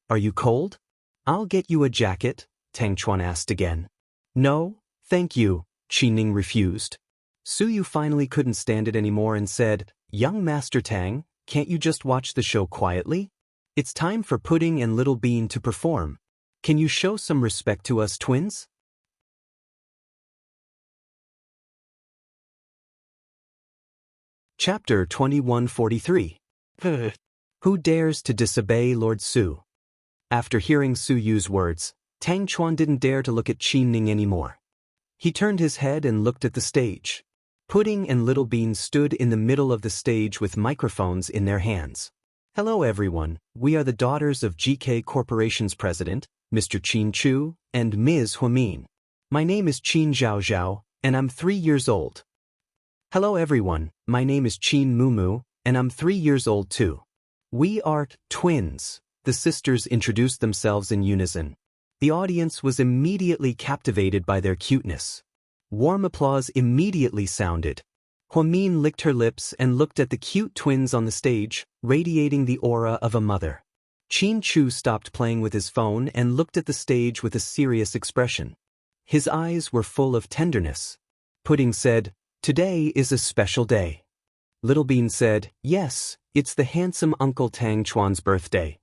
Are you cold? I'll get you a jacket, Tang Chuan asked again. No, thank you, Qin Ning refused. Suyu finally couldn't stand it anymore and said, Young Master Tang, can't you just watch the show quietly? It's time for Pudding and Little Bean to perform. Can you show some respect to us twins? Chapter 2143. Who dares to disobey Lord Su? After hearing Suyu's words, Tang Chuan didn't dare to look at Qin Ning anymore. He turned his head and looked at the stage. Pudding and Little Bean stood in the middle of the stage with microphones in their hands. Hello everyone, we are the daughters of GK Corporation's president, Mr. Qin Chu, and Ms. Huamin. My name is Qin Zhao Zhao, and I'm 3 years old. Hello everyone, my name is Qin Mumu, and I'm 3 years old too. We are twins, the sisters introduced themselves in unison. The audience was immediately captivated by their cuteness. Warm applause immediately sounded. Huamin licked her lips and looked at the cute twins on the stage, radiating the aura of a mother. Qin Chu stopped playing with his phone and looked at the stage with a serious expression. His eyes were full of tenderness. Pudding said, Today is a special day. Little Bean said, Yes, it's the handsome Uncle Tang Chuan's birthday.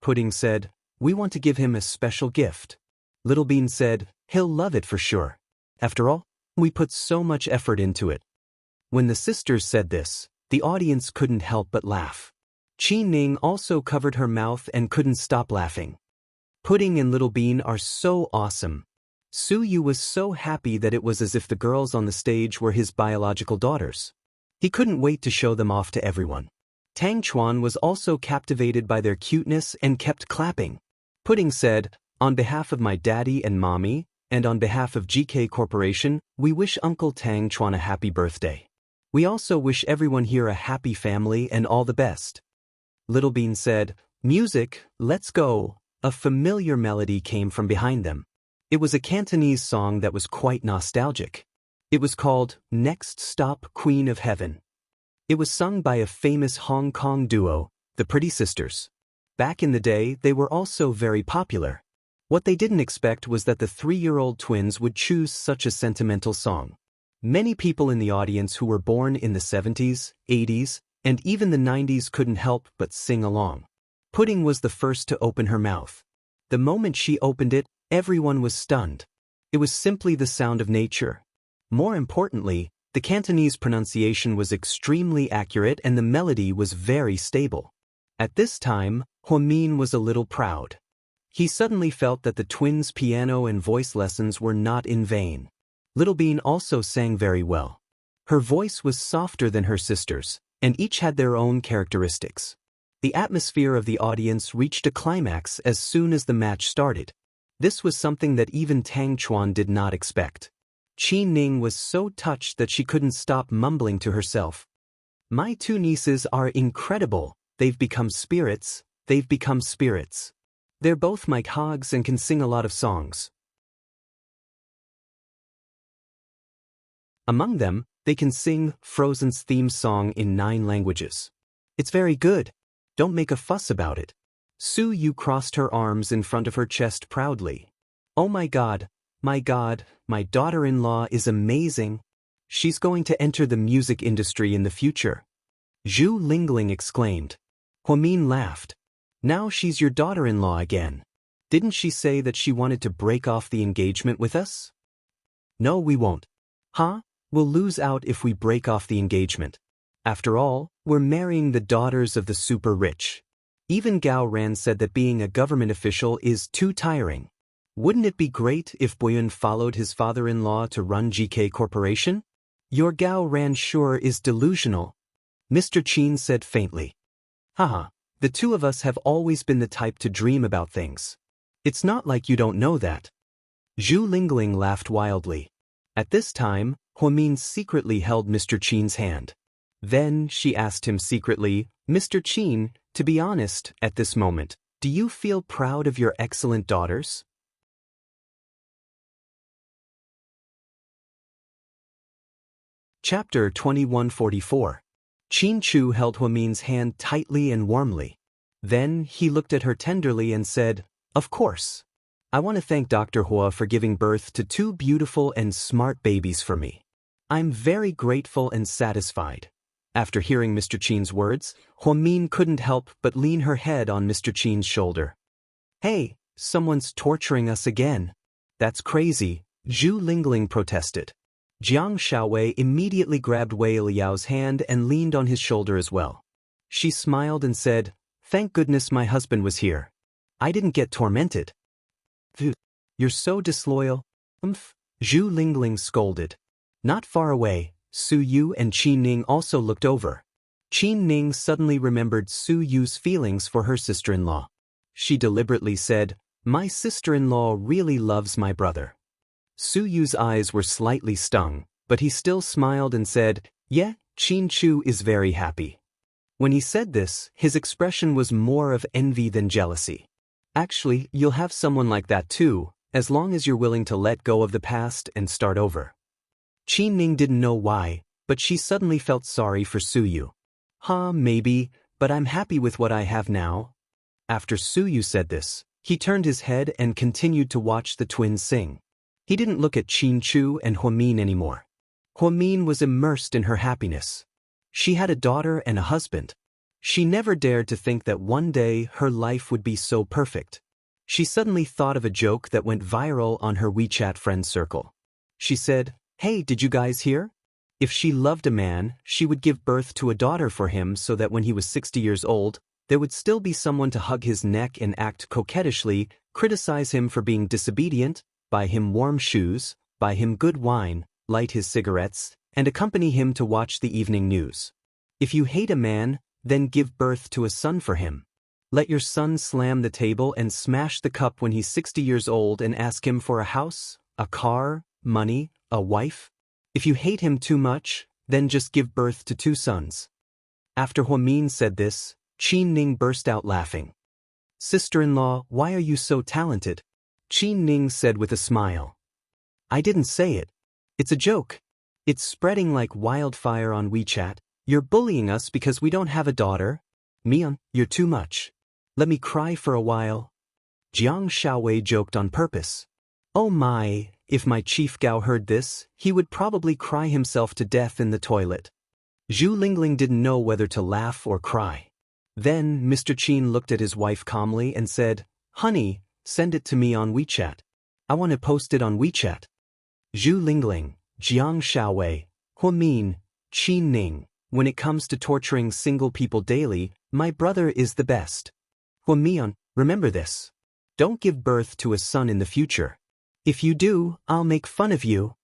Pudding said, We want to give him a special gift. Little Bean said, He'll love it for sure. After all, we put so much effort into it. When the sisters said this, the audience couldn't help but laugh. Qin Ning also covered her mouth and couldn't stop laughing. Pudding and Little Bean are so awesome. Suyu was so happy that it was as if the girls on the stage were his biological daughters. He couldn't wait to show them off to everyone. Tang Chuan was also captivated by their cuteness and kept clapping. Pudding said, On behalf of my daddy and mommy, and on behalf of GK Corporation, we wish Uncle Tang Chuan a happy birthday. We also wish everyone here a happy family and all the best. Little Bean said, "Music, let's go." A familiar melody came from behind them. It was a Cantonese song that was quite nostalgic. It was called Next Stop Queen of Heaven. It was sung by a famous Hong Kong duo, the Pretty Sisters. Back in the day, they were also very popular. What they didn't expect was that the 3-year-old twins would choose such a sentimental song. Many people in the audience who were born in the 70s, 80s, and even the 90s couldn't help but sing along. Pudding was the first to open her mouth. The moment she opened it, everyone was stunned. It was simply the sound of nature. More importantly, the Cantonese pronunciation was extremely accurate and the melody was very stable. At this time, Huamin was a little proud. He suddenly felt that the twins' piano and voice lessons were not in vain. Little Bean also sang very well. Her voice was softer than her sister's, and each had their own characteristics. The atmosphere of the audience reached a climax as soon as the match started. This was something that even Tang Chuan did not expect. Qi Ning was so touched that she couldn't stop mumbling to herself. "My 2 nieces are incredible. They've become spirits. They've become spirits. They're both Mike Hogs and can sing a lot of songs. Among them, they can sing Frozen's theme song in 9 languages. It's very good. Don't make a fuss about it." Su Yu crossed her arms in front of her chest proudly. "Oh my God, my daughter-in-law is amazing. She's going to enter the music industry in the future." Zhu Lingling exclaimed. Huamin laughed. "Now she's your daughter-in-law again. Didn't she say that she wanted to break off the engagement with us?" "No, we won't." "Huh? We'll lose out if we break off the engagement. After all, we're marrying the daughters of the super rich." Even Gao Ran said that being a government official is too tiring. "Wouldn't it be great if Boyun followed his father-in-law to run GK Corporation?" "Your Gao Ran sure is delusional," Mr. Qin said faintly. "Haha, the 2 of us have always been the type to dream about things. It's not like you don't know that." Zhu Lingling laughed wildly. At this time, Huamin secretly held Mr. Qin's hand. Then she asked him secretly, "Mr. Qin, to be honest, at this moment, do you feel proud of your excellent daughters?" Chapter 2144. Qin Chu held Huamin's hand tightly and warmly. Then he looked at her tenderly and said, "Of course. I want to thank Dr. Hua for giving birth to 2 beautiful and smart babies for me. I'm very grateful and satisfied." After hearing Mr. Qin's words, Huamin couldn't help but lean her head on Mr. Qin's shoulder. "Hey, someone's torturing us again." "That's crazy," Zhu Lingling protested. Jiang Xiaowei immediately grabbed Wei Liao's hand and leaned on his shoulder as well. She smiled and said, "Thank goodness my husband was here. I didn't get tormented." "You're so disloyal." Zhu Lingling scolded. Not far away, Su Yu and Qi Ning also looked over. Qi Ning suddenly remembered Su Yu's feelings for her sister-in-law. She deliberately said, "My sister-in-law really loves my brother." Su Yu's eyes were slightly stung, but he still smiled and said, "Yeah, Qin Chu is very happy." When he said this, his expression was more of envy than jealousy. "Actually, you'll have someone like that too, as long as you're willing to let go of the past and start over." Qi Ning didn't know why, but she suddenly felt sorry for Su Yu. Maybe, but I'm happy with what I have now." After Su Yu said this, he turned his head and continued to watch the twins sing. He didn't look at Qin Chu and Huamin anymore. Huamin was immersed in her happiness. She had a daughter and a husband. She never dared to think that one day her life would be so perfect. She suddenly thought of a joke that went viral on her WeChat friend circle. She said, "Hey, did you guys hear? If she loved a man, she would give birth to a daughter for him so that when he was 60 years old, there would still be someone to hug his neck and act coquettishly, criticize him for being disobedient, buy him warm shoes, buy him good wine, light his cigarettes, and accompany him to watch the evening news. If you hate a man, then give birth to a son for him. Let your son slam the table and smash the cup when he's 60 years old and ask him for a house, A car, money, a wife? If you hate him too much, then just give birth to 2 sons. After Huamin said this, Qin Ning burst out laughing. Sister-in-law, why are you so talented? Qin Ning said with a smile. I didn't say it. It's a joke. It's spreading like wildfire on WeChat. You're bullying us because we don't have a daughter? Mian, you're too much. Let me cry for a while. Jiang Shaowei joked on purpose. Oh my, if my chief Gao heard this, he would probably cry himself to death in the toilet. Zhu Lingling didn't know whether to laugh or cry. Then Mr. Qin looked at his wife calmly and said, Honey, send it to me on WeChat. I want to post it on WeChat. Zhu Lingling, Jiang Shaowei, Huamin, Qin Ning, when it comes to torturing single people daily, my brother is the best. Huamian, remember this. Don't give birth to a son in the future. If you do, I'll make fun of you.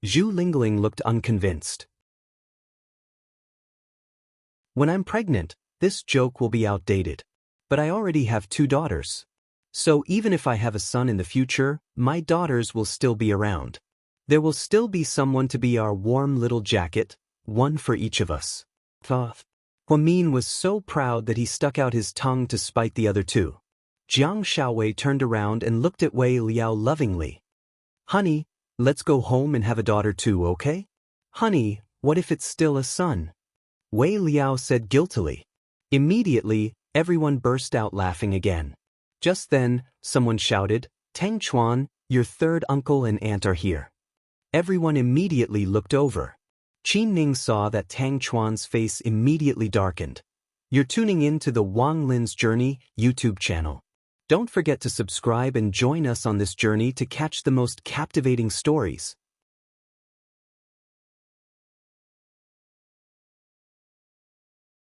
Zhu Lingling looked unconvinced. When I'm pregnant, this joke will be outdated. But I already have 2 daughters. So even if I have a son in the future, my daughters will still be around. There will still be someone to be our warm little jacket, one for each of us. Huamin was so proud that he stuck out his tongue to spite the other 2. Jiang Shaowei turned around and looked at Wei Liao lovingly. Honey, let's go home and have a daughter too, okay? Honey, what if it's still a son? Wei Liao said guiltily. Immediately, everyone burst out laughing again. Just then, someone shouted, Tang Chuan, your third uncle and aunt are here. Everyone immediately looked over. Qin Ning saw that Tang Chuan's face immediately darkened. You're tuning in to the Wang Lin's Journey YouTube channel. Don't forget to subscribe and join us on this journey to catch the most captivating stories.